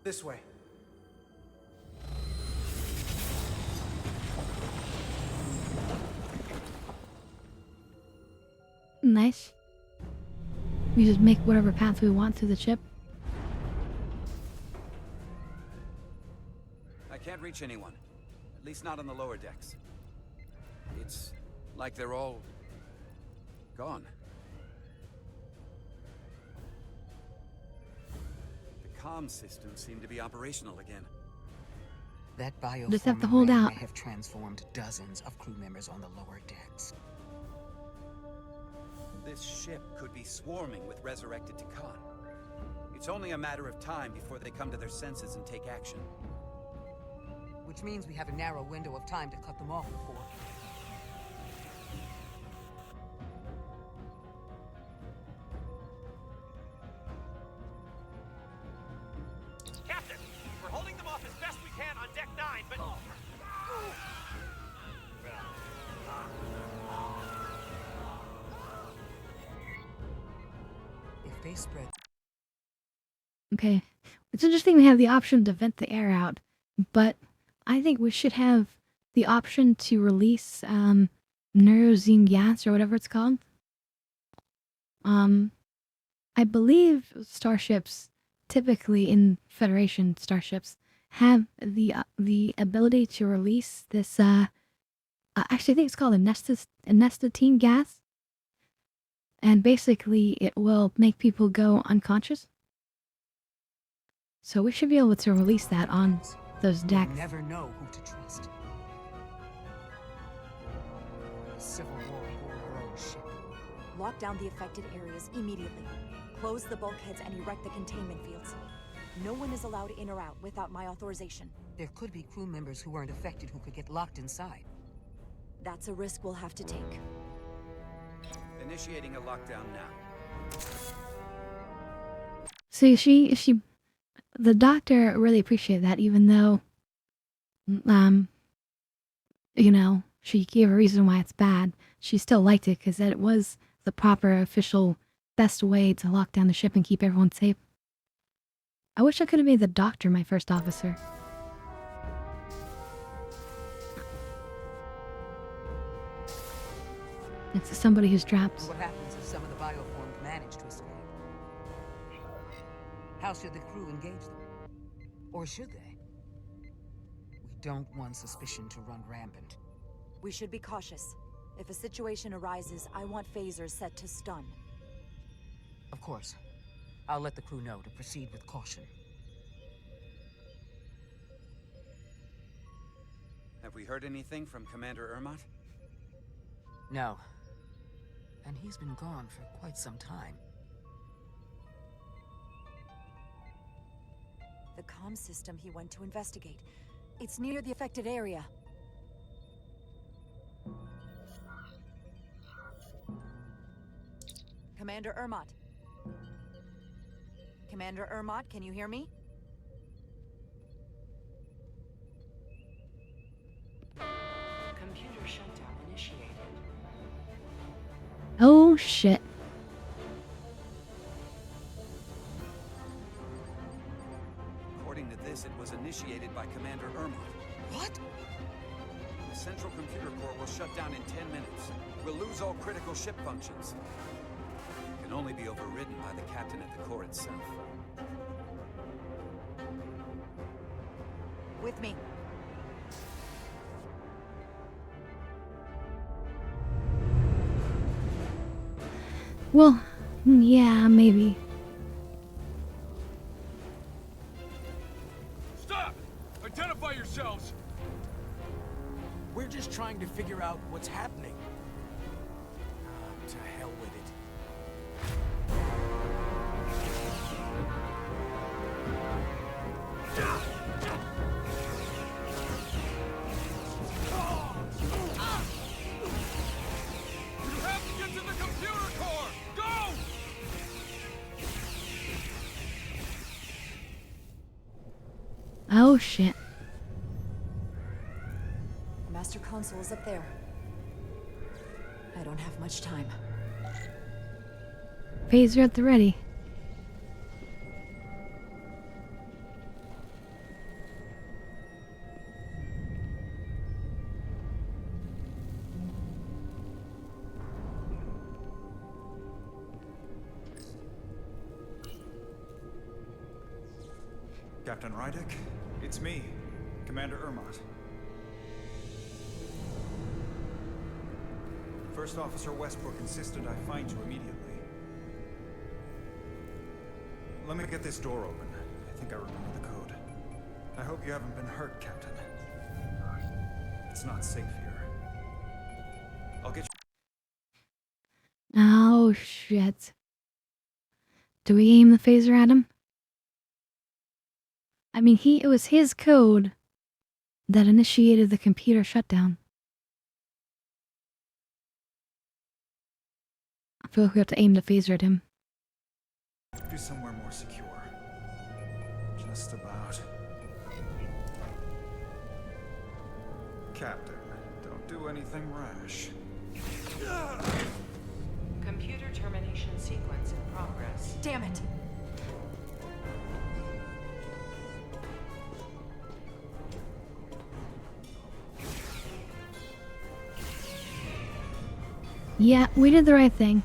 This way. Nice. We just make whatever path we want through the ship. I can't reach anyone. At least not on the lower decks. It's like they're all gone. The comm systems seem to be operational again. That Just have to bioform hold array out. may have transformed dozens of crew members on the lower decks. This ship could be swarming with resurrected Takan. It's only a matter of time before they come to their senses and take action. Which means we have a narrow window of time to cut them off before. space spread. Okay. It's interesting we have the option to vent the air out, but I think we should have the option to release neurozine gas or whatever it's called. I believe starships, typically in Federation starships, have the ability to release this. Actually, I think it's called anestetine gas, and basically it will make people go unconscious. So we should be able to release that on those decks. You never know who to trust. The Civil War bore her own ship. Lock down the affected areas immediately. Close the bulkheads and erect the containment fields. No one is allowed in or out without my authorization. There could be crew members who weren't affected who could get locked inside. That's a risk we'll have to take. Initiating a lockdown now. So the doctor really appreciated that, even though, she gave a reason why it's bad. She still liked it because it was the proper, official, best way to lock down the ship and keep everyone safe. I wish I could have made the doctor my first officer. It's somebody who's trapped. What happens if some of the bioforms manage to escape? How should the crew engage them? Or should they? We don't want suspicion to run rampant. We should be cautious. If a situation arises, I want phasers set to stun. Of course. I'll let the crew know to proceed with caution. Have we heard anything from Commander Ermot? No. And he's been gone for quite some time. The comm system he went to investigate. It's near the affected area. Commander Ermot. Commander Ermot, can you hear me? Computer shutdown initiated. Oh shit. According to this, it was initiated by Commander Ermot. What? The central computer core will shut down in 10 minutes. We'll lose all critical ship functions. It can only be overridden by the captain at the core itself. With me. Well, yeah, maybe. Stop! Identify yourselves! We're just trying to figure out what's happening. To hell with it. You have to get to the computer core! Go! Oh shit. The master console is up there. I don't have much time. Phaser at the ready. Captain Rydick, it's me, Commander Ermot. First Officer Westbrook insisted I find you immediately. Let me get this door open. I think I remember the code. I hope you haven't been hurt, Captain. It's not safe here. I'll get you. Oh shit. Do we aim the phaser at him? I mean, it was his code that initiated the computer shutdown. I feel like we have to aim the phaser at him. Be somewhere more secure. Just about. Captain, don't do anything rash. Computer termination sequence in progress. Damn it! Yeah, we did the right thing.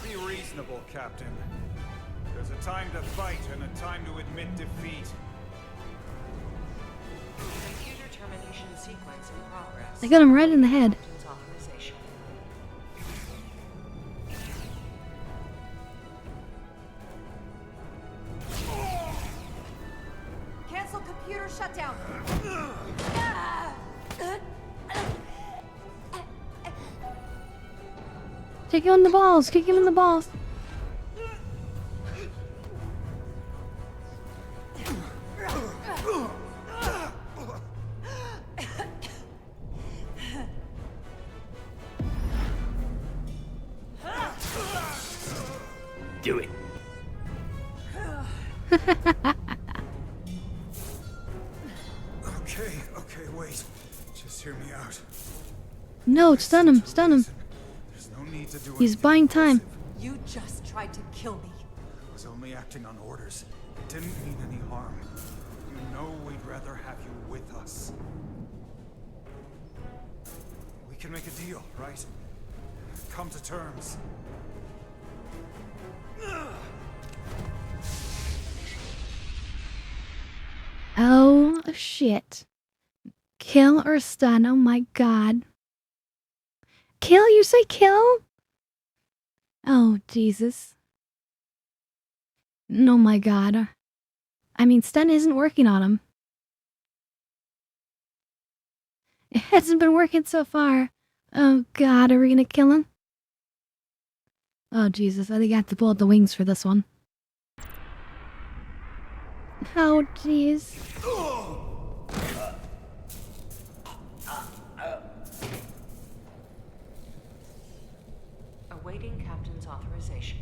Be reasonable, Captain. There's a time to fight and a time to admit defeat. Computer termination sequence in progress. I got him right in the head. Captain's authorization. Cancel computer shutdown. Kick him in the balls. Kick him in the balls. Do it. Okay, wait. Just hear me out. No, stun him. Stun him. There's no need to do He's anything buying time. You just tried to kill me. I was only acting on orders. It didn't mean any harm. You know we'd rather have you with us. We can make a deal, right? Come to terms. Oh, shit. Kill or stun? Oh my god. Kill? You say kill? Oh, Jesus. Oh my god. I mean, stun isn't working on him. It hasn't been working so far. Oh god, are we gonna kill him? Oh, Jesus, I think I have to pull out the wings for this one. Oh, jeez. Awaiting Captain's authorization.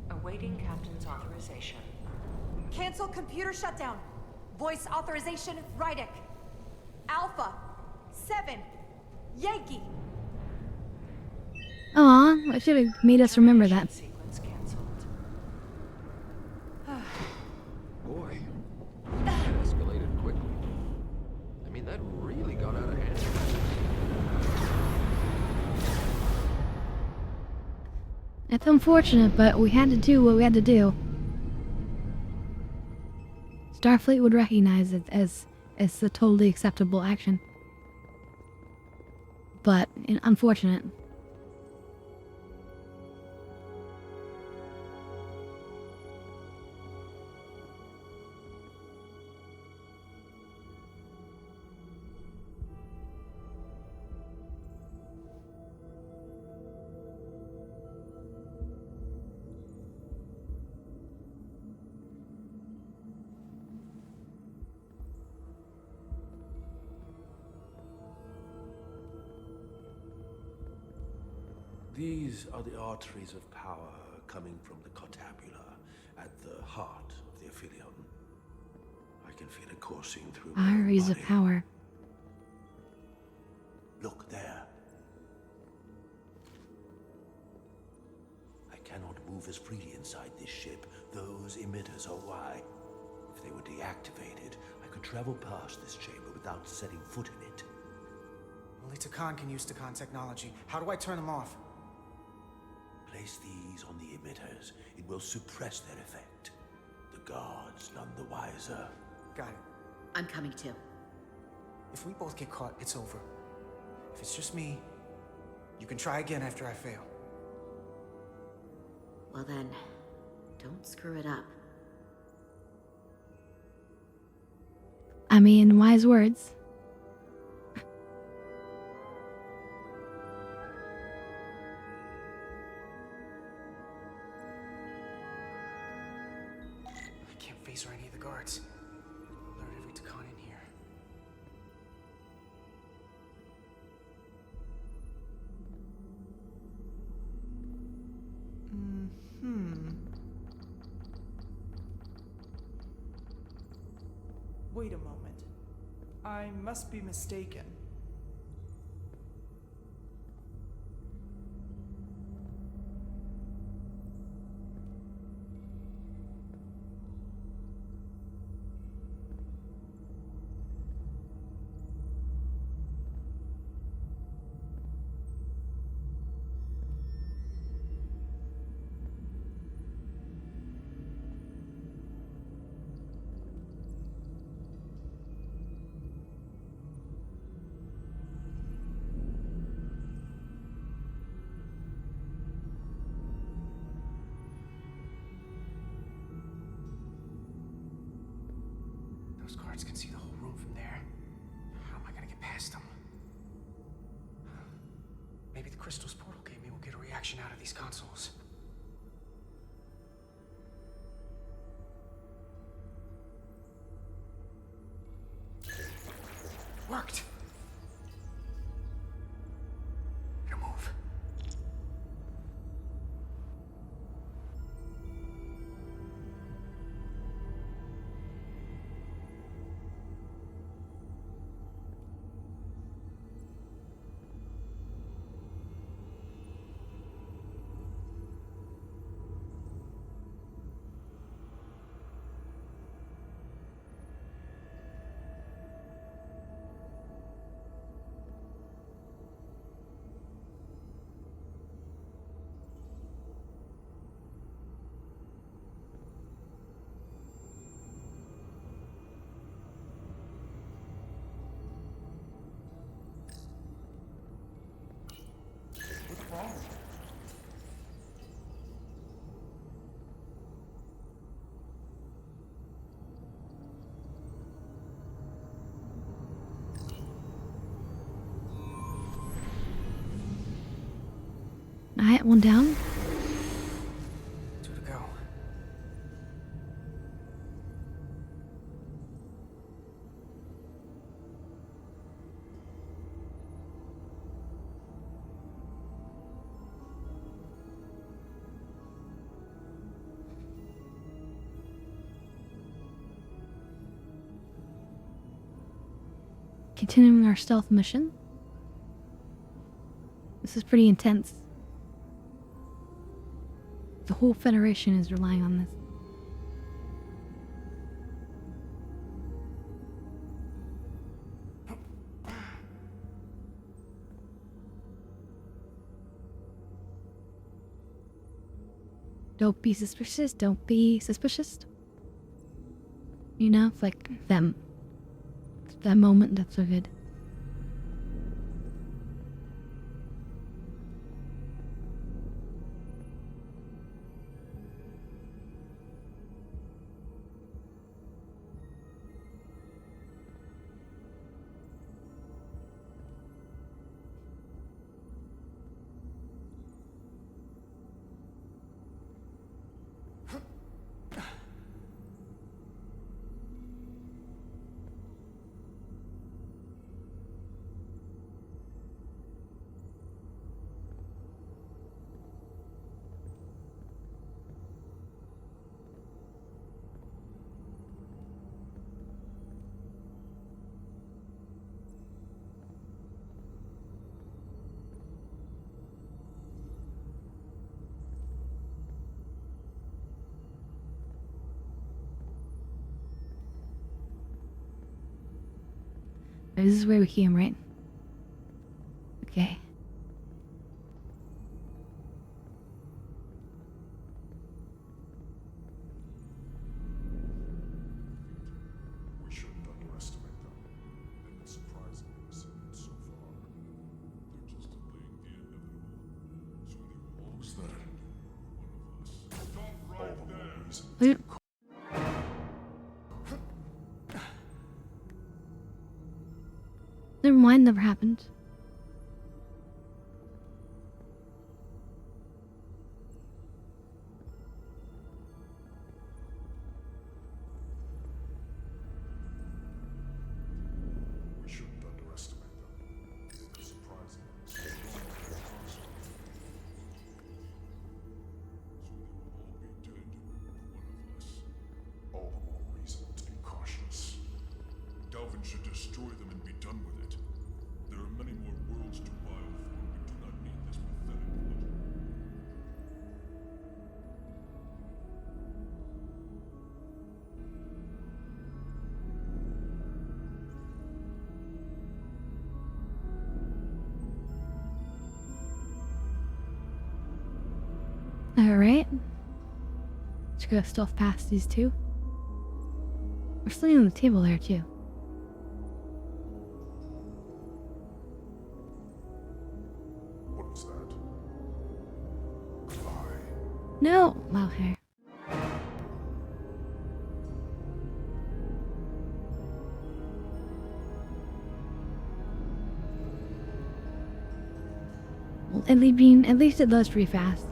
Awaiting Captain's authorization. Cancel computer shutdown. Voice authorization, Rydick. Alpha 7 Yankee. Aw, I should have made us remember that. Sequence canceled. Boy, that escalated quickly. I mean, that really got out of hand. It's unfortunate, but we had to do what we had to do. Starfleet would recognize it as a totally acceptable action. But, unfortunate. These are the arteries of power coming from the cortabula at the heart of the Aphelion. I can feel it coursing through my Arteries of body. power. Look there. I cannot move as freely inside this ship. Those emitters are why. If they were deactivated, I could travel past this chamber without setting foot in it. Only Takan can use Takan technology. How do I turn them off? Place these on the emitters. It will suppress their effect. The guards none the wiser. Got it. I'm coming too. If we both get caught, it's over. If it's just me, you can try again after I fail. Well then, don't screw it up. I mean, wise words. I must be mistaken. Those guards can see the whole room from there. How am I gonna get past them? Maybe the crystal's portal gate will get a reaction out of these consoles. Worked! Now move. What's wrong? I hit one down. Two to go. Continuing our stealth mission. This is pretty intense. The whole Federation is relying on this. Don't be suspicious, don't be suspicious. You know, it's like them. It's that moment that's so good. This is where we came, right? Okay. We shouldn't underestimate them. They've been surprisingly resilient so far. They're just delaying the inevitable. So when they was that? One of us. Stop right there! Wait. Never mind, never happened. We shouldn't underestimate them. They've been surprisingly resilient. So they will all be dead. One of us. All the more reason to be cautious. Delvin should destroy them Alright. Just gotta stealth past these two. We're sitting on the table there too. What was that? Fly. No! Okay. Well, at least it does pretty fast.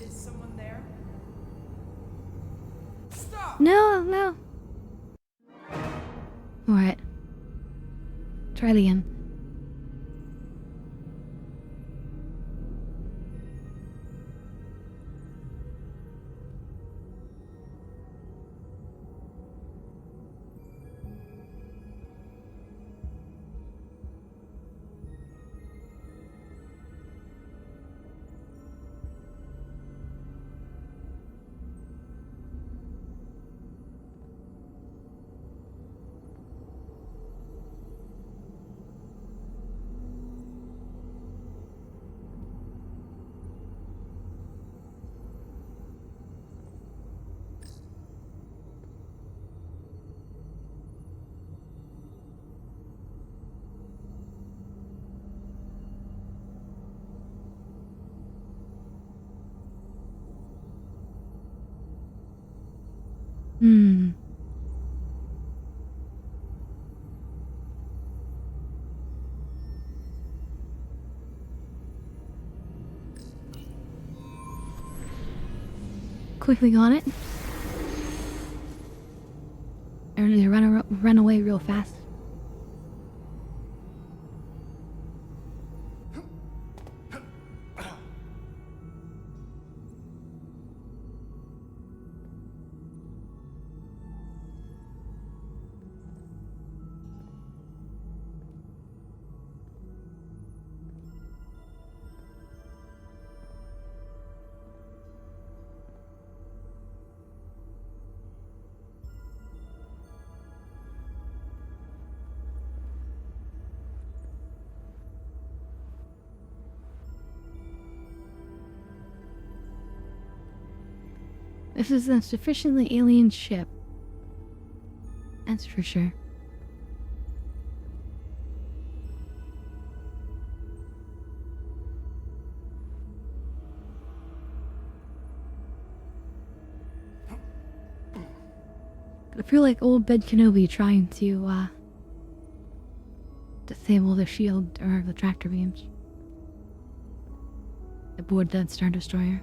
Is someone there? Stop! No, no. Alright. Try it again. Hmm. Quickly on it. And they run away real fast. This is a sufficiently alien ship. That's for sure. I feel like old Ben Kenobi trying to disable the shield or the tractor beams aboard that Star Destroyer.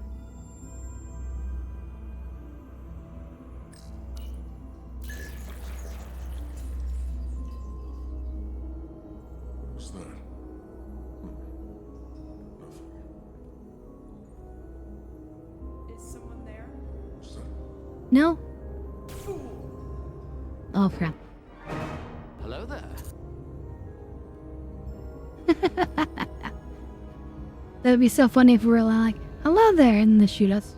What was that? Nothing. Is someone there? What's that? No? Oh crap. Hello there. That would be so funny if we were like, hello there, and they shoot us.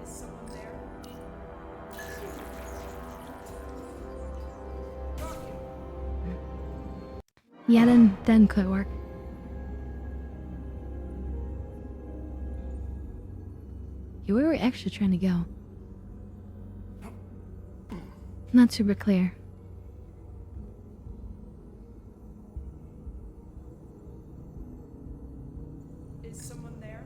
Is someone there? Yeah, then could work. Yeah, where were we actually trying to go? Not super clear. Is someone there?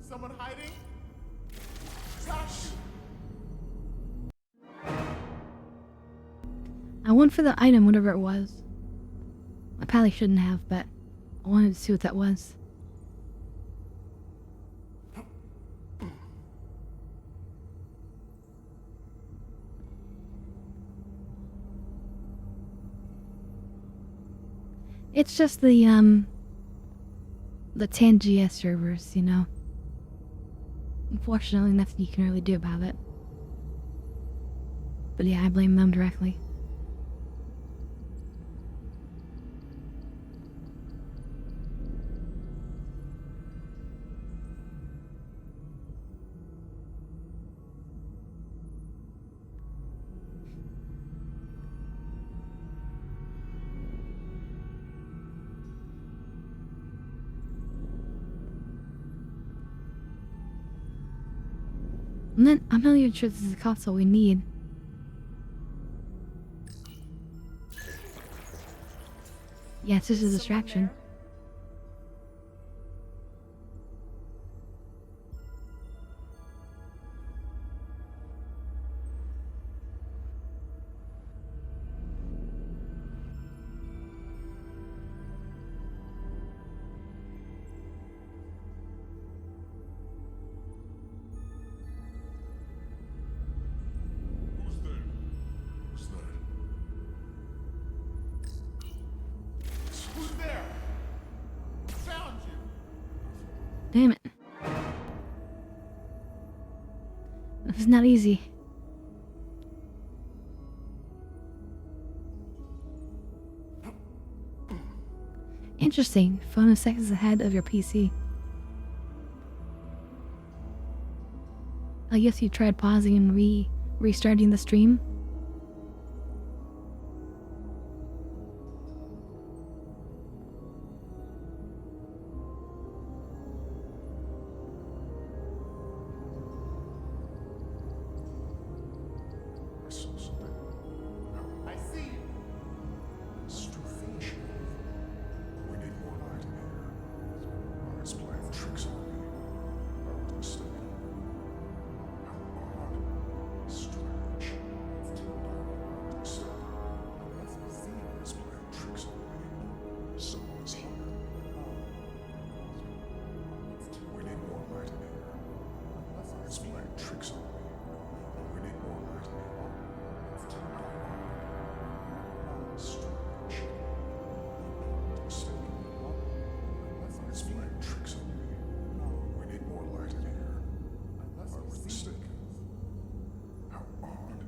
Someone hiding? Josh! I went for the item, whatever it was. I probably shouldn't have, but I wanted to see what that was. It's just the TNGS servers, you know. Unfortunately, nothing you can really do about it. But yeah, I blame them directly. And then, I'm not even sure this is the console we need. Yes, this is a distraction. Who's there? Found you! Damn it. This is not easy. Interesting. Phone is seconds ahead of your PC. I guess you tried pausing and restarting the stream. I saw something. I see you. Strange. We need more light in here. It's playing tricks on me. I was mistaken. How odd. Strange. It's too dark. I was mistaken. Unless we see it. It's playing tricks on me. Someone's here. We need more light in here. It's playing tricks on me. We need more light in here. It's too dark. Strange. Mistaken. It's playing tricks on me. We need more light in here. I was mistaken. How odd.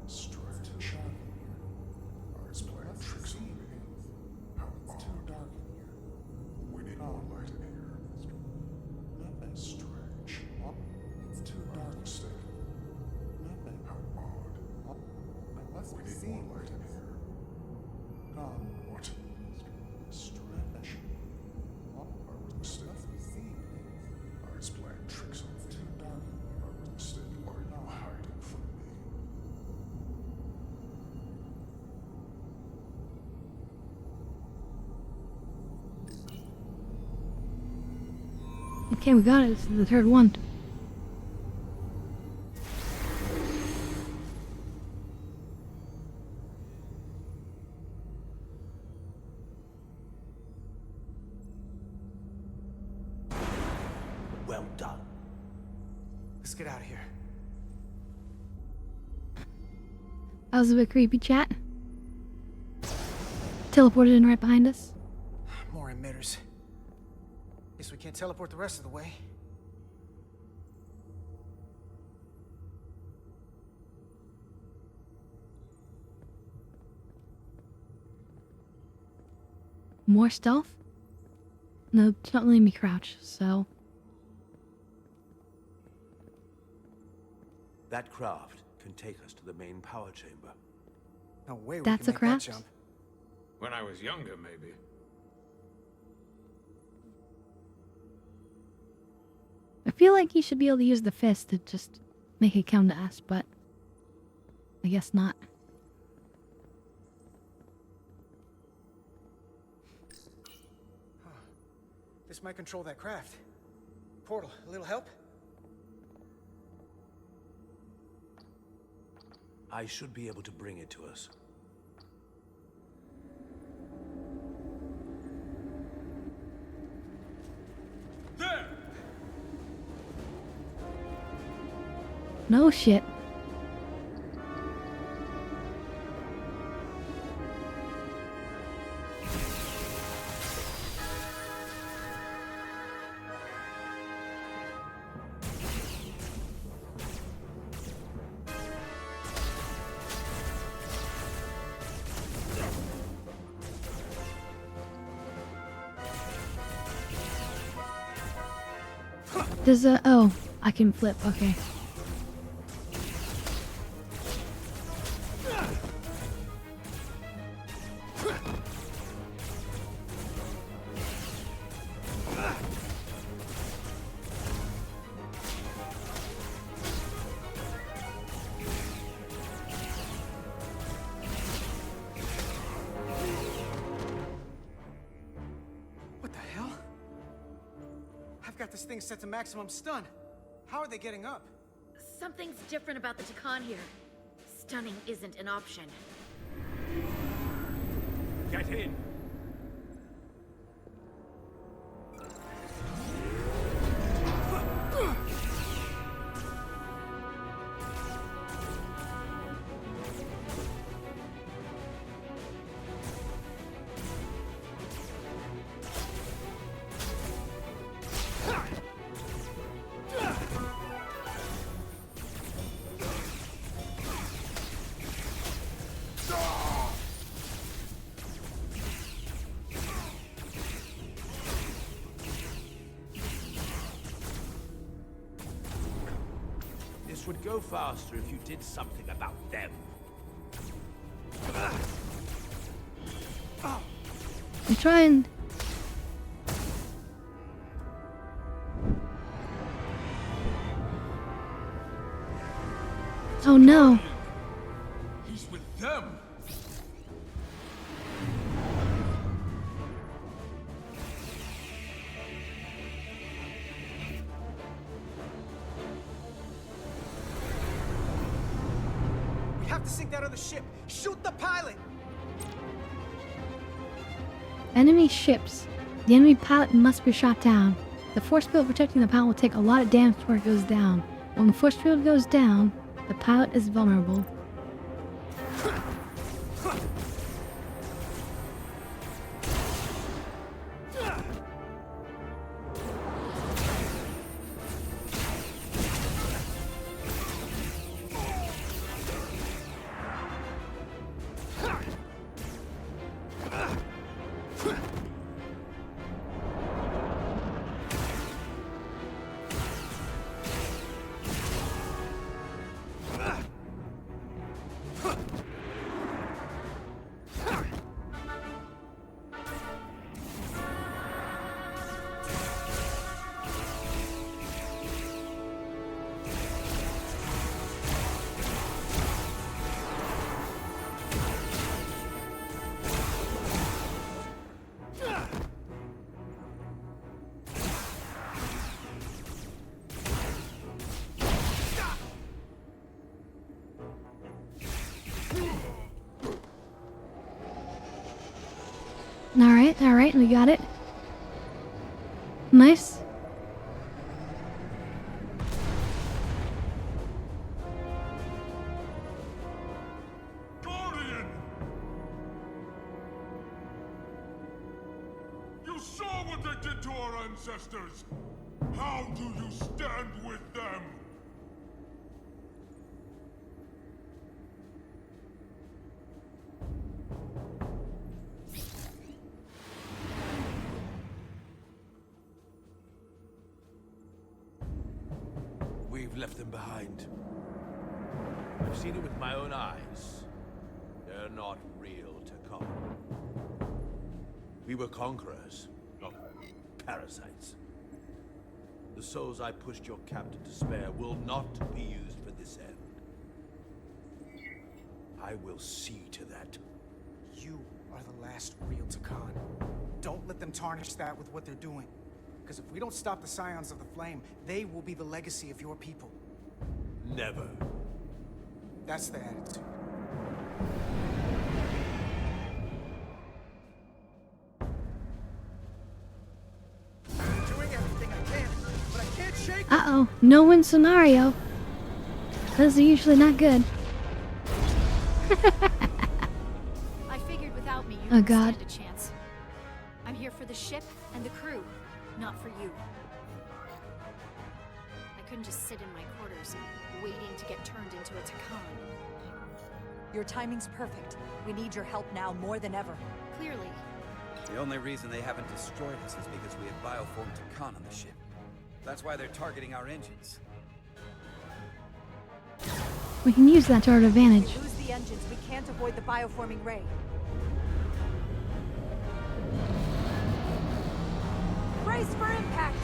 Strange. It's playing tricks on me. How odd. It's too dark in here. We need more light in here. Nothing. Strange. It's too dark. Mistaken. Nothing. How odd. We need more light in here. What? Strange. I was mistaken. I was playing tricks on me. Too dark. I was mistaken. Are you hiding from me? Okay, we got it. It's the third one. Well done. Let's get out of here. That was a bit creepy, chat. Teleported in right behind us. More emitters. Guess we can't teleport the rest of the way. More stealth? No, it's not letting me crouch, so... That craft can take us to the main power chamber. No way we That's can a make craft? that jump. When I was younger, maybe. I feel like you should be able to use the fist to just make it come to us, but... I guess not. This might control that craft. Portal, a little help? I should be able to bring it to us. There! No shit. There's a... oh, I can flip, okay. What the hell? I've got this thing set to maximum stun. How are they getting up? Something's different about the Takan here. Stunning isn't an option. Get in! This would go faster if you did something about them. I'm trying. Oh no. He's with them! We have to sink that other ship. Shoot the pilot! Enemy ships. The enemy pilot must be shot down. The force field protecting the pilot will take a lot of damage before it goes down. When the force field goes down, the pilot is vulnerable. Alright, we got it. Nice. Guardian! You saw what they did to our ancestors! How do you stand with them? We've left them behind. I've seen it with my own eyes. They're not real Takan. We were conquerors, not parasites. The souls I pushed your captain to spare will not be used for this end. I will see to that. You are the last real Takan. Don't let them tarnish that with what they're doing. Because if we don't stop the Scions of the Flame, they will be the legacy of your people. Never. That's the attitude. I'm doing everything I can, but I can't shake. Uh-oh, no-win scenario. Those are usually not good. I figured without me, you Oh, would God. stand a chance. I'm here for the ship and the crew, not for you. I couldn't just sit in my quarters, waiting to get turned into a Takan. Your timing's perfect. We need your help now more than ever. Clearly. The only reason they haven't destroyed us is because we have bioformed Takan on the ship. That's why they're targeting our engines. We can use that to our advantage. If we lose the engines, we can't avoid the bioforming ray. Brace for impact!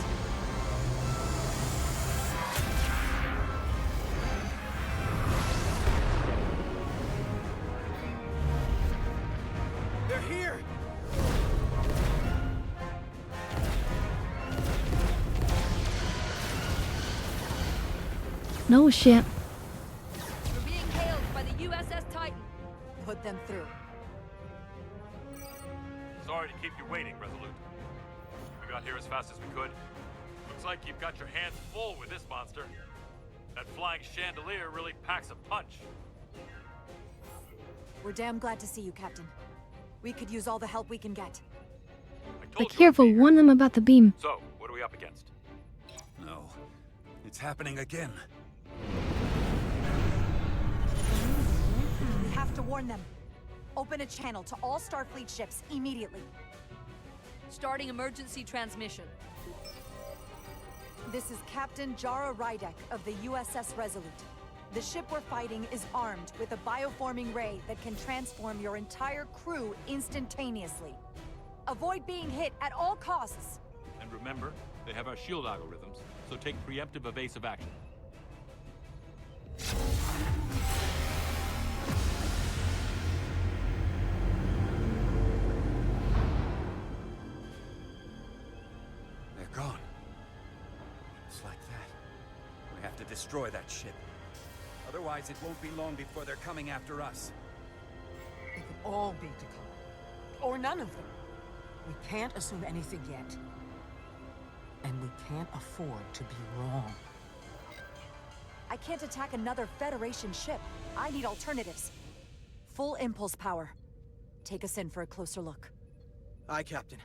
They're here! No shit. We're being hailed by the USS Titan. Put them through. Sorry to keep you waiting, Resolute. We got here as fast as we could. Looks like you've got your hands full with this monster. That flying chandelier really packs a punch. We're damn glad to see you, Captain. We could use all the help we can get. Be careful, warn them about the beam. So, what are we up against? No. It's happening again. We have to warn them. Open a channel to all Starfleet ships immediately. Starting emergency transmission. This is Captain Jara Rydek of the USS Resolute. The ship we're fighting is armed with a bioforming ray that can transform your entire crew instantaneously. Avoid being hit at all costs. And remember, they have our shield algorithms, so take preemptive evasive action. They're gone. Just like that. We have to destroy that ship. Otherwise, it won't be long before they're coming after us. It could all be Takan. Or none of them. We can't assume anything yet. And we can't afford to be wrong. I can't attack another Federation ship. I need alternatives. Full impulse power. Take us in for a closer look. Aye, Captain.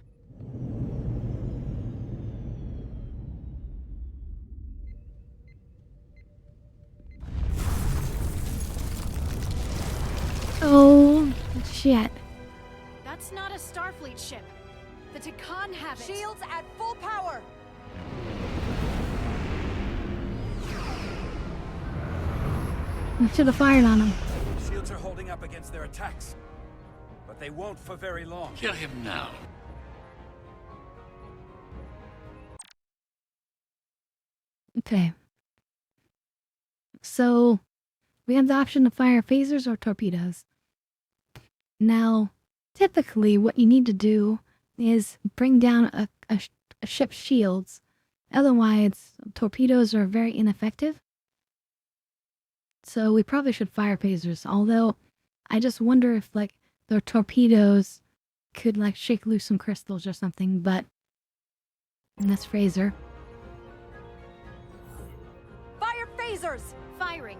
Oh, shit. That's not a Starfleet ship. The Takan have it. Shields at full power! We should have fired on them. Shields are holding up against their attacks. But they won't for very long. Kill him now. Okay. So, we have the option to fire phasers or torpedoes. Now, typically what you need to do is bring down a ship's shields. Otherwise, torpedoes are very ineffective. So we probably should fire phasers. Although, I just wonder if, like, the torpedoes could, like, shake loose some crystals or something, but... That's phaser. Fire phasers! Firing.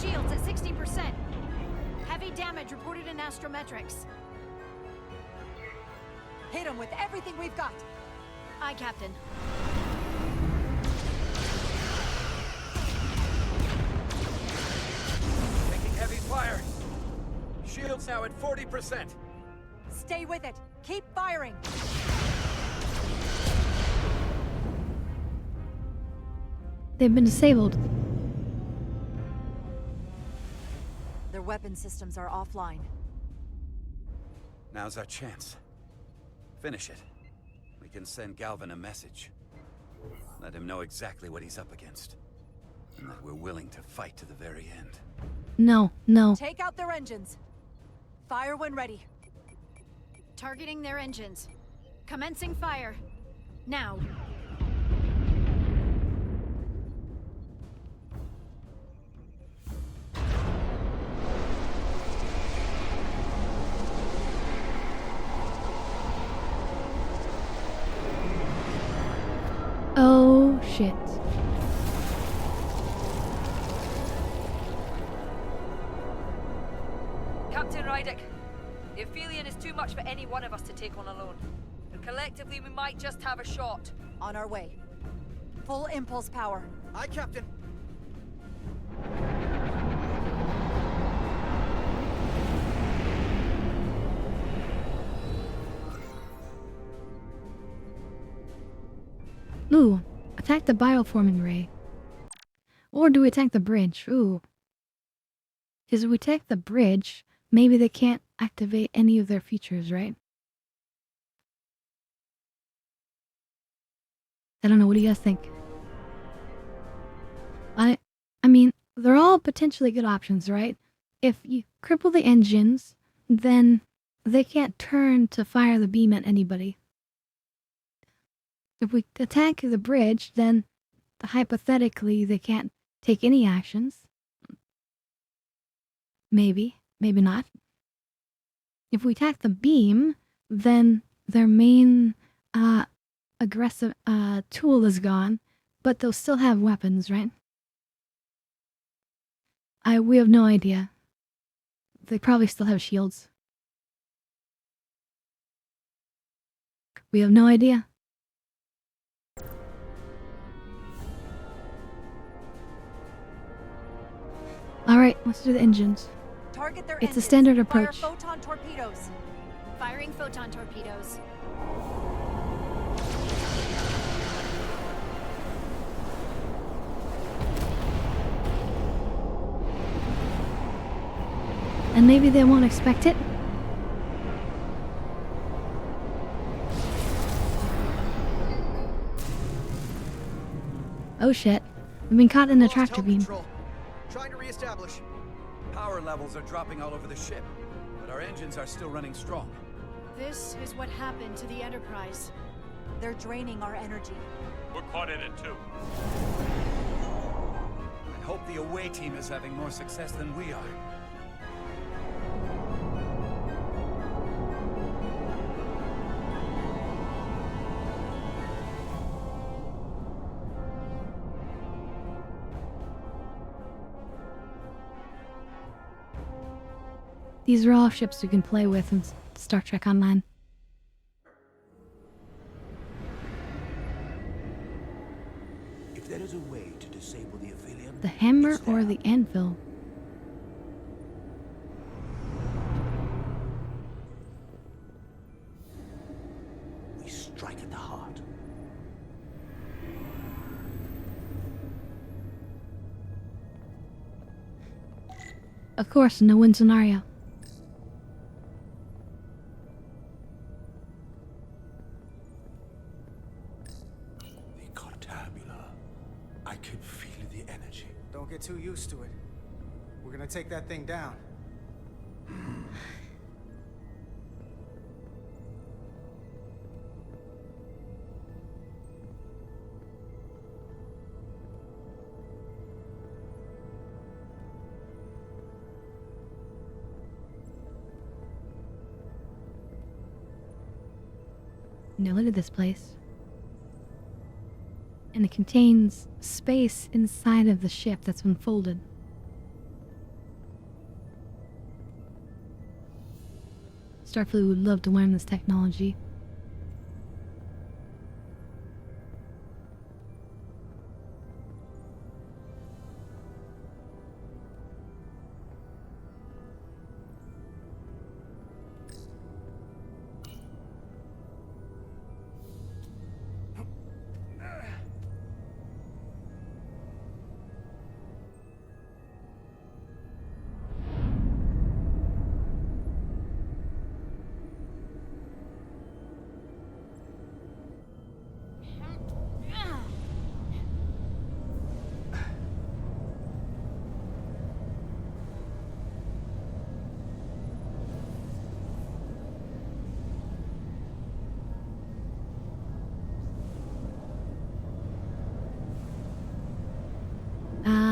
Shields at 60%. Heavy damage reported in astrometrics. Hit them with everything we've got. Aye, Captain. Taking heavy fire. Shields now at 40%. Stay with it. Keep firing. They've been disabled. Their weapon systems are offline. Now's our chance. Finish it. We can send Galvin a message. Let him know exactly what he's up against. And that we're willing to fight to the very end. No, no. Take out their engines. Fire when ready. Targeting their engines. Commencing fire. Now. Oh, shit. Captain Rydick, the Aphelion is too much for any one of us to take on alone. But collectively, we might just have a shot. On our way. Full impulse power. Aye, Captain. Ooh, attack the bioforming ray. Or do we attack the bridge? Ooh. Because if we attack the bridge, maybe they can't activate any of their features, right? I don't know, what do you guys think? I mean, they're all potentially good options, right? If you cripple the engines, then they can't turn to fire the beam at anybody. If we attack the bridge, then hypothetically they can't take any actions. Maybe, maybe not. If we attack the beam, then their main aggressive tool is gone, but they'll still have weapons, right? We have no idea. They probably still have shields. We have no idea. Alright, let's do the engines. Target their It's engines. a standard approach. Fire photon torpedoes. Firing photon torpedoes. And maybe they won't expect it. Oh shit. We've been caught in a tractor beam. Trying to reestablish. Power levels are dropping all over the ship, but our engines are still running strong. This is what happened to the Enterprise. They're draining our energy. We're caught in it too. I hope the away team is having more success than we are. These are all ships you can play with in Star Trek Online. If there is a way to disable the Aphelion, The hammer or the anvil? we strike at the heart. Of course, no-win scenario. The contabula. I can feel the energy. Don't get too used to it. We're gonna take that thing down. Now look at this place. And it contains space inside of the ship that's been folded. Starfleet would love to learn this technology.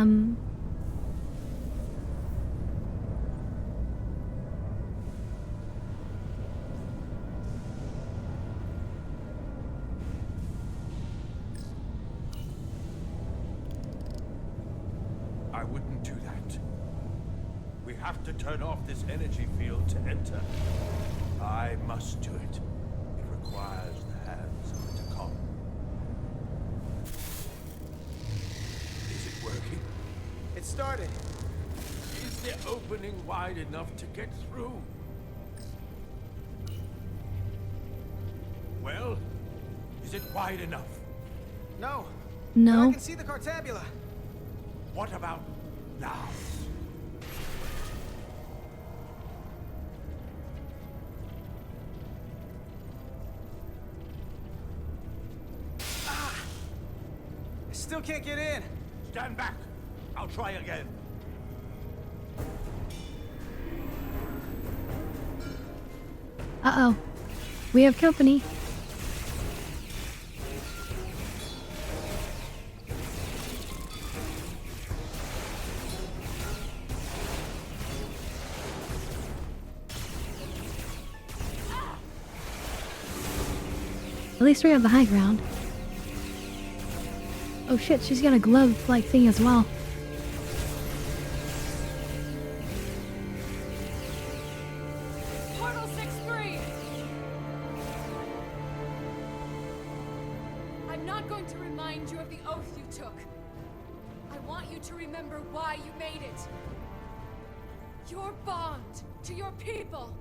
I wouldn't do that. We have to turn off this energy field to enter. I must do it. It requires the hands of the Takon. Is it working? It started. Is the opening wide enough to get through? Well, is it wide enough? No. No. But I can see the Cartabula. What about now? I still can't get in. Stand back. I'll try again. Uh-oh. We have company. At least we have the high ground. Oh shit, she's got a glove-like thing as well. Portal 6-3! I'm not going to remind you of the oath you took. I want you to remember why you made it. Your bond to your people.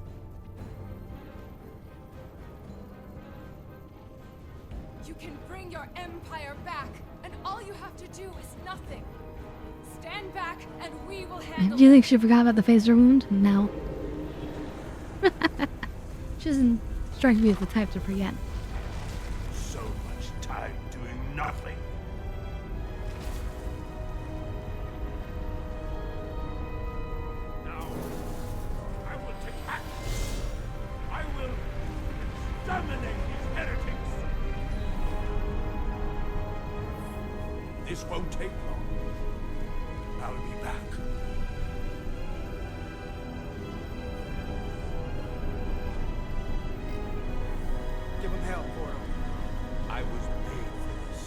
You can bring your empire back, and all you have to do is nothing. Stand back, and we will handle Do you think she forgot about the phaser wound? No. She doesn't strike me as the type to forget. So much time doing nothing. Now, I will take action. I will dominate these heretics. This won't take long. I'll be back. Give him hell, Portal. I was made for this.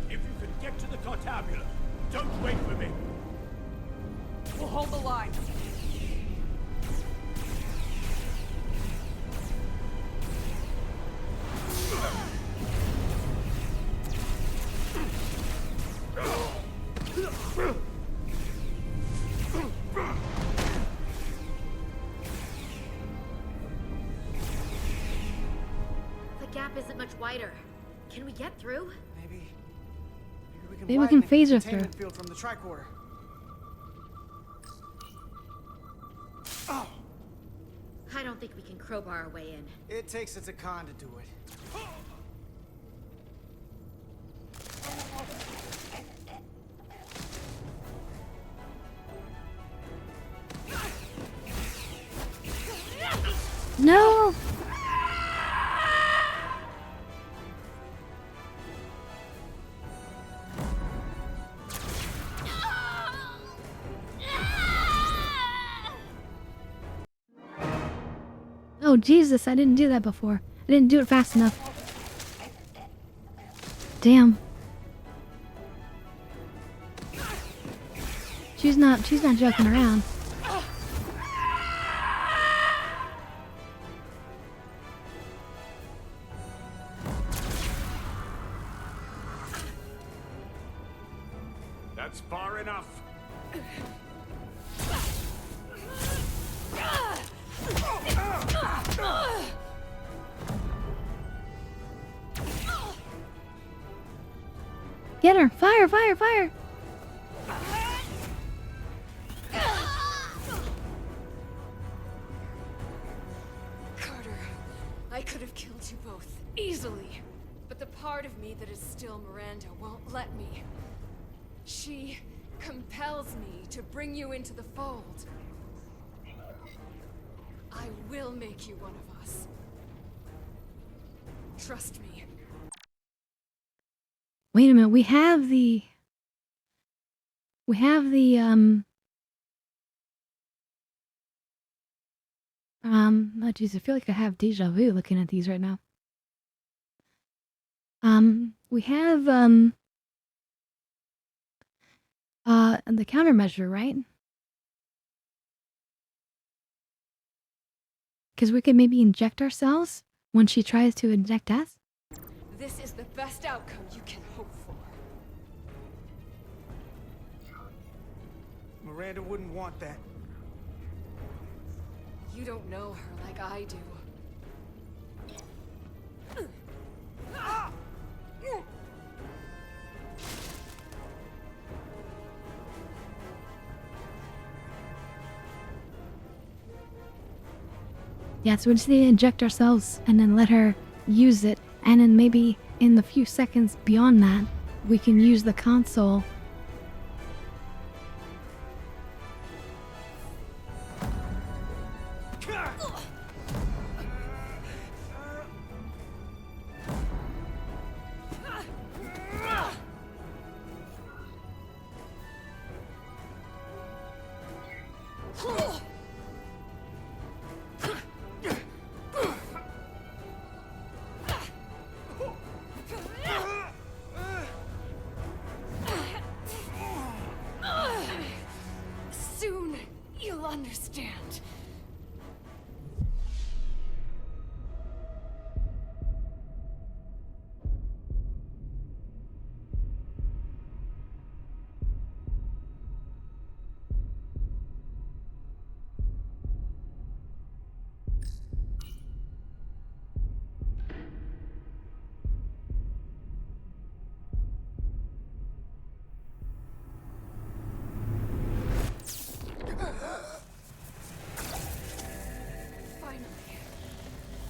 If you can get to the Cartabula, don't wait for me. We'll hold the line. The gap isn't much wider. Can we get through? Maybe Maybe we widen can the phaser through. containment field from the tricorder. Oh! I don't think we can crowbar our way in. It takes a Takon to do it. No! Oh Jesus, I didn't do that before. I didn't do it fast enough. Damn. She's not joking around. That's far enough. Get her! Fire! Fire! Fire! Carter, I could have killed you both, easily. But the part of me that is still Miranda won't let me. She compels me to bring you into the fold. I will make you one of us. Trust me. Wait a minute, we have the oh jeez, I feel like I have deja vu looking at these right now. We have the countermeasure, right? Because we could maybe inject ourselves when she tries to inject us. This is the best outcome you can hope for. Miranda wouldn't want that. You don't know her like I do. Yeah, so we just need to inject ourselves and then let her use it. And then maybe in the few seconds beyond that, we can use the console. Soon, you'll understand.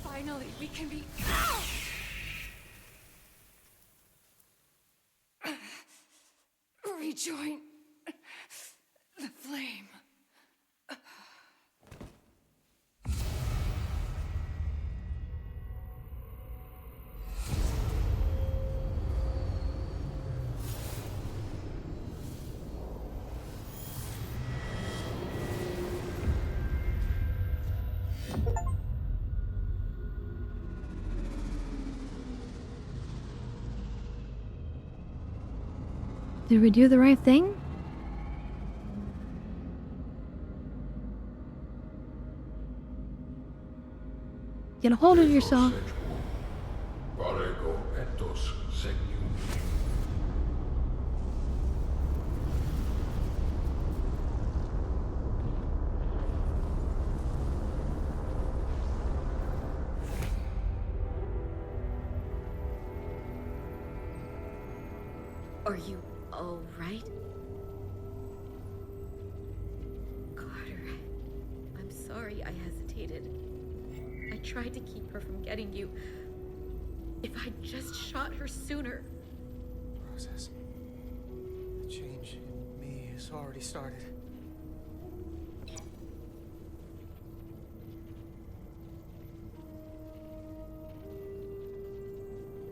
Finally, we can be... rejoin the flame. Did we do the right thing? Get a hold of yourself. Are you all right? Carter, I'm sorry I hesitated. I tried to keep her from getting you. If I'd just shot her sooner. Process. The change in me has already started.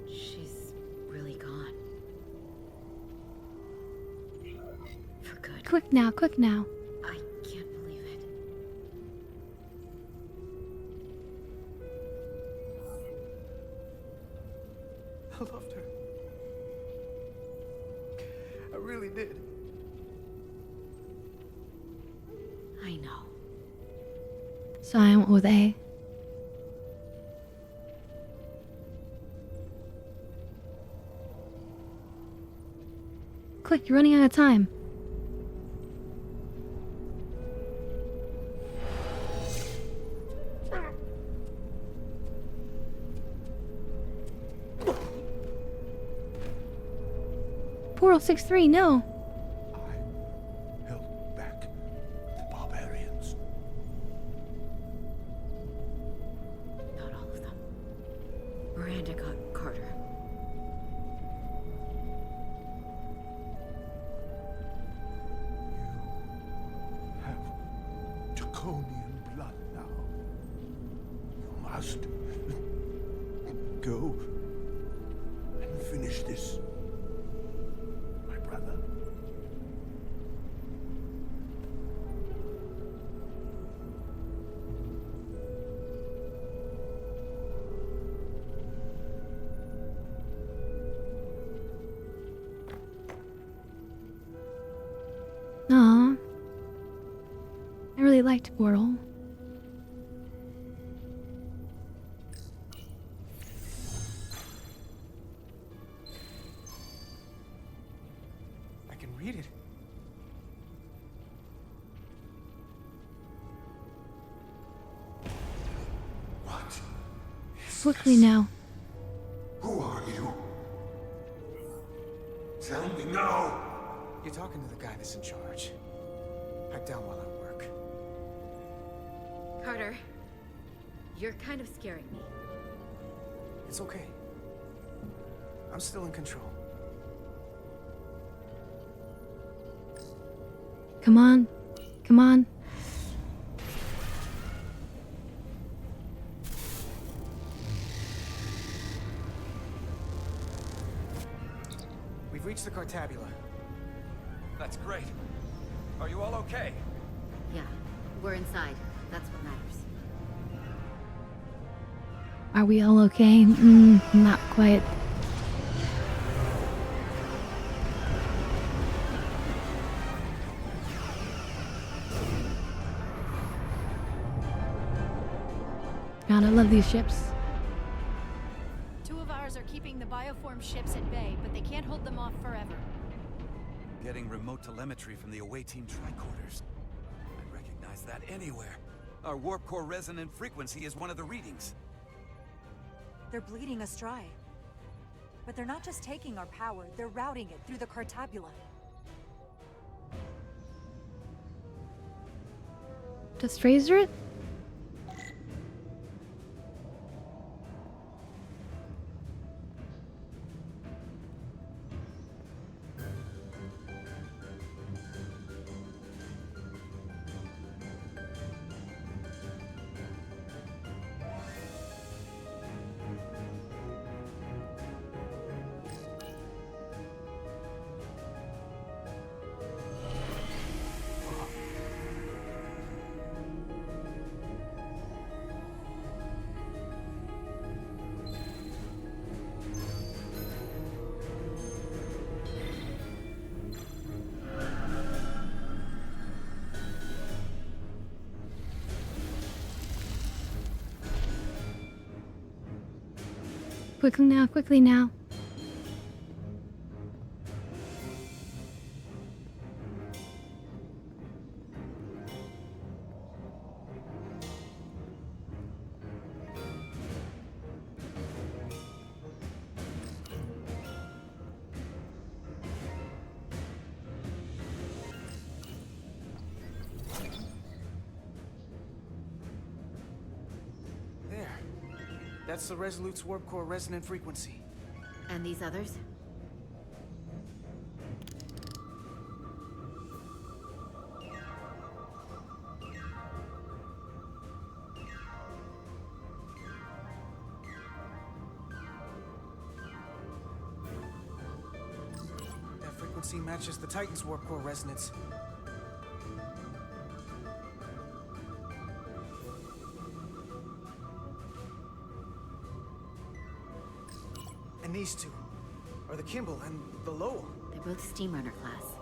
She's really gone. For good. Quick now, quick now. I can't believe it. I loved her. I really did. I know. Silent with A. Quick, you're running out of time. Portal 6-3, no. Held back the barbarians. Not all of them. Miranda got Carter. Draconian blood now. You must go this, my brother. Aw. I really liked Portal. I can read it. What? Quickly now. Who are you? Tell me now! You're talking to the guy that's in charge. Pipe down while I work. Carter, you're kind of scaring me. It's okay. I'm still in control. Come on. Come on. We've reached the Cartabula. That's great. Are you all okay? Yeah, we're inside. That's what matters. Are we all okay? Not quite. God, I love these ships. Two of ours are keeping the bioform ships at bay, but they can't hold them off forever. Getting remote telemetry from the away team tricorders. I'd recognize that anywhere. Our warp core resonant frequency is one of the readings. They're bleeding us dry. But they're not just taking our power, they're routing it through the Cartabula. Just Razor it? Quickly now, quickly now. There. That's the Resolute's warp core resonant frequency. And these others? That frequency matches the Titan's warp core resonance. And these two are the Kimball and the Lowell. They're both Steamrunner class.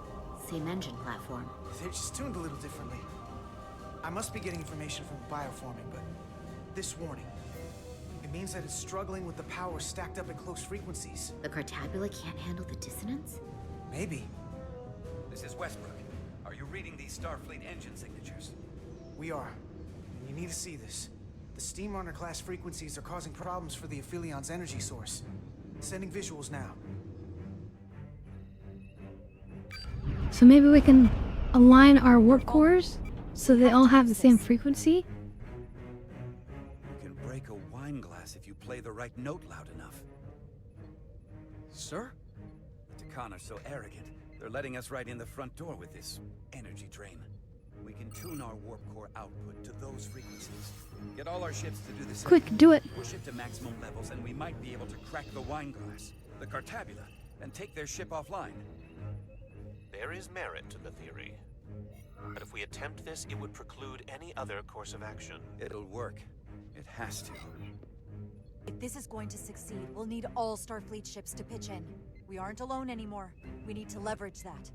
Same engine platform. They're just tuned a little differently. I must be getting information from the bioforming, but this warning, it means that it's struggling with the power stacked up at close frequencies. The Cartabula can't handle the dissonance? Maybe. This is Westbrook. Are you reading these Starfleet engine signatures? We are. And you need to see this. The Steamrunner class frequencies are causing problems for the Aphilion's energy source. Sending visuals now. So maybe we can align our warp cores so they all have the same frequency? You can break a wine glass if you play the right note loud enough. Sir? The Takan are so arrogant. They're letting us right in the front door with this energy drain. We can tune our warp core output to those frequencies. Get all our ships to do the same. Quick, do it. Push it to maximum levels and we might be able to crack the wine glass. the Cartabula, and take their ship offline. There is merit to the theory. But if we attempt this, it would preclude any other course of action. It'll work. It has to. If this is going to succeed, we'll need all Starfleet ships to pitch in. We aren't alone anymore. We need to leverage that.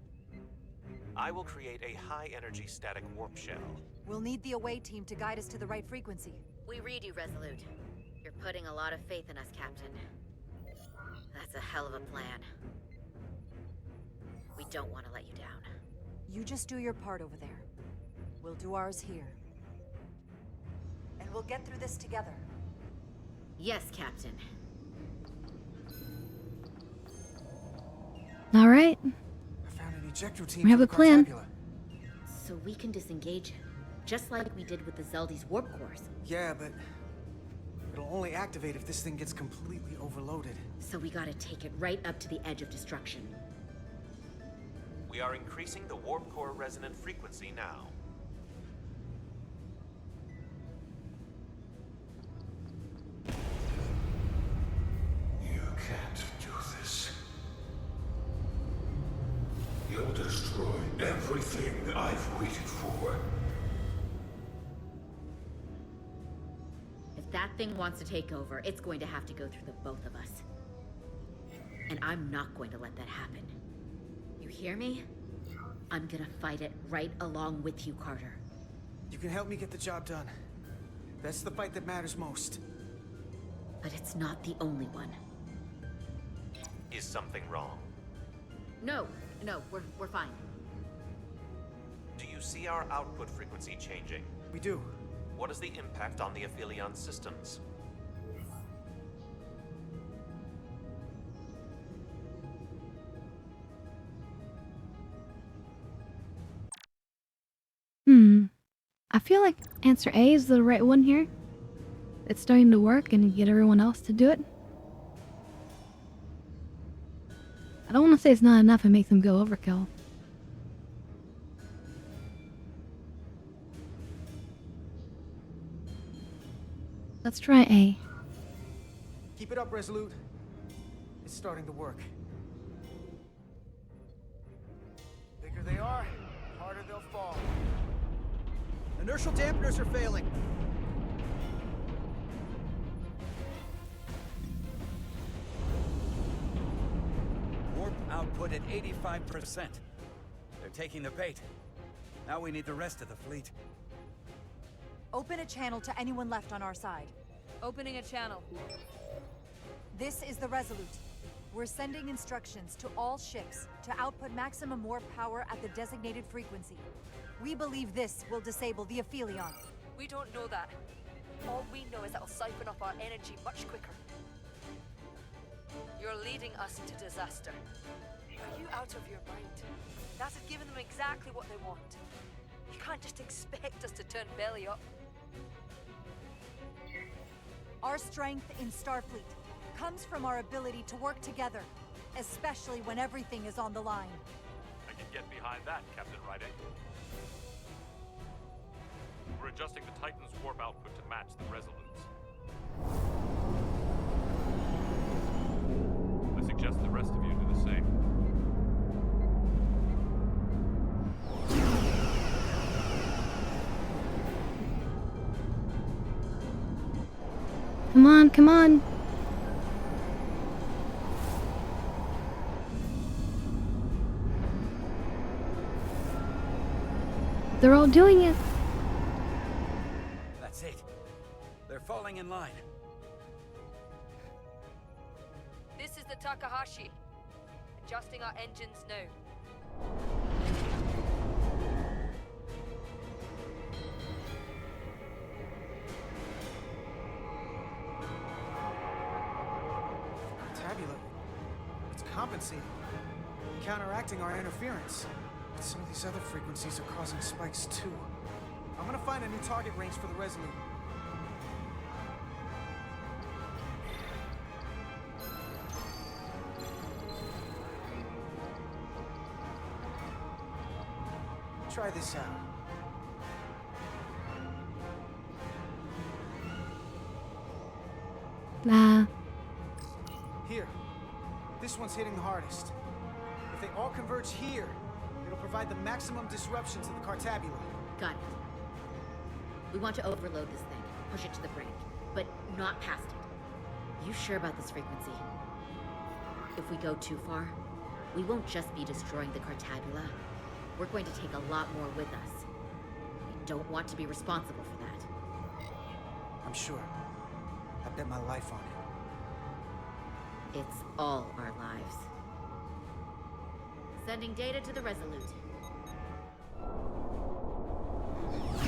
I will create a high-energy static warp shell. We'll need the away team to guide us to the right frequency. We read you, Resolute. You're putting a lot of faith in us, Captain. That's a hell of a plan. We don't want to let you down. You just do your part over there. We'll do ours here. And we'll get through this together. Yes, Captain. All right. I found an ejector team. We have for a plan. Cartabula. So we can disengage him, just like we did with the Zeldy's warp cores. Yeah, but it'll only activate if this thing gets completely overloaded. So we gotta take it right up to the edge of destruction. We are increasing the warp core resonant frequency now. You can't do this. You'll destroy everything I've waited for. If that thing wants to take over, it's going to have to go through the both of us. And I'm not going to let that happen. You hear me? I'm gonna fight it right along with you, Carter. You can help me get the job done. That's the fight that matters most. But it's not the only one. Is something wrong? No, we're fine. Do you see our output frequency changing? We do. What is the impact on the Aphelion systems? I feel like answer A is the right one here. It's starting to work and get everyone else to do it. I don't want to say it's not enough and make them go overkill. Let's try A. Keep it up, Resolute. It's starting to work. Bigger they are, harder they'll fall. Inertial dampeners are failing. Warp output at 85%. They're taking the bait. Now we need the rest of the fleet. Open a channel to anyone left on our side. Opening a channel. This is the Resolute. We're sending instructions to all ships to output maximum warp power at the designated frequency. We believe this will disable the Aphelion. We don't know that. All we know is it'll siphon off our energy much quicker. You're leading us to disaster. Are you out of your mind? That's giving them exactly what they want. You can't just expect us to turn belly up. Our strength in Starfleet comes from our ability to work together, especially when everything is on the line. I can get behind that, Captain Rydick. We're adjusting the Titan's warp output to match the Resolute's. I suggest the rest of you do the same. Come on, come on. They're all doing it. That's it. They're falling in line. This is the Takahashi. Adjusting our engines now. Tabula. It's compensating. Counteracting our interference. But some of these other frequencies are causing spikes too. I'm gonna find a new target range for the Resolute. Try this out. Blah. Here. this one's hitting the hardest. If they all converge here, it'll provide the maximum disruption to the Cartabula. Got it. We want to overload this thing, push it to the brink, but not past it. You sure about this frequency? If we go too far, we won't just be destroying the Cartabula. We're going to take a lot more with us. We don't want to be responsible for that. I'm sure. I bet my life on it. It's all our lives. Sending data to the Resolute.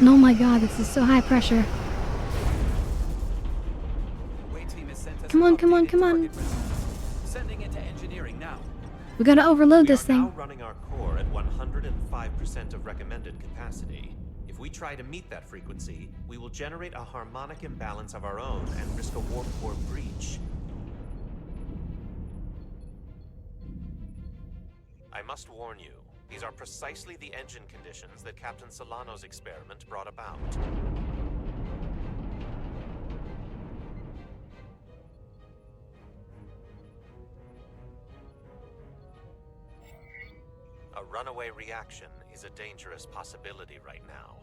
Oh my god, this is so high pressure. Away team has sent us Come on, an come on, updated come on. target resistance. Sending it to engineering now. We gotta overload We this are thing. now running our core at 105% of recommended capacity. If we try to meet that frequency, we will generate a harmonic imbalance of our own and risk a warp core breach. I must warn you, these are precisely the engine conditions that Captain Solano's experiment brought about. A runaway reaction is a dangerous possibility right now.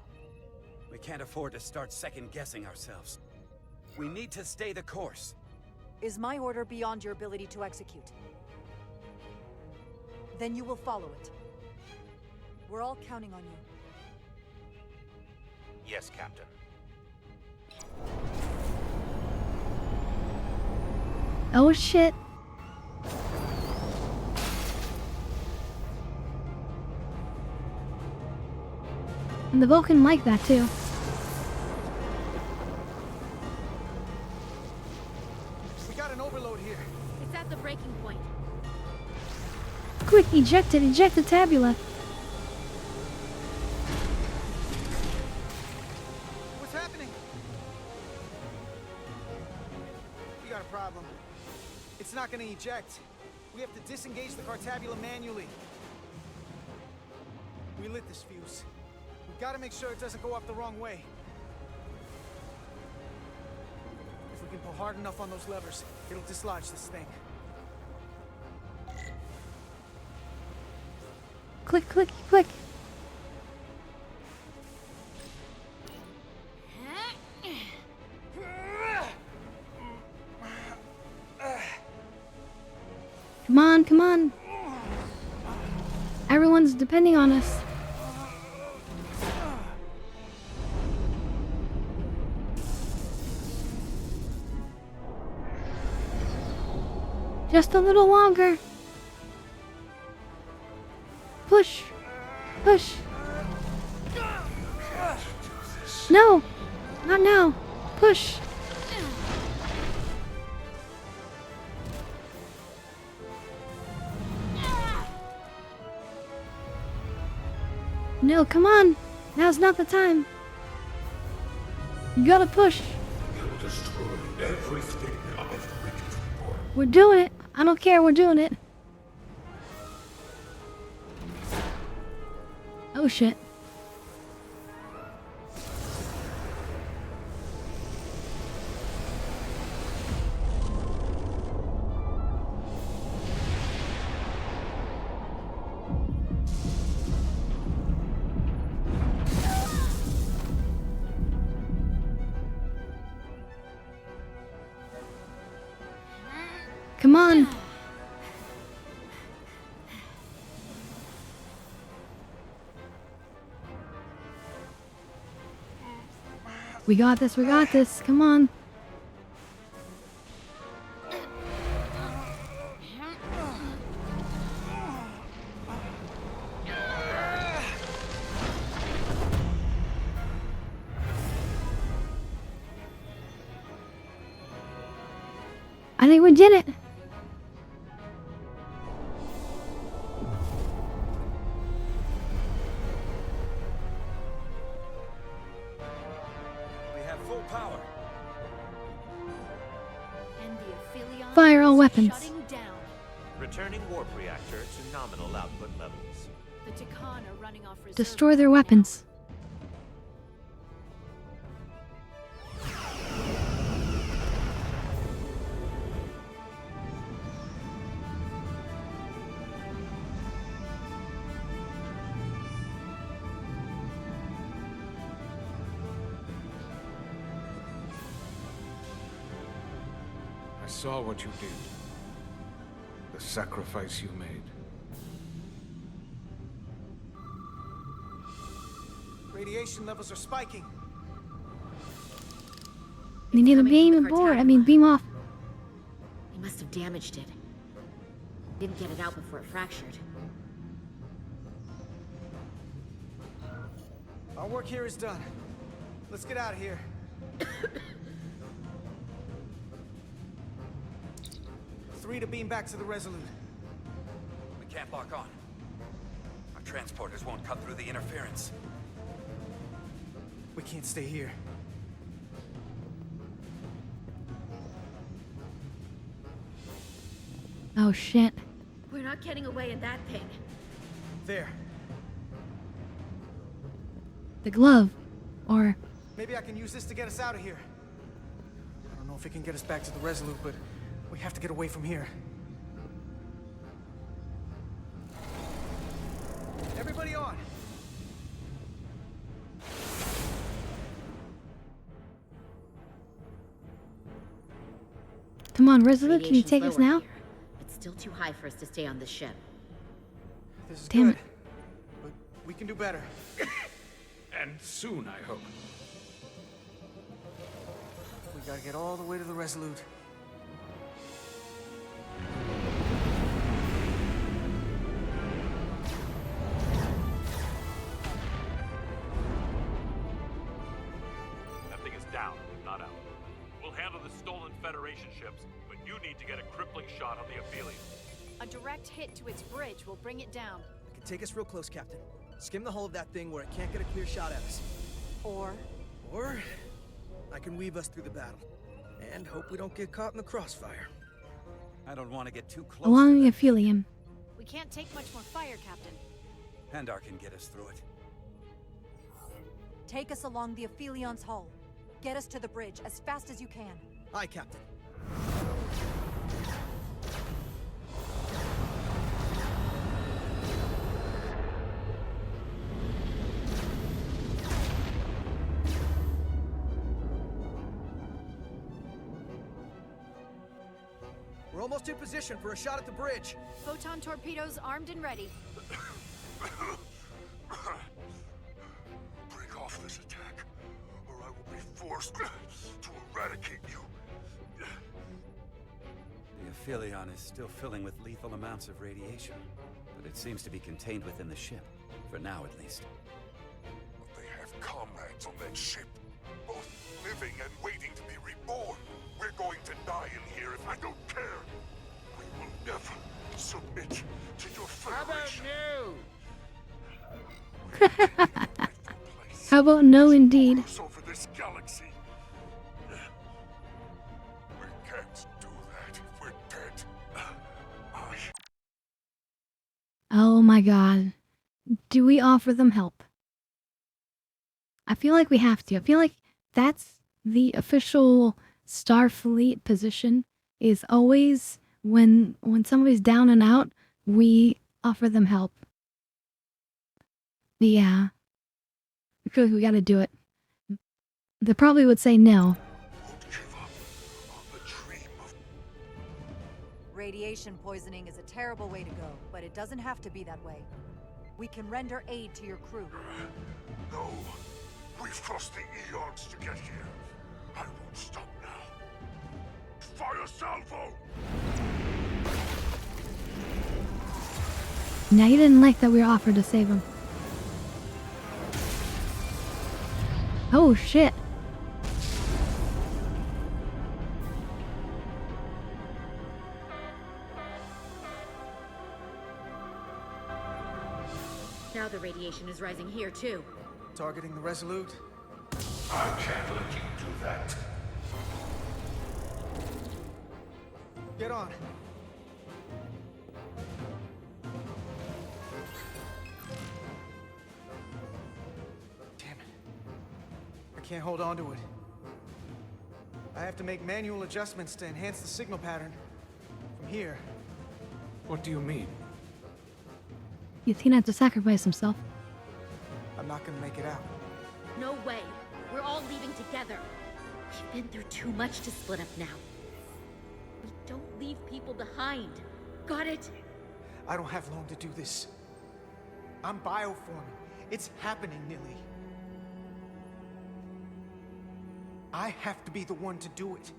We can't afford to start second-guessing ourselves. We need to stay the course. Is my order beyond your ability to execute? Then you will follow it. We're all counting on you. Yes, Captain. Oh shit. And the Vulcan like that too. We got an overload here. It's at the breaking point. Quick, eject it, eject the tabula. What's happening? We got a problem. It's not gonna eject. We have to disengage the Cartabula manually. We lit this fuse. We gotta make sure it doesn't go off the wrong way. If we can pull hard enough on those levers, it'll dislodge this thing. Click, click, click. Come on, come on. Everyone's depending on us. Just a little longer. Push. Push. No. Not now. Push. No, come on. Now's not the time. You gotta push. You'll destroy everything I've written for. We're doing it. I don't care. We're doing it. Oh shit. Come on. We got this, we got this. Come on. I think we did it. We have full power. And the Aphelion Fire all is weapons. shutting down. Returning warp reactor to nominal output levels. The Tikan are running off reserve. Destroy their weapons. saw what you did. The sacrifice you made. Radiation levels are spiking. They need a beam aboard. I mean, beam off. He must have damaged it. Didn't get it out before it fractured. Our work here is done. Let's get out of here. 3 to beam back to the Resolute. We can't lock on. Our transporters won't cut through the interference. We can't stay here. Oh shit. We're not getting away in that thing. There. The glove. Or... Maybe I can use this to get us out of here. I don't know if it can get us back to the Resolute, but we have to get away from here. Everybody on! Come on, Resolute, can you take us now? It's still too high for us to stay on this ship. This is Damn good, it. but we can do better. And soon, I hope. We gotta get all the way to the Resolute. That thing is down, not out. We'll handle the stolen Federation ships, but you need to get a crippling shot on the Aphelion. A direct hit to its bridge will bring it down. I can take us real close, Captain. Skim the hull of that thing where it can't get a clear shot at us. Or I can weave us through the battle. And hope we don't get caught in the crossfire. I don't want to get too close. Along the Aphelion. We can't take much more fire, Captain. Handar can get us through it. take us along the Aphelion's hull. Get us to the bridge as fast as you can. Aye, Captain. We're almost in position for a shot at the bridge. Photon torpedoes armed and ready. Break off this attack, or I will be forced to eradicate you. The Aphelion is still filling with lethal amounts of radiation, but it seems to be contained within the ship, for now at least. But they have comrades on that ship, both living and waiting to be reborn. We're going to die in here if I don't care. We will never submit to your Federation. How about no indeed? Over this galaxy. We can't do that if we're dead. Oh my god. Do we offer them help? I feel like we have to. I feel like that's the official Starfleet position, is always when somebody's down and out, we offer them help. Yeah. I feel like we gotta do it. They probably would say no. Radiation poisoning is a terrible way to go, but it doesn't have to be that way. We can render aid to your crew. No. We've crossed the eons to get here. I won't stop now. Fire salvo! Now you didn't like that we were offered to save him. Oh shit. Now the radiation is rising here too. Targeting the Resolute? I can't let you do that. Get on. Damn it. I can't hold on to it. I have to make manual adjustments to enhance the signal pattern. From here. What do you mean? He's gonna have to sacrifice himself. I'm not gonna make it out. No way. We're all leaving together. We've been through too much to split up now. We Don't leave people behind. Got it? I don't have long to do this. I'm bioforming. It's happening, Nilly. I have to be the one to do it.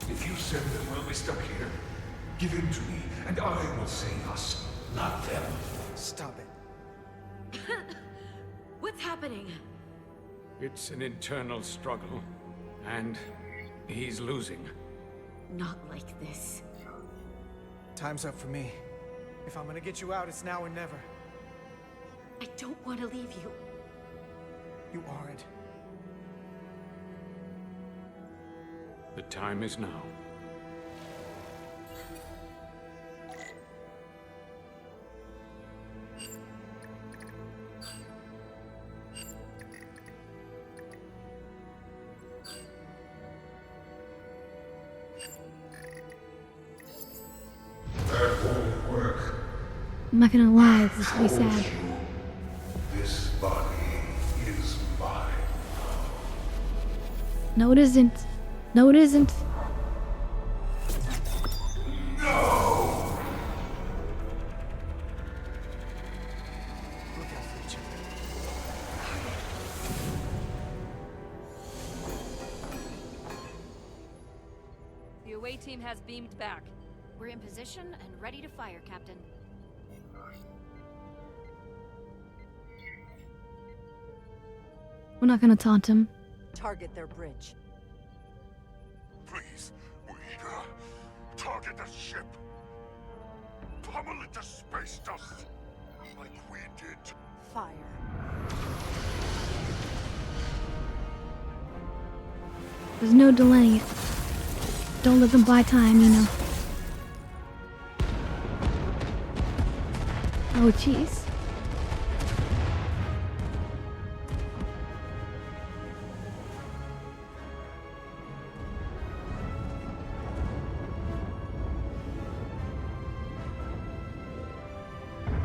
If you send them, we'll be stuck here. Give him to me, and I will save us, not them. Stop it. What's happening? It's an internal struggle, and he's losing. Not like this. Time's up for me. If I'm gonna get you out, it's now or never. I don't want to leave you. You aren't. The time is now. That won't work. I'm not gonna lie, this will be sad. This body is mine. No, it isn't. No, it isn't. No! Look out for each other. The away team has beamed back. We're in position and ready to fire, Captain. We're not gonna taunt him. Target their bridge. Please, we target the ship. Pummel it to space dust, like we did. Fire. There's no delaying it. Don't let them buy time, you know. Oh, jeez.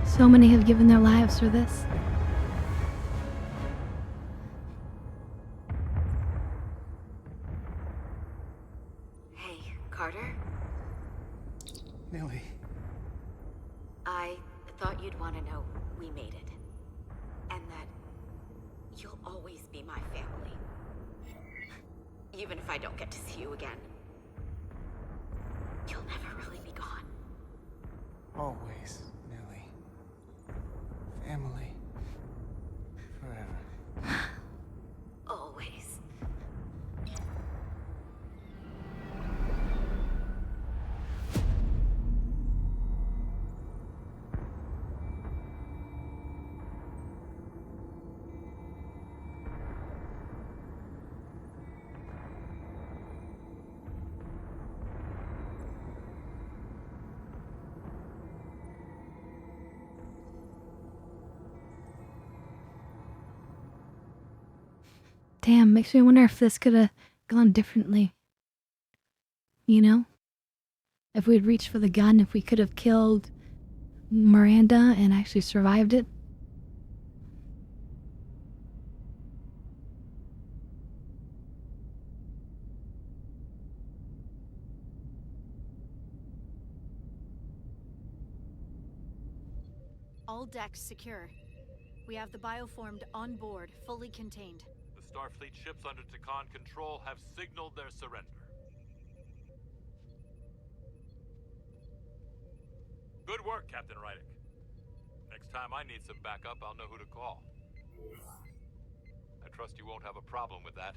So many have given their lives for this. Hey, Carter? Nilly. I thought you'd want to know we made it. And that you'll always be my family. Even if I don't get to see you again. You'll never really be gone. Always, Nilly. Family. Forever. Always. Damn, makes me wonder if this could have gone differently. You know? If we'd reached for the gun, if we could have killed Miranda and actually survived it. All decks secure. We have the bioformed on board, fully contained. The Starfleet ships under Takan control have signaled their surrender. Good work, Captain Rydick. Next time I need some backup, I'll know who to call. I trust you won't have a problem with that.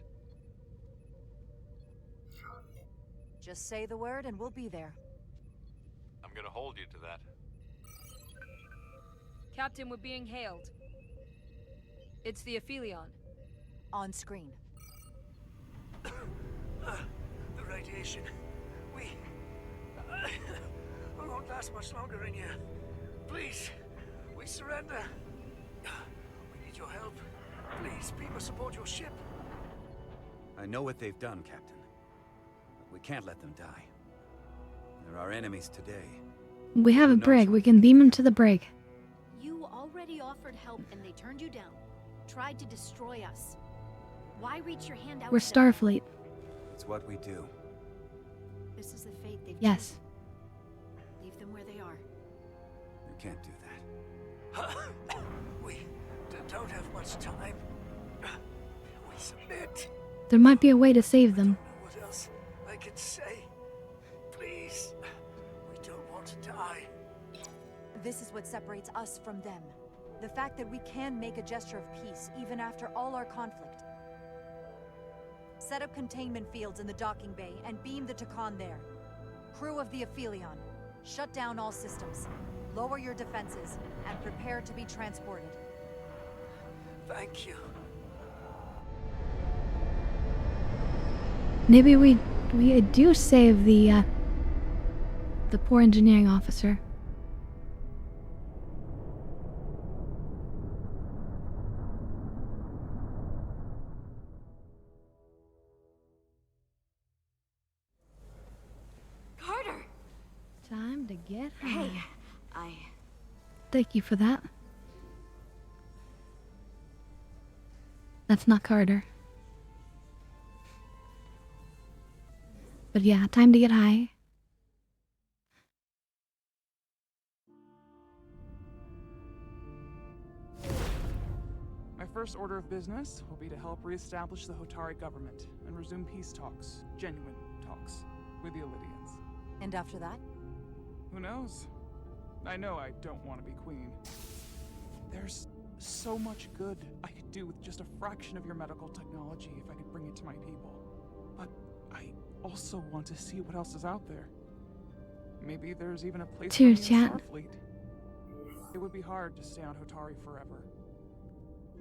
Just say the word and we'll be there. I'm gonna hold you to that. Captain, we're being hailed. It's the Aphelion. On screen. The radiation. We won't last much longer in here. Please, we surrender. We need your help. Please, people support your ship. I know what they've done, Captain. But we can't let them die. They're our enemies today. We have a brig. We can beam him to the brig. You already offered help and they turned you down. tried to destroy us. Why reach your hand out We're to them? Starfleet. It's what we do. This is the fate they've Yes. chosen. Leave them where they are. You can't do that. We don't have much time. We submit. There might be a way to save them. What else I can say? Please. We don't want to die. This is what separates us from them. The fact that we can make a gesture of peace even after all our conflict. Set up containment fields in the docking bay and beam the Takan there. Crew of the Aphelion, shut down all systems. Lower your defenses and prepare to be transported. Thank you. Maybe we do save the poor engineering officer. Carter! Time to get high. Hey, Thank you for that. That's not Carter. But yeah, time to get high. My first order of business will be to help reestablish the Hotari government and resume peace talks, genuine talks, with the Illidians. And after that? Who knows? I know I don't want to be queen. There's so much good I could do with just a fraction of your medical technology if I could bring it to my people. But I also want to see what else is out there. Maybe there's even a place for me in Cheers, chat. Starfleet. It would be hard to stay on Hotari forever.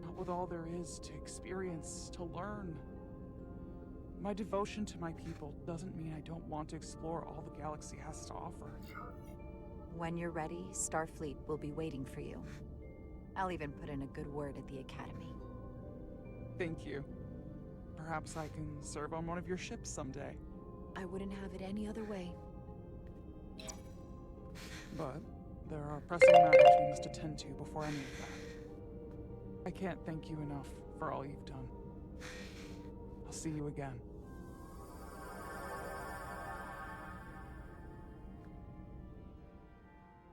Not with all there is to experience, to learn. My devotion to my people doesn't mean I don't want to explore all the galaxy has to offer. When you're ready, Starfleet will be waiting for you. I'll even put in a good word at the Academy. Thank you. Perhaps I can serve on one of your ships someday. I wouldn't have it any other way. But there are pressing matters we must attend to before any of that. I can't thank you enough for all you've done. I'll see you again.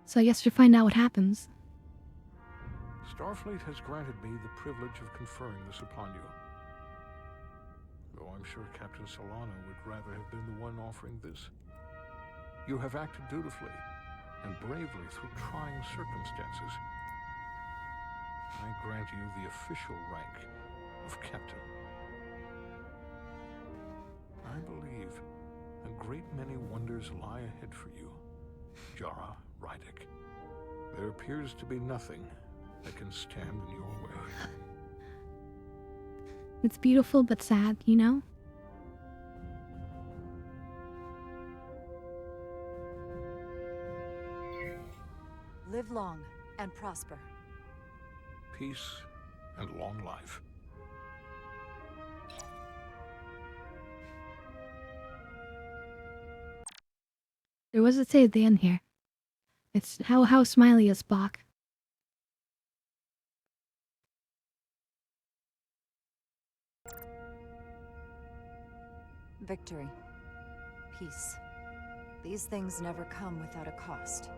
So I guess you'll find out what happens. Starfleet has granted me the privilege of conferring this upon you. Though I'm sure Captain Solano would rather have been the one offering this. You have acted dutifully and bravely through trying circumstances. I grant you the official rank of Captain. I believe a great many wonders lie ahead for you, Jara Rydick. There appears to be nothing that can stand in your way. It's beautiful but sad, you know? Live long and prosper. Peace and long life. There was a say at the end here. It's how smiley is Spock. Victory. Peace. These things never come without a cost.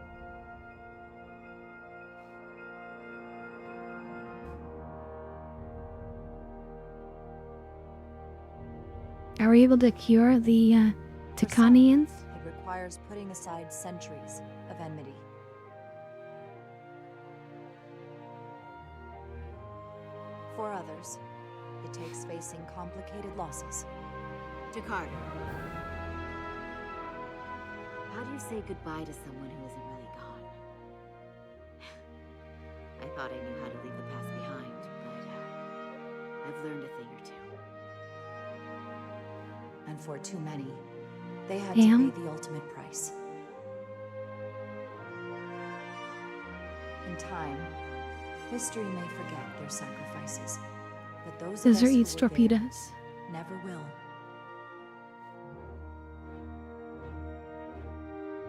Are we able to cure the Takanians? It requires putting aside centuries of enmity. For others, it takes facing complicated losses. To Carter. How do you say goodbye to someone who isn't really gone? I thought I knew how to leave the past behind, but I've learned a thing or two. And for too many, they had Damn. to pay the ultimate price. In time, history may forget their sacrifices, but those of us Scissor who eats were there torpedoes. never will.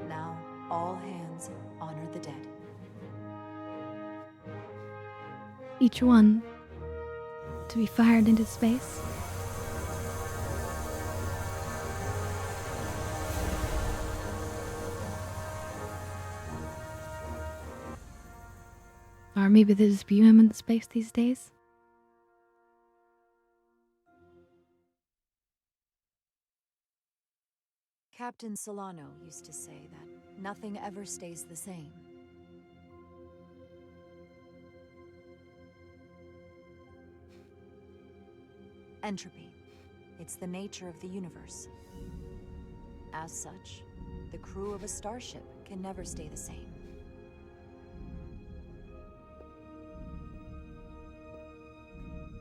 Now, all hands honor the dead. Each one to be fired into space. Or maybe they just spew him into space these days. Captain Solano used to say that nothing ever stays the same. Entropy. It's the nature of the universe. As such, the crew of a starship can never stay the same.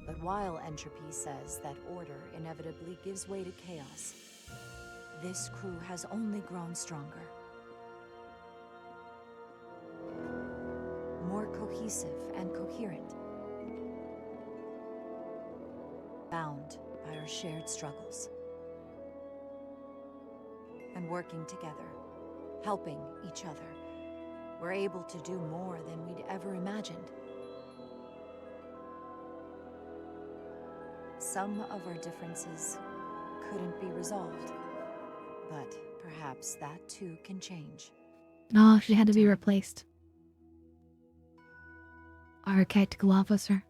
But while entropy says that order inevitably gives way to chaos, this crew has only grown stronger. More cohesive and coherent. Bound by our shared struggles. And working together, helping each other, we're able to do more than we'd ever imagined. Some of our differences couldn't be resolved, but perhaps that too can change. No, she had to be replaced. Our tactical officer.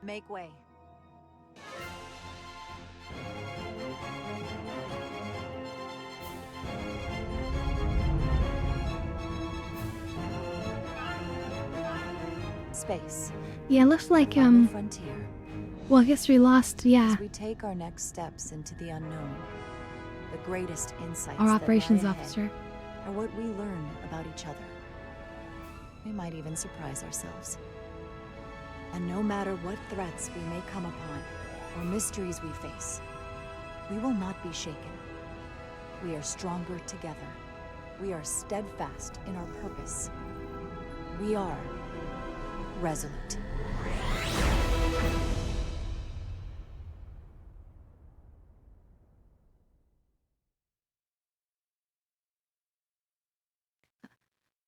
Make way. Space. Yeah, it looks like Frontier. well, I guess we lost, yeah. As we take our next steps into the unknown, the greatest insights Our that operations lie ahead officer. are what we learn about each other. We might even surprise ourselves. And no matter what threats we may come upon, or mysteries we face, we will not be shaken. We are stronger together. We are steadfast in our purpose. We are resolute.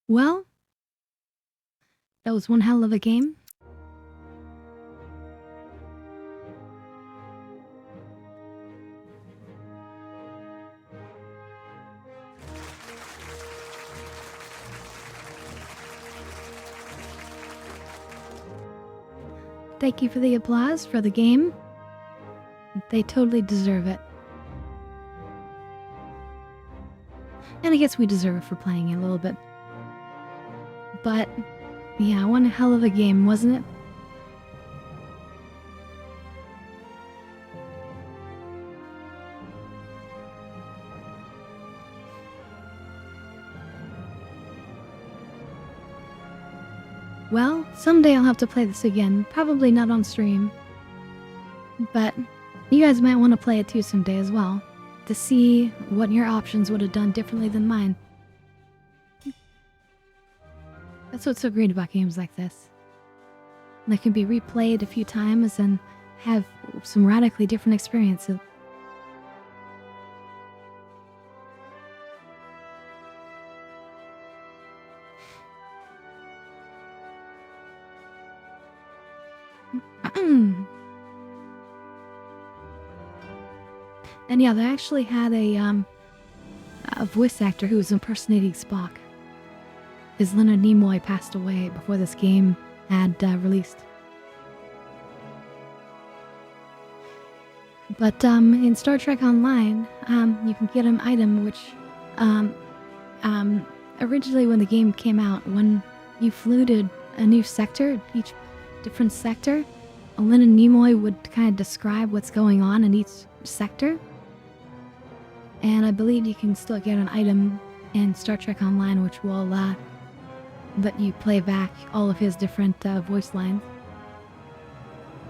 Well, that was one hell of a game. Thank you for the applause for the game. They totally deserve it. And I guess we deserve it for playing it a little bit. But, yeah, one hell of a game, wasn't it? Well, someday I'll have to play this again. Probably not on stream. But you guys might want to play it too someday as well, to see what your options would have done differently than mine. That's what's so great about games like this. They can be replayed a few times and have some radically different experiences. And yeah, they actually had a voice actor who was impersonating Spock. His Leonard Nimoy passed away before this game had released. But in Star Trek Online, you can get an item which, originally when the game came out, when you flew to a new sector, each different sector, Leonard Nimoy would kind of describe what's going on in each sector. And I believe you can still get an item in Star Trek Online which will let you play back all of his different voice lines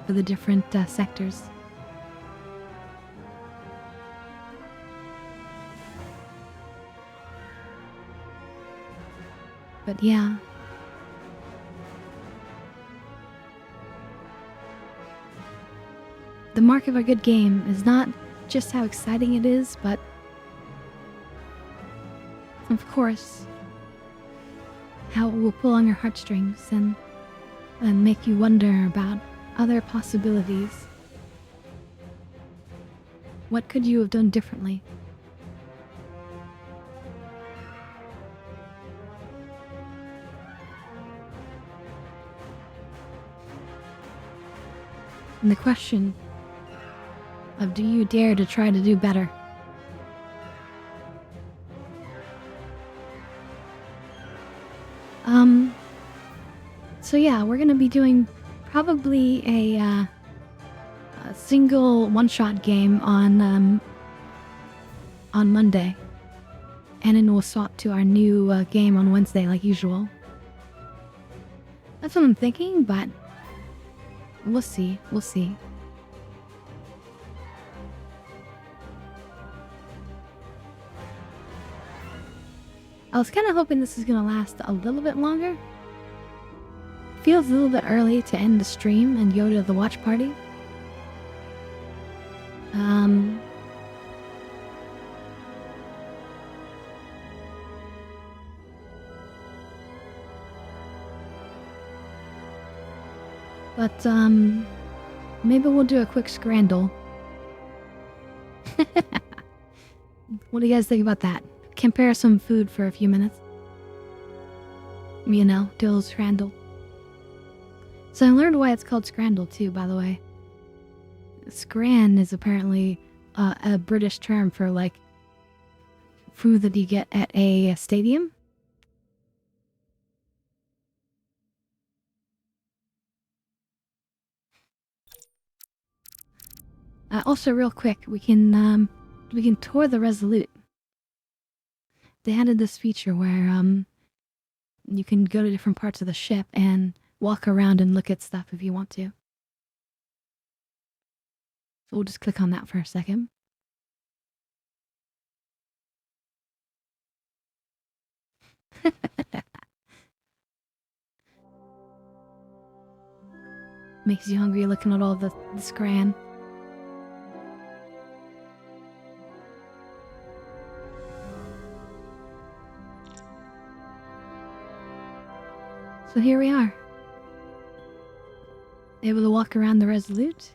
for the different sectors. But yeah, the mark of a good game is not just how exciting it is, but of course, how it will pull on your heartstrings and make you wonder about other possibilities. What could you have done differently? And the question of do you dare to try to do better? So yeah, we're gonna be doing probably a single one-shot game on Monday, and then we'll swap to our new game on Wednesday like usual. That's what I'm thinking, but we'll see. We'll see. I was kind of hoping this is gonna last a little bit longer. Feels a little bit early to end the stream and go to the watch party. But maybe we'll do a quick scrandle. What do you guys think about that? Compare some food for a few minutes. You know, do a little scrandle. So I learned why it's called scrandle too, by the way. Scran is apparently a British term for like food that you get at a stadium. Also, real quick, we can tour the Resolute. They added this feature where you can go to different parts of the ship and walk around and look at stuff if you want to. So we'll just click on that for a second. Makes you hungry looking at all the scran. So here we are. Able to walk around the Resolute.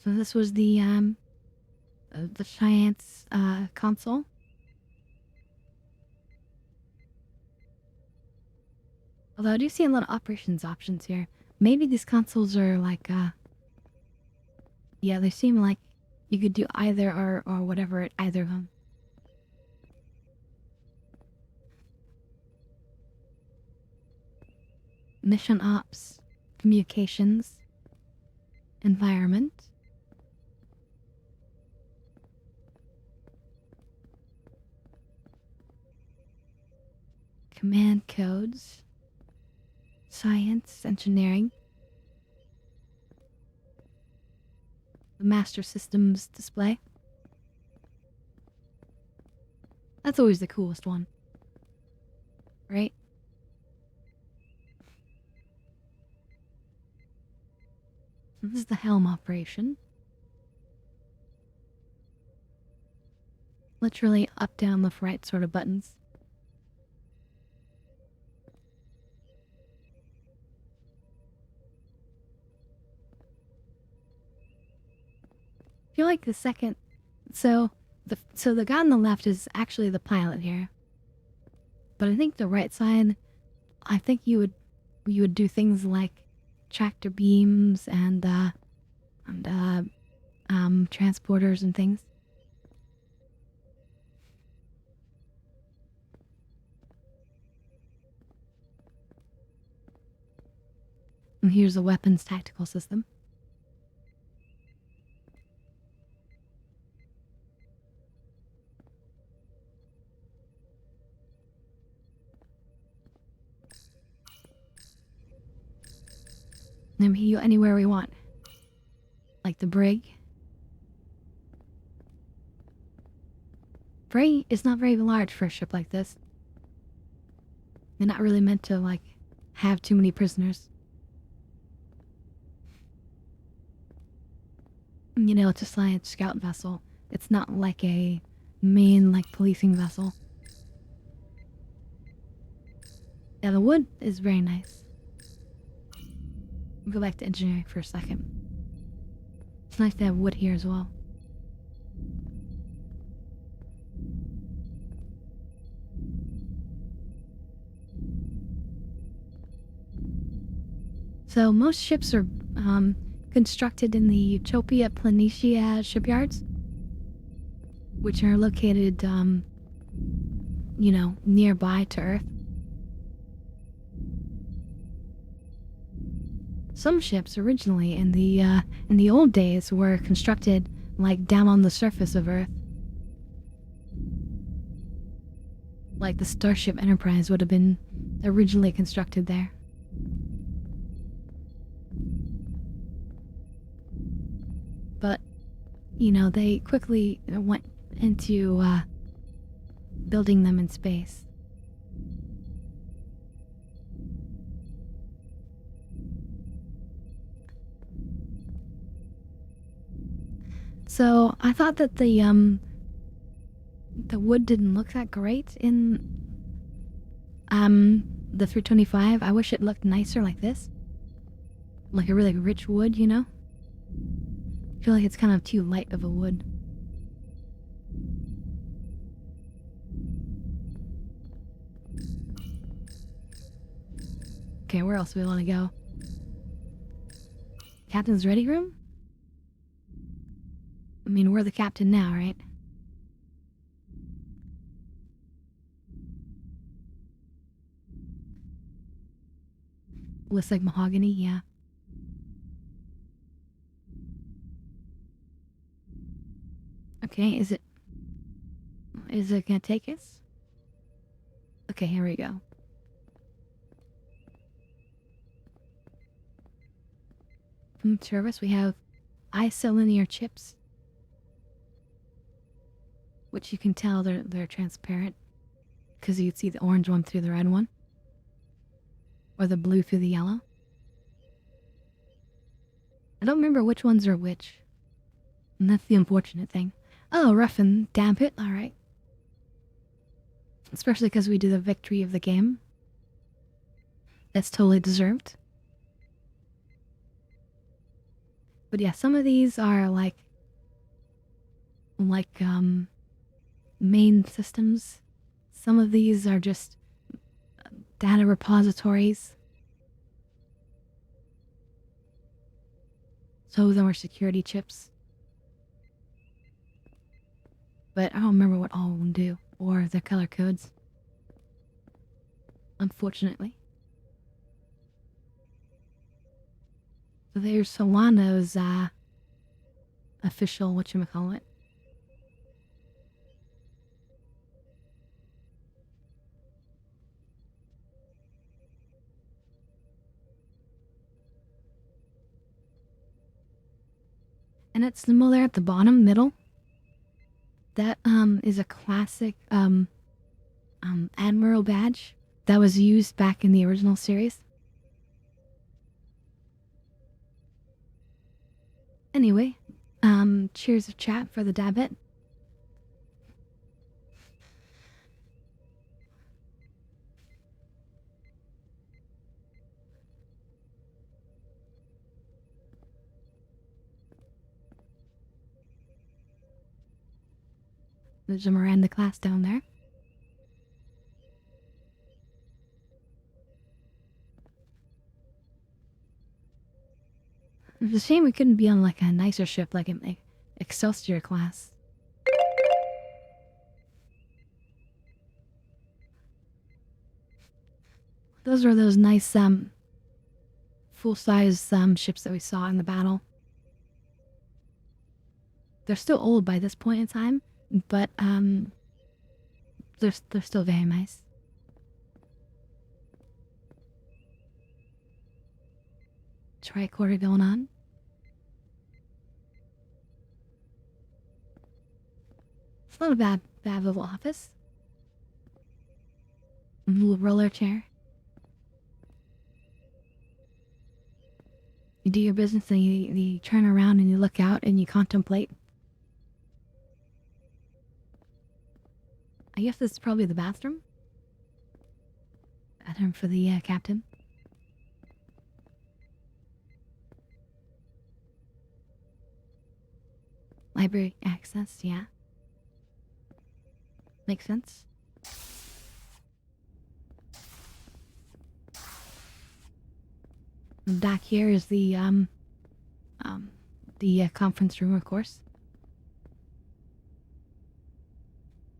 So this was the science console. Although I do see a lot of operations options here. Maybe these consoles are like yeah, they seem like you could do either or whatever at either of them. Mission ops, communications, environment. Command codes, science, engineering, the master systems display. That's always the coolest one, right? This is the helm operation. Literally up, down, left, right sort of buttons. I feel like the second, so the guy on the left is actually the pilot here, but I think the right side, I think you would do things like tractor beams and transporters and things. And here's the weapons tactical system. And we can go anywhere we want. Like the brig. It's not very large for a ship like this. They're not really meant to, like, have too many prisoners. You know, it's a science scout vessel. It's not like a main, like, policing vessel. Yeah, the wood is very nice. We'll go back to engineering for a second. It's nice to have wood here as well. So most ships are constructed in the Utopia Planitia shipyards, which are located, you know, nearby to Earth. Some ships originally in the old days were constructed like down on the surface of Earth. Like the Starship Enterprise would have been originally constructed there. But, you know, they quickly went into building them in space. So I thought that the wood didn't look that great in the 325. I wish it looked nicer like this, like a really rich wood, you know. I feel like it's kind of too light of a wood. Okay, where else do we want to go? Captain's ready room? I mean, we're the captain now, right? Looks like mahogany, yeah. Okay, is it gonna take us? Okay, here we go. From service, we have isolinear chips, which you can tell they're transparent because you can see the orange one through the red one, or the blue through the yellow. I don't remember which ones are which, and that's the unfortunate thing. Oh, rough and damp it, alright. Especially because we do the victory of the game. That's totally deserved. But yeah, some of these are like main systems. Some of these are just data repositories. Some of them are security chips. But I don't remember what all of them do, or their color codes. Unfortunately. So there's Solano's official whatchamacallit. And it's similar at the bottom, middle. That is a classic Admiral badge that was used back in the original series. Anyway, cheers of chat for the dabbit. There's a Miranda class down there. It's a shame we couldn't be on like a nicer ship like an Excelsior class. Those were those nice full-size ships that we saw in the battle. They're still old by this point in time, but they're still very nice. Tricorder going on. It's not a bad little office. A little roller chair. You do your business and you turn around and you look out and you contemplate. I guess this is probably the bathroom. Bathroom for the captain. Library access, yeah. Makes sense. Back here is the conference room, of course.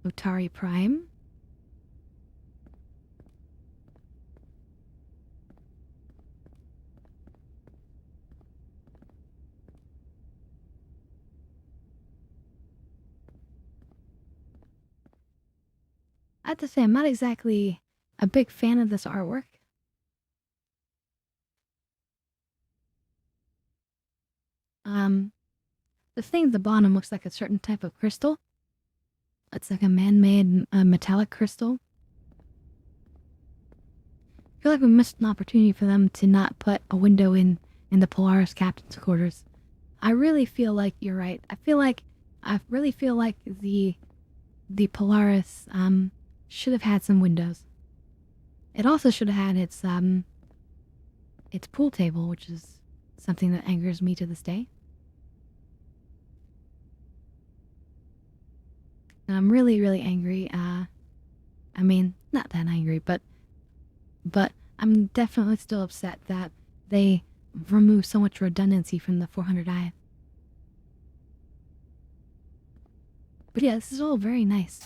Otari Prime. I have to say, I'm not exactly a big fan of this artwork. The thing at the bottom looks like a certain type of crystal. It's like a man-made metallic crystal. I feel like we missed an opportunity for them to not put a window in the Polaris captain's quarters. I really feel like you're right. I really feel like the Polaris should have had some windows. It also should have had its pool table, which is something that angers me to this day. And I'm really, really angry. I mean, not that angry, but I'm definitely still upset that they remove so much redundancy from the 400i. But yeah, this is all very nice.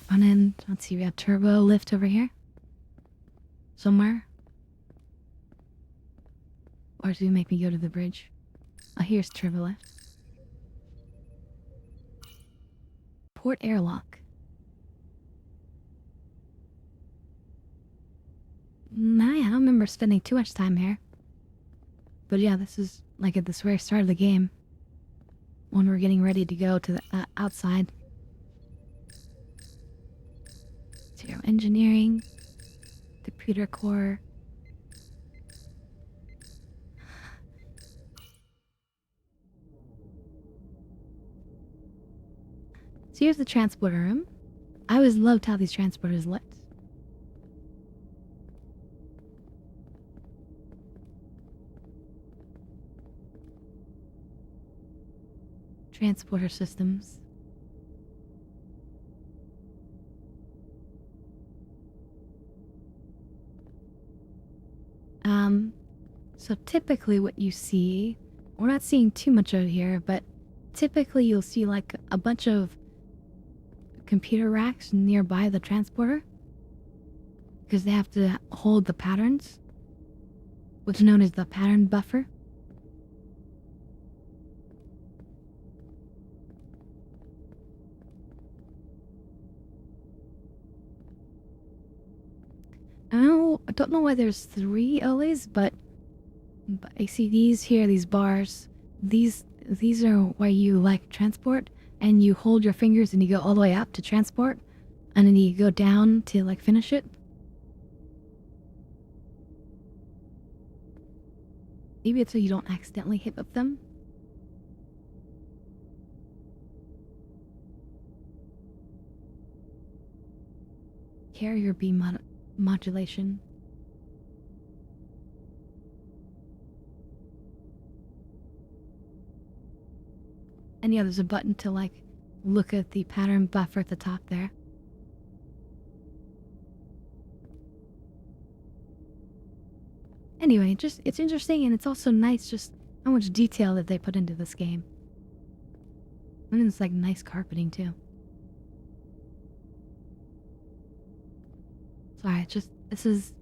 Front end, let's see, we have turbo lift over here. Somewhere. Or do you make me go to the bridge? Oh, here's turbo lift. Port airlock. Nah, I don't remember spending too much time here. But yeah, this is like at the very start of the game. When we're getting ready to go to the outside. Zero engineering. Computer core. So here's the transporter room. I always loved how these transporters lit. Transporter systems. So typically what you see, we're not seeing too much of here, but typically you'll see like a bunch of computer racks nearby the transporter because they have to hold the patterns, what's known as the pattern buffer. I don't know why there's 3 always, but I see these here, these bars. These are where you like transport, and you hold your fingers and you go all the way up to transport, and then you go down to like finish it. Maybe it's so you don't accidentally hit up them. Carrier beam modulation. And yeah, there's a button to like look at the pattern buffer at the top there. Anyway, it's interesting, and it's also nice just how much detail that they put into this game. And it's like nice carpeting too. Sorry, this is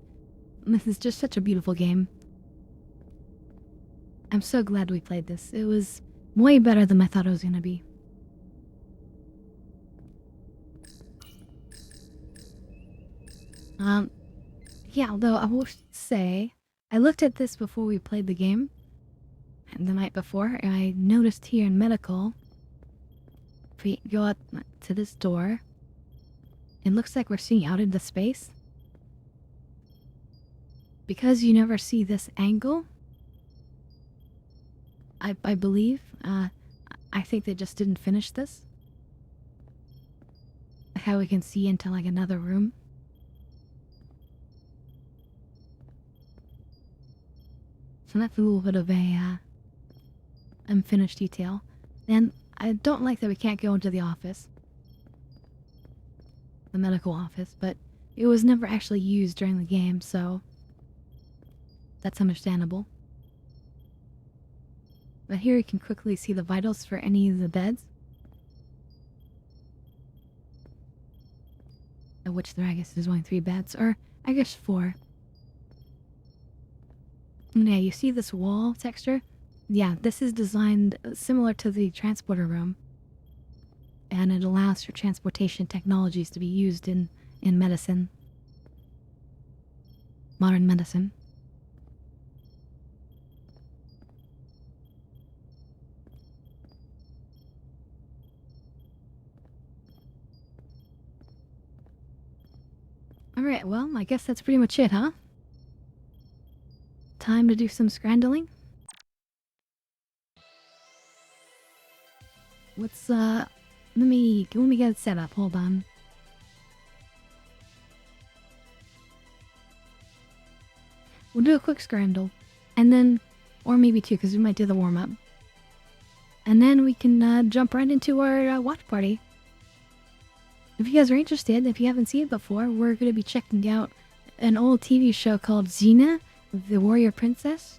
just such a beautiful game. I'm so glad we played this. It was way better than I thought it was gonna be. Yeah, although I will say, I looked at this before we played the game, and the night before, and I noticed here in medical, if we go up to this door, it looks like we're seeing out into space. Because you never see this angle, I believe, I think they just didn't finish this. How we can see into like another room. So that's a little bit of a unfinished detail. And I don't like that we can't go into the office. The medical office, but it was never actually used during the game, so that's understandable. But here you can quickly see the vitals for any of the beds. Of which there, I guess, there's only 3 beds, or I guess 4. And yeah, you see this wall texture? Yeah, this is designed similar to the transporter room. And it allows for transportation technologies to be used in medicine. Modern medicine. Alright, well, I guess that's pretty much it, huh? Time to do some scrandling? Let's, let me get it set up, hold on. We'll do a quick scramble, and then, or maybe 2, because we might do the warm-up. And then we can, jump right into our, watch party. If you guys are interested, if you haven't seen it before, we're going to be checking out an old TV show called Xena, the Warrior Princess.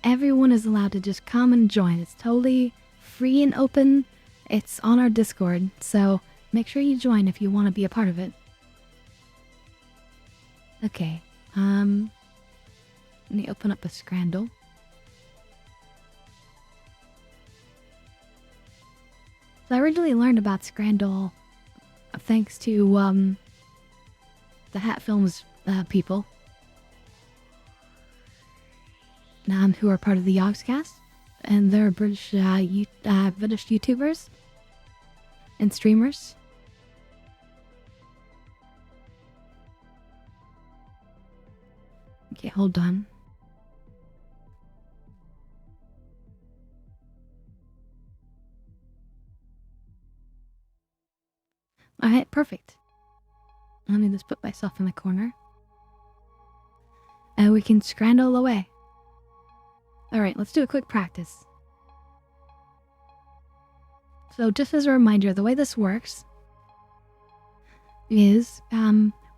Everyone is allowed to just come and join. It's totally free and open. It's on our Discord, so make sure you join if you want to be a part of it. Okay, let me open up a scrandle. So I originally learned about Scrandle thanks to the Hat Films people, who are part of the Yogscast, and they're British British YouTubers and streamers. Okay, hold on. Alright, perfect. Let me just put myself in the corner. And we can scrandle away. Alright, let's do a quick practice. So just as a reminder, the way this works is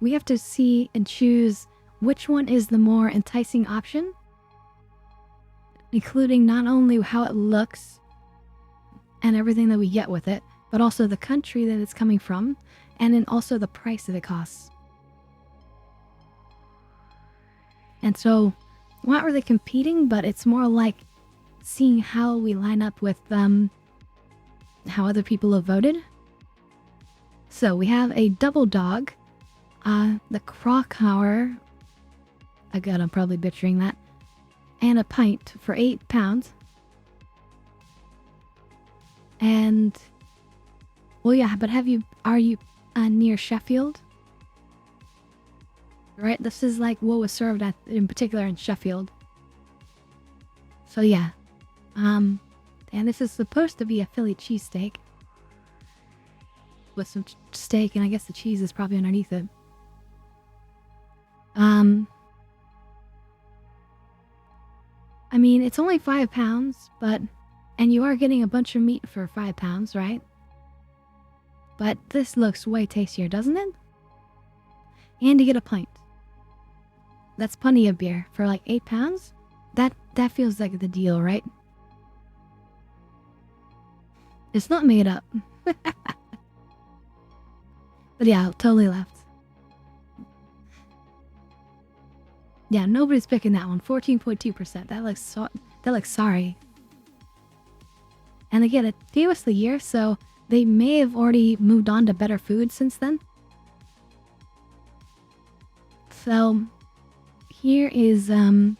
we have to see and choose which one is the more enticing option, including not only how it looks and everything that we get with it, but also the country that it's coming from, and then also the price that it costs. And so, we're not really competing, but it's more like seeing how we line up with how other people have voted. So we have a double dog, the Krakauer, I'm probably butchering that, and a pint for £8. And, well, yeah, but are you near Sheffield? Right, this is like what was served at, in particular in Sheffield. So yeah, and this is supposed to be a Philly cheesesteak with some steak, and I guess the cheese is probably underneath it. I mean, it's only £5, and you are getting a bunch of meat for £5, right? But this looks way tastier, doesn't it? And you get a pint. That's plenty of beer for like £8. That feels like the deal, right? It's not made up. But yeah, totally left. Yeah, nobody's picking that one. 14.2%. That looks sorry. And again, it was the year, so they may have already moved on to better food since then. So here is a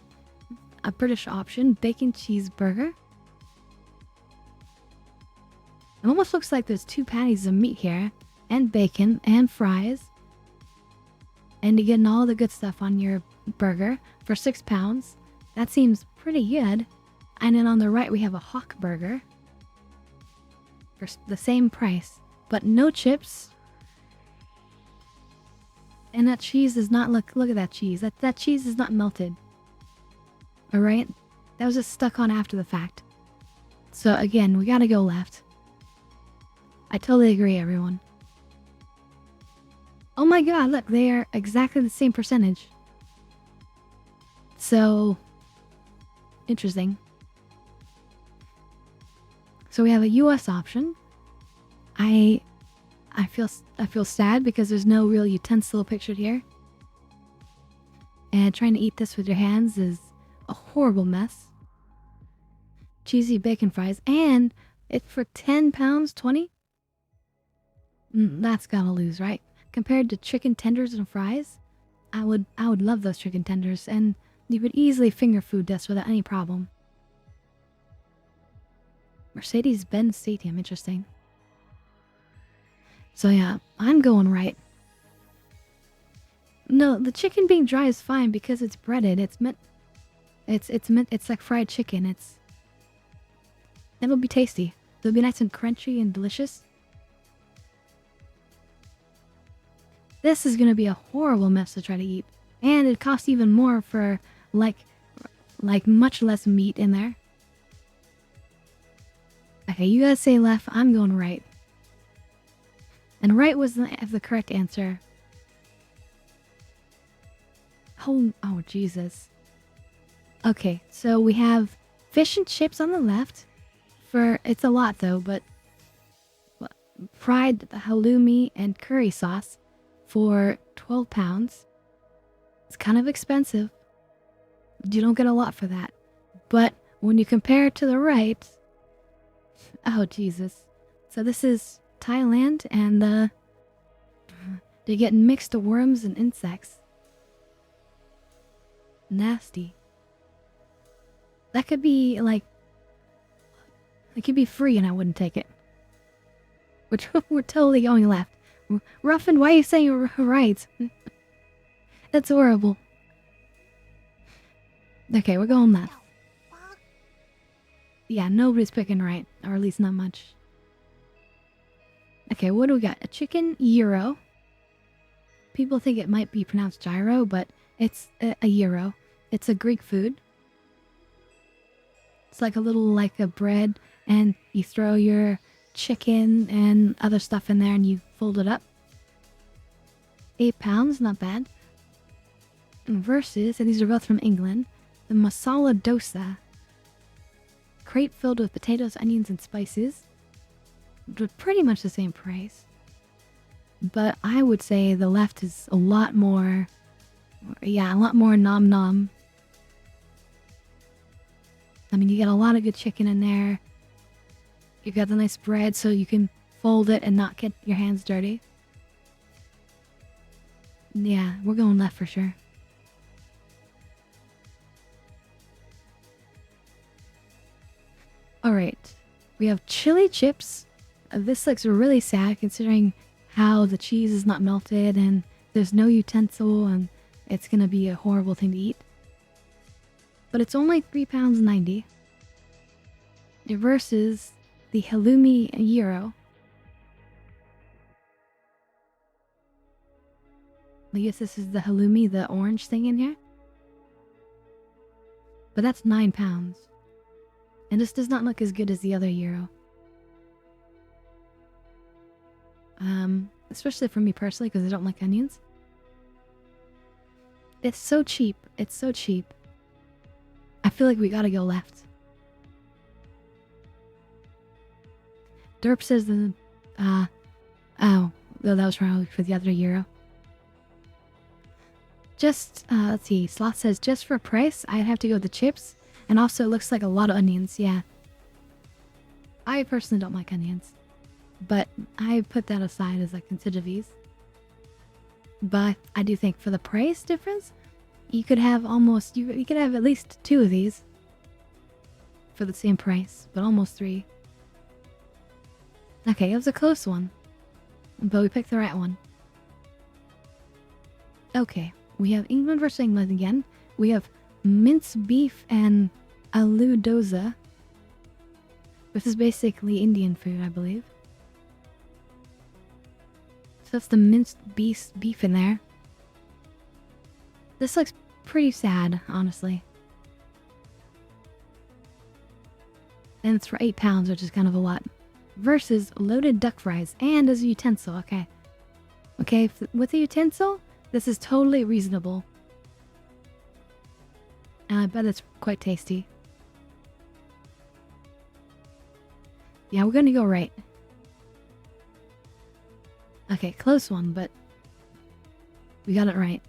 British option, bacon cheeseburger. It almost looks like there's 2 patties of meat here, and bacon, and fries. And you're getting all the good stuff on your burger for £6. That seems pretty good. And then on the right we have a Hawk burger for the same price, but no chips. And that cheese is not, look at that cheese. That cheese is not melted. Alright? That was just stuck on after the fact. So again, we gotta go left. I totally agree, everyone. Oh my god, look, they are exactly the same percentage. So, interesting. So we have a US option. I feel sad because there's no real utensil pictured here. And trying to eat this with your hands is a horrible mess. Cheesy bacon fries, and it's for £10, 20? That's gotta lose, right? Compared to chicken tenders and fries, I would love those chicken tenders, and you could easily finger food this without any problem. Mercedes-Benz Stadium, interesting. So yeah, I'm going right. No, the chicken being dry is fine because it's breaded. It's like fried chicken. It'll be tasty. It'll be nice and crunchy and delicious. This is gonna be a horrible mess to try to eat, and it costs even more for like much less meat in there. Okay, you guys say left. I'm going right. And right was the correct answer. Oh, Jesus. Okay, so we have fish and chips on the left. It's a lot though, but fried halloumi and curry sauce for £12. It's kind of expensive. You don't get a lot for that. But when you compare it to the right, oh Jesus. So this is Thailand, and they get mixed worms and insects. Nasty. That could be like, it could be free and I wouldn't take it. We're totally going left. Ruffin, why are you saying you're right? That's horrible. Okay, we're going left. Yeah, nobody's picking right, or at least not much. Okay, what do we got? A chicken gyro. People think it might be pronounced gyro, but it's a gyro. It's a Greek food. It's like a bread, and you throw your chicken and other stuff in there and you fold it up. £8, not bad. Versus, and these are both from England, the masala dosa. Crate filled with potatoes, onions, and spices. Pretty much the same price. But I would say the left is a lot more nom nom. I mean, you get a lot of good chicken in there. You got the nice bread so you can fold it and not get your hands dirty. Yeah, we're going left for sure. Alright, we have chili chips. This looks really sad considering how the cheese is not melted and there's no utensil and it's gonna be a horrible thing to eat. But it's only £3.90 versus the halloumi gyro. I guess this is the halloumi, the orange thing in here. But that's £9. And this does not look as good as the other gyro. Especially for me personally, because I don't like onions. It's so cheap. It's so cheap. I feel like we gotta go left. Derp says the, oh, that was probably for the other gyro. Just, let's see, Sloth says, just for price, I'd have to go with the chips, and also it looks like a lot of onions, yeah. I personally don't like onions, but I put that aside as I consider these. But I do think for the price difference, you could have almost, you could have at least 2 of these for the same price, but almost 3. Okay, it was a close one. But we picked the right one. Okay, we have England versus England again. We have minced beef and aloo dosa. This is basically Indian food, I believe. So that's the minced beef in there. This looks pretty sad, honestly. And it's for 8 pounds, which is kind of a lot. Versus loaded duck fries and as a utensil, okay. Okay, with a utensil, this is totally reasonable. And I bet it's quite tasty. Yeah, we're gonna go right. Okay, close one, but we got it right.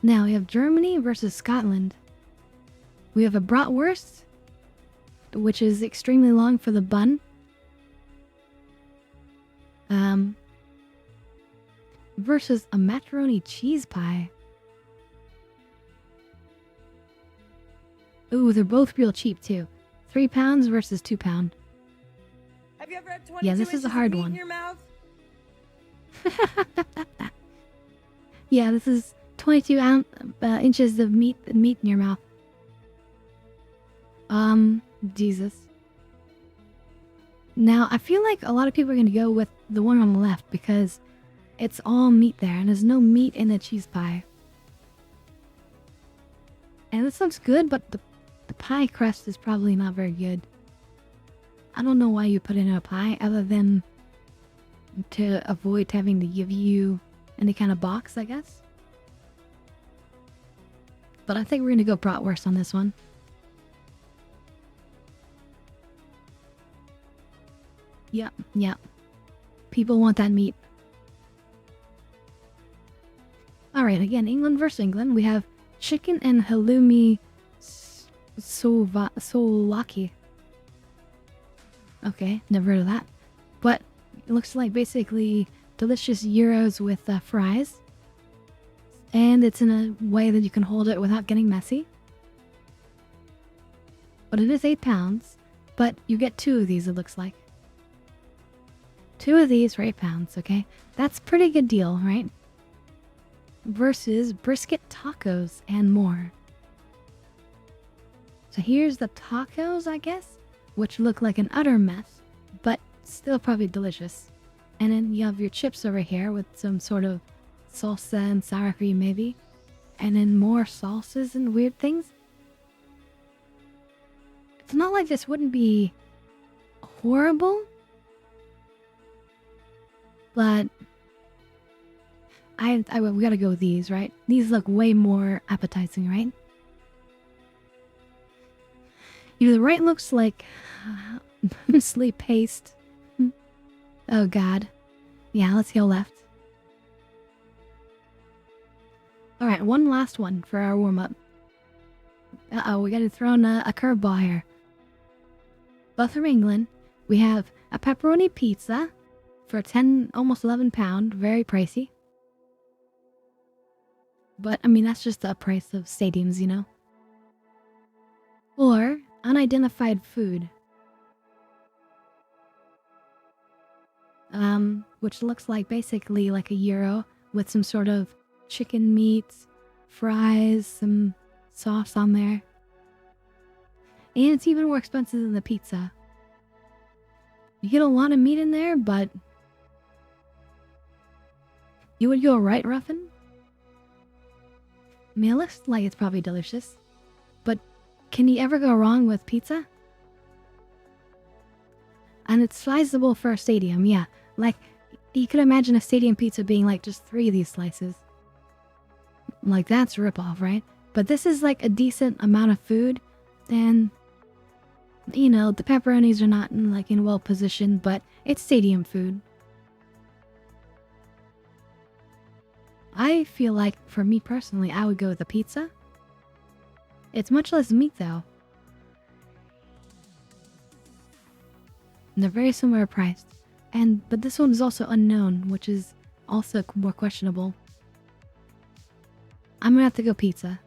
Now we have Germany versus Scotland. We have a bratwurst, which is extremely long for the bun. Versus a macaroni cheese pie. Ooh, they're both real cheap too. 3 pounds versus 2 pound. Have you ever had 22 Yeah, this is a hard one. in your mouth? Yeah, this is 22 inches of meat in your mouth. Jesus. Now, I feel like a lot of people are going to go with the one on the left because it's all meat there and there's no meat in the cheese pie. And this looks good, but the pie crust is probably not very good. I don't know why you put it in a pie other than to avoid having to give you any kind of box, I guess. But I think we're going to go bratwurst on this one. Yep. People want that meat. Alright, again, England versus England. We have chicken and halloumi souvlaki. Okay, never heard of that. But it looks like basically delicious gyros with fries. And it's in a way that you can hold it without getting messy. But it is 8 pounds. But you get 2 of these, it looks like. 2 of these for 8 pounds, okay? That's a pretty good deal, right? Versus brisket tacos and more. So here's the tacos, I guess, which look like an utter mess, but still probably delicious. And then you have your chips over here with some sort of salsa and sour cream maybe. And then more sauces and weird things. It's not like this wouldn't be horrible, but we gotta go with these, right? These look way more appetizing, right? The right looks like sleep paste. Oh god. Yeah, let's go left. Alright, one last one for our warm-up. Uh-oh, we gotta throw in a curveball here. Both from England, we have a pepperoni pizza for 10, almost 11 pound, very pricey. But, I mean, that's just the price of stadiums, you know? Or unidentified food. Which looks like basically like a gyro with some sort of chicken meat, fries, some sauce on there. And it's even more expensive than the pizza. You get a lot of meat in there, but you would go right, Ruffin? I mean, it looks like it's probably delicious. But can you ever go wrong with pizza? And it's sizable for a stadium, yeah. Like, you could imagine a stadium pizza being like just 3 of these slices. Like, that's a ripoff, right? But this is like a decent amount of food. And, you know, the pepperonis are not in well position, but it's stadium food. I feel like, for me personally, I would go with the pizza. It's much less meat, though. And they're very similar priced. But this one is also unknown, which is also more questionable. I'm gonna have to go pizza.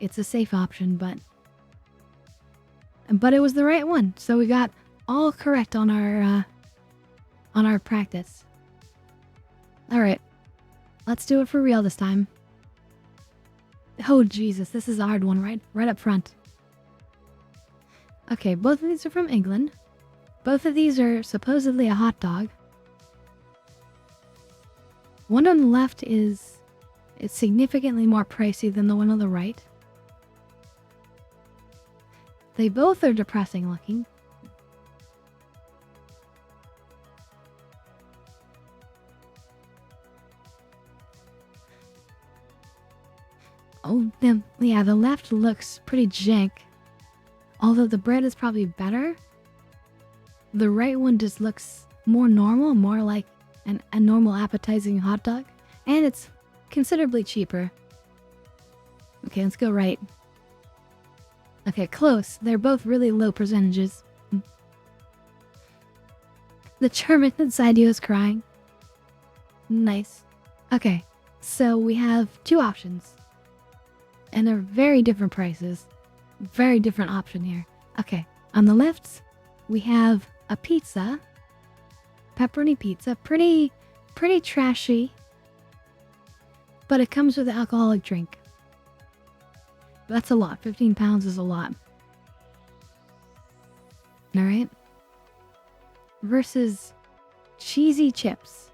It's a safe option, but it was the right one. So we got all correct on our practice. All right, let's do it for real this time. Oh Jesus, this is a hard one, right up front. Okay, both of these are from England. Both of these are supposedly a hot dog. One on the left is significantly more pricey than the one on the right. They both are depressing looking. Oh, yeah, the left looks pretty jank. Although the bread is probably better. The right one just looks more normal, more like a normal appetizing hot dog. And it's considerably cheaper. Okay, let's go right. Okay, close. They're both really low percentages. The German inside you is crying. Nice. Okay, so we have two options. And they're very different prices. Very different option here. Okay, on the left, we have a pizza. Pepperoni pizza. Pretty trashy. But it comes with an alcoholic drink. That's a lot. 15 pounds is a lot. Alright. Versus cheesy chips.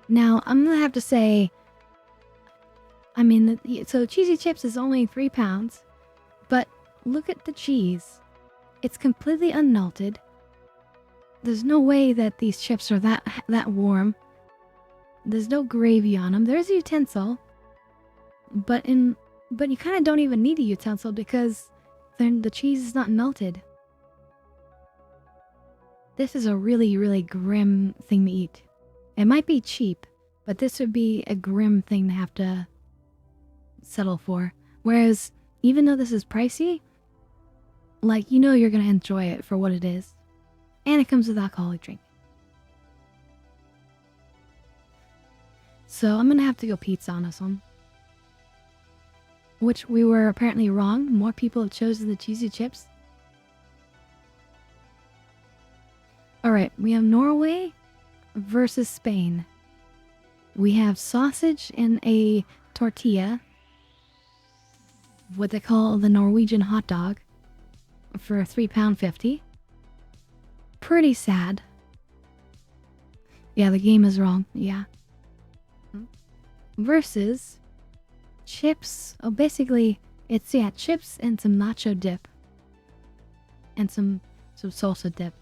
Now, I'm gonna have to say, I mean, so cheesy chips is only 3 pounds, but look at the cheese. It's completely unmelted. There's no way that these chips are that warm. There's no gravy on them. There's a utensil, but you kind of don't even need a utensil because then the cheese is not melted. This is a really, really grim thing to eat. It might be cheap, but this would be a grim thing to have to settle for. Whereas, even though this is pricey, like, you know you're gonna enjoy it for what it is. And it comes with alcoholic drink. So I'm gonna have to go pizza on this one. Which we were apparently wrong. More people have chosen the cheesy chips. Alright, we have Norway versus Spain. We have sausage and a tortilla. What they call the Norwegian hot dog. For £3.50. Pretty sad. Yeah, the game is wrong. Yeah. Versus chips. Oh, basically, it's, yeah, chips and some nacho dip. And some salsa dip.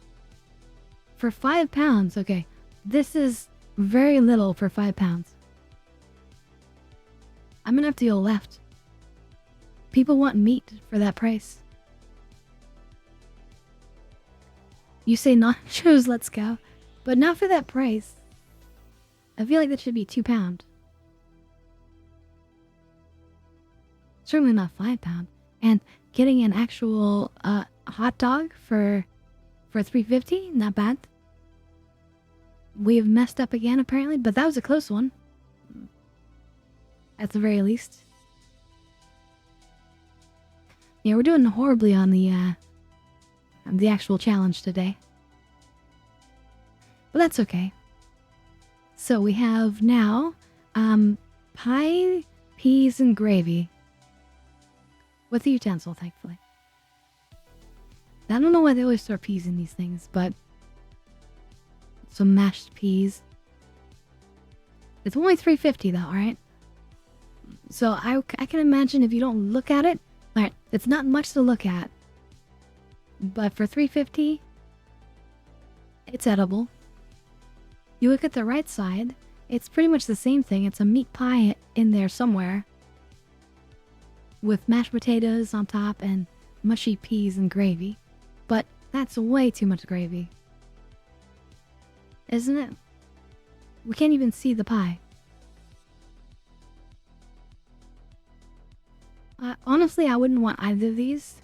For £5, okay. This is very little for £5. I'm gonna have to go left. People want meat for that price. You say nachos, let's go. But not for that price. I feel like that should be £2. Certainly not £5. And getting an actual hot dog for $3.50, not bad. We have messed up again apparently, but that was a close one. At the very least. Yeah, we're doing horribly on the actual challenge today. But that's okay. So we have now pie, peas, and gravy. With the utensil, thankfully. I don't know why they always throw peas in these things, but some mashed peas. It's only $3.50 though, alright? So I can imagine if you don't look at it, alright, it's not much to look at. But for $3.50, it's edible. You look at the right side, it's pretty much the same thing. It's a meat pie in there somewhere. With mashed potatoes on top and mushy peas and gravy. But that's way too much gravy. Isn't it? We can't even see the pie. Honestly, I wouldn't want either of these.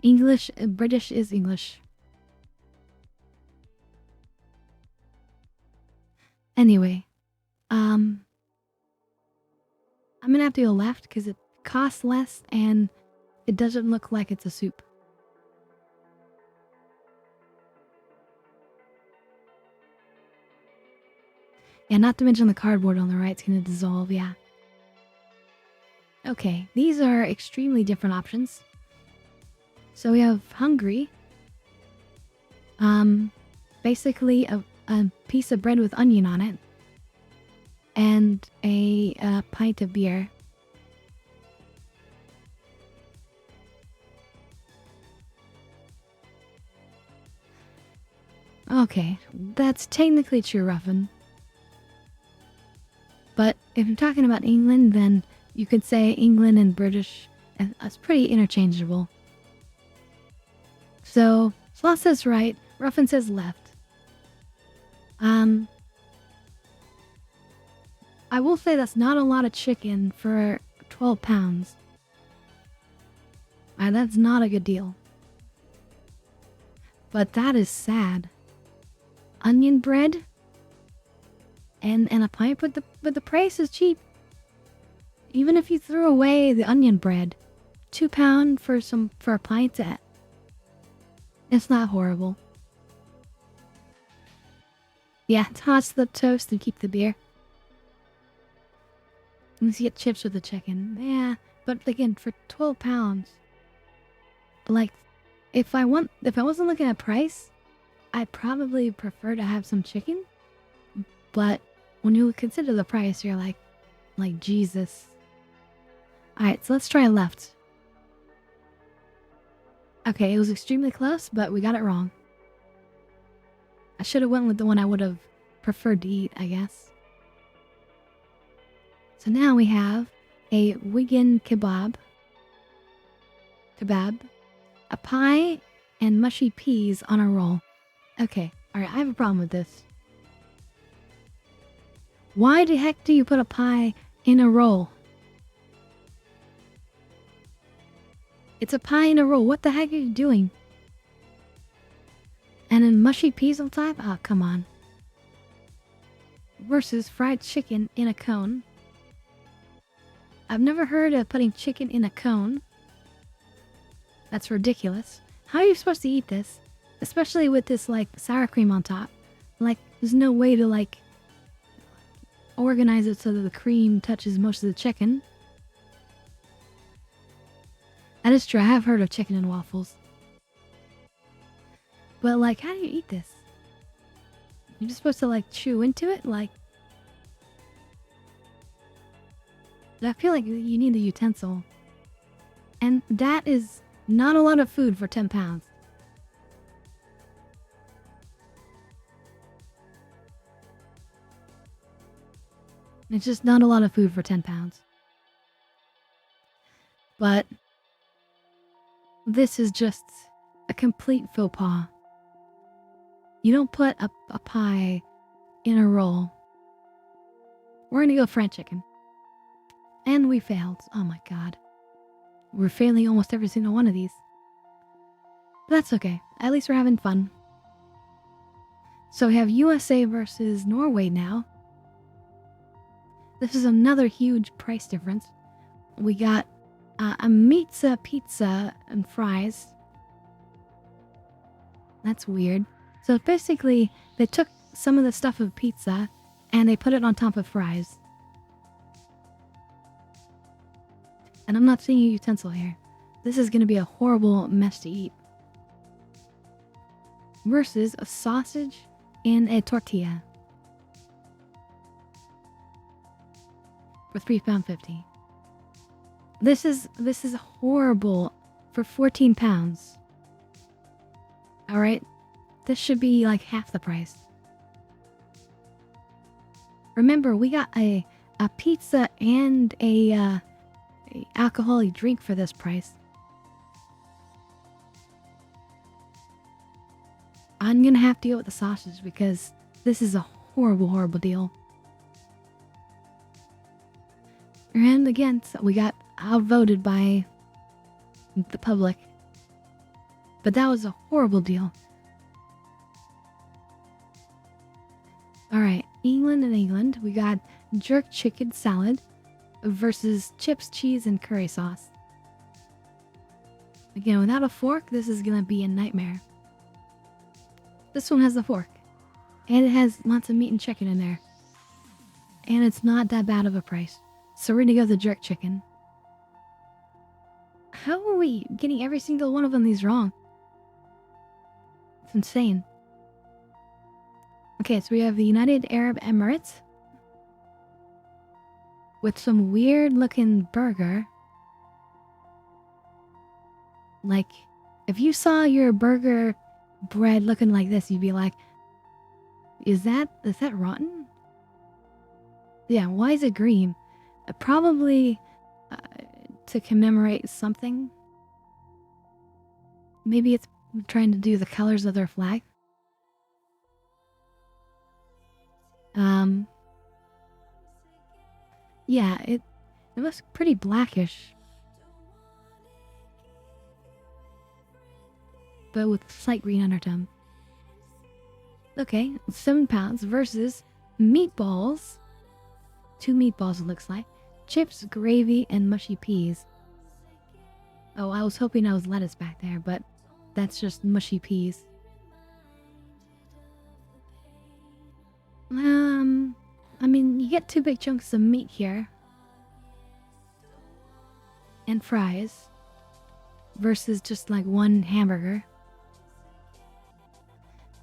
English, British is English. Anyway, I'm I'm gonna have to go left because it costs less and it doesn't look like it's a soup. Yeah, not to mention the cardboard on the right's gonna dissolve, yeah. Okay, these are extremely different options. So we have hungry. Basically a piece of bread with onion on it. And a pint of beer. Okay, that's technically true, Ruffin. But if you're talking about England, then you could say England and British. That's pretty interchangeable. So, Sloth says right, Ruffin says left. I will say that's not a lot of chicken for 12 pounds. That's not a good deal. But that is sad. Onion bread and a pint, but the price is cheap. Even if you threw away the onion bread, £2 for a pint, it's not horrible. Yeah, toss the toast and keep the beer. Let's get chips with the chicken. Yeah, but again, for 12 pounds, like, if I wasn't looking at price, I'd probably prefer to have some chicken. But when you consider the price, you're like Jesus. Alright, so let's try left. Okay, it was extremely close, but we got it wrong. I should have went with the one I would have preferred to eat, I guess. So now we have a Wigan kebab, a pie, and mushy peas on a roll. Okay, alright, I have a problem with this. Why the heck do you put a pie in a roll? It's a pie in a roll. What the heck are you doing? And then mushy peas on top? Oh, come on. Versus fried chicken in a cone. I've never heard of putting chicken in a cone. That's ridiculous. How are you supposed to eat this? Especially with this, like, sour cream on top. Like, there's no way to, like, organize it so that the cream touches most of the chicken. That is true. I have heard of chicken and waffles. But, like, how do you eat this? You're just supposed to, like, chew into it? Like, I feel like you need a utensil. And that is not a lot of food for 10 pounds. It's just not a lot of food for 10 pounds. But this is just a complete faux pas. You don't put a pie in a roll. We're gonna go fried chicken. And we failed. Oh my god. We're failing almost every single one of these. But that's okay. At least we're having fun. So we have USA versus Norway now. This is another huge price difference. We got a pizza and fries. That's weird. So basically, they took some of the stuff of pizza and they put it on top of fries. And I'm not seeing a utensil here. This is going to be a horrible mess to eat. Versus a sausage and a tortilla. For £3.50. This is horrible for 14 pounds. Alright? This should be like half the price. Remember, we got a pizza and a alcoholic drink for this price. I'm gonna have to go with the sausage because this is a horrible, horrible deal. And again, so we got outvoted by the public. But that was a horrible deal. Alright, England and England. We got jerk chicken salad. versus chips, cheese, and curry sauce. Again, without a fork, this is gonna be a nightmare. This one has a fork. And it has lots of meat and chicken in there. And it's not that bad of a price. So we're gonna go with the jerk chicken. How are we getting every single one of them these wrong? It's insane. Okay, so we have the United Arab Emirates. With some weird looking burger. Like, if you saw your burger bread looking like this, you'd be like, is that rotten? Yeah, why is it green? Probably to commemorate something. Maybe it's trying to do the colors of their flag. Yeah, it looks pretty blackish. But with slight green undertone. Okay, 7 pounds versus meatballs. 2 meatballs, it looks like. Chips, gravy, and mushy peas. Oh, I was hoping I was lettuce back there, but that's just mushy peas. I mean, you get 2 big chunks of meat here. And fries. Versus just like 1 hamburger.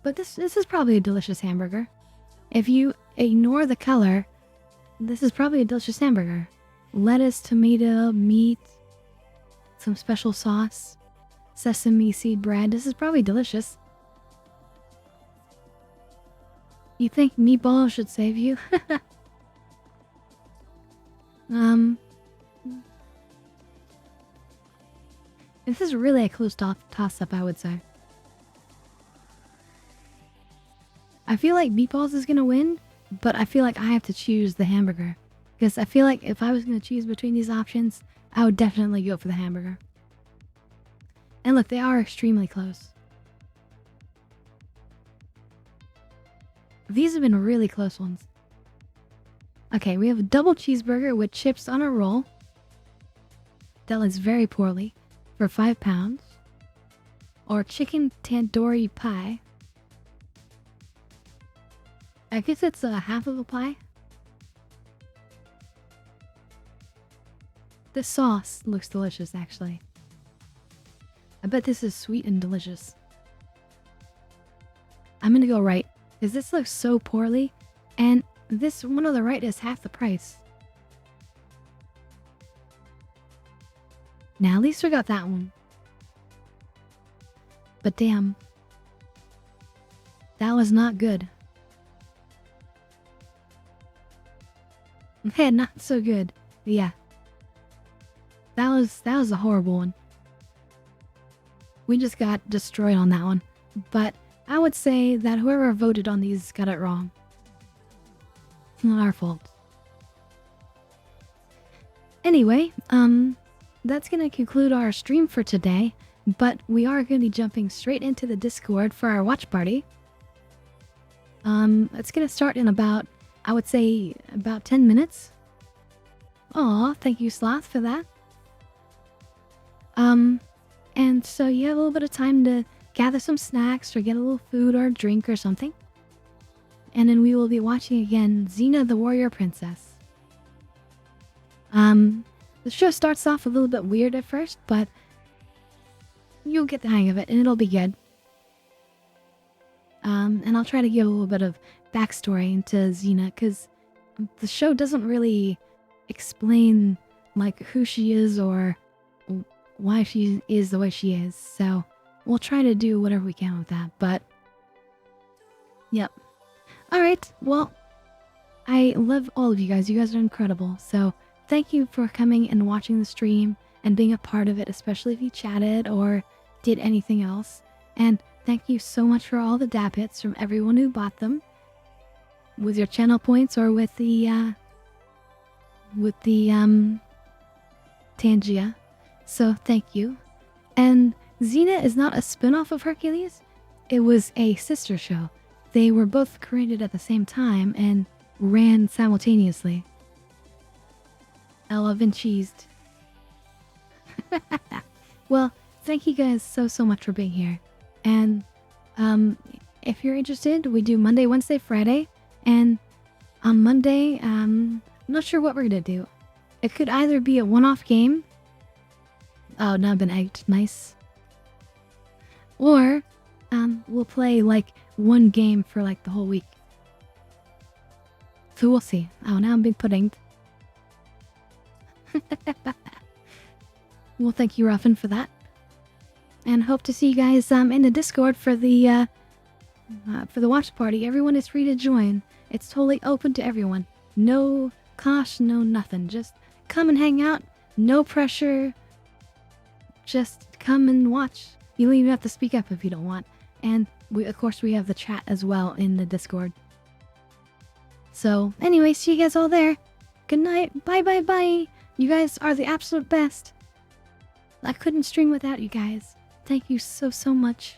But this is probably a delicious hamburger. If you ignore the color, this is probably a delicious hamburger. Lettuce, tomato, meat, some special sauce, sesame seed bread. This is probably delicious. You think meatballs should save you? This is really a close toss-up, I would say. I feel like meatballs is gonna win, but I feel like I have to choose the hamburger. Because I feel like if I was gonna choose between these options, I would definitely go for the hamburger. And look, they are extremely close. These have been really close ones. Okay, we have a double cheeseburger with chips on a roll. That looks very poorly. For 5 pounds. Or chicken tandoori pie. I guess it's a half of a pie. This sauce looks delicious, actually. I bet this is sweet and delicious. I'm gonna go right, because this looks so poorly, and this one on the right is half the price. Now, at least we got that one. But damn. That was not good. Hey, not so good. Yeah. That was a horrible one. We just got destroyed on that one. But I would say that whoever voted on these got it wrong. It's not our fault. Anyway, that's gonna conclude our stream for today. But we are gonna be jumping straight into the Discord for our watch party. It's gonna start in about, I would say, about 10 minutes. Aw, thank you, Sloth, for that. And so you have a little bit of time to gather some snacks or get a little food or a drink or something. And then we will be watching again Xena the Warrior Princess. The show starts off a little bit weird at first, but you'll get the hang of it and it'll be good. And I'll try to give a little bit of backstory into Xena, because the show doesn't really explain like who she is or why she is the way she is. So we'll try to do whatever we can with that. But yep. Alright, well, I love all of you guys. You guys are incredible. So thank you for coming and watching the stream and being a part of it, especially if you chatted or did anything else. And thank you so much for all the dab hits from everyone who bought them with your channel points or with the Tangia. So thank you. And Xena is not a spin-off of Hercules. It was a sister show. They were both created at the same time and ran simultaneously. Ella Vinci'd. Well, thank you guys so much for being here. And if you're interested, we do Monday, Wednesday, Friday. And on Monday, I'm not sure what we're gonna do. It could either be a one-off game. Oh, now I've been egged. Nice. Or we'll play like one game for like the whole week. So we'll see. Oh, now I'm being puddinged. Well, thank you, Ruffin, for that. And hope to see you guys in the Discord for the watch party. Everyone is free to join. It's totally open to everyone. No cost, no nothing. Just come and hang out. No pressure. Just come and watch. You don't even have to speak up if you don't want. And of course we have the chat as well in the Discord. So anyway, see you guys all there. Good night. Bye bye bye. You guys are the absolute best. I couldn't stream without you guys. Thank you so much.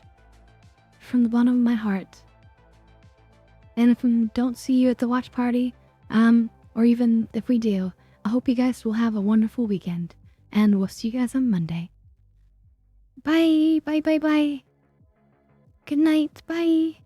From the bottom of my heart. And if we don't see you at the watch party, or even if we do, I hope you guys will have a wonderful weekend. And we'll see you guys on Monday. Bye, bye, bye, bye. Good night, bye.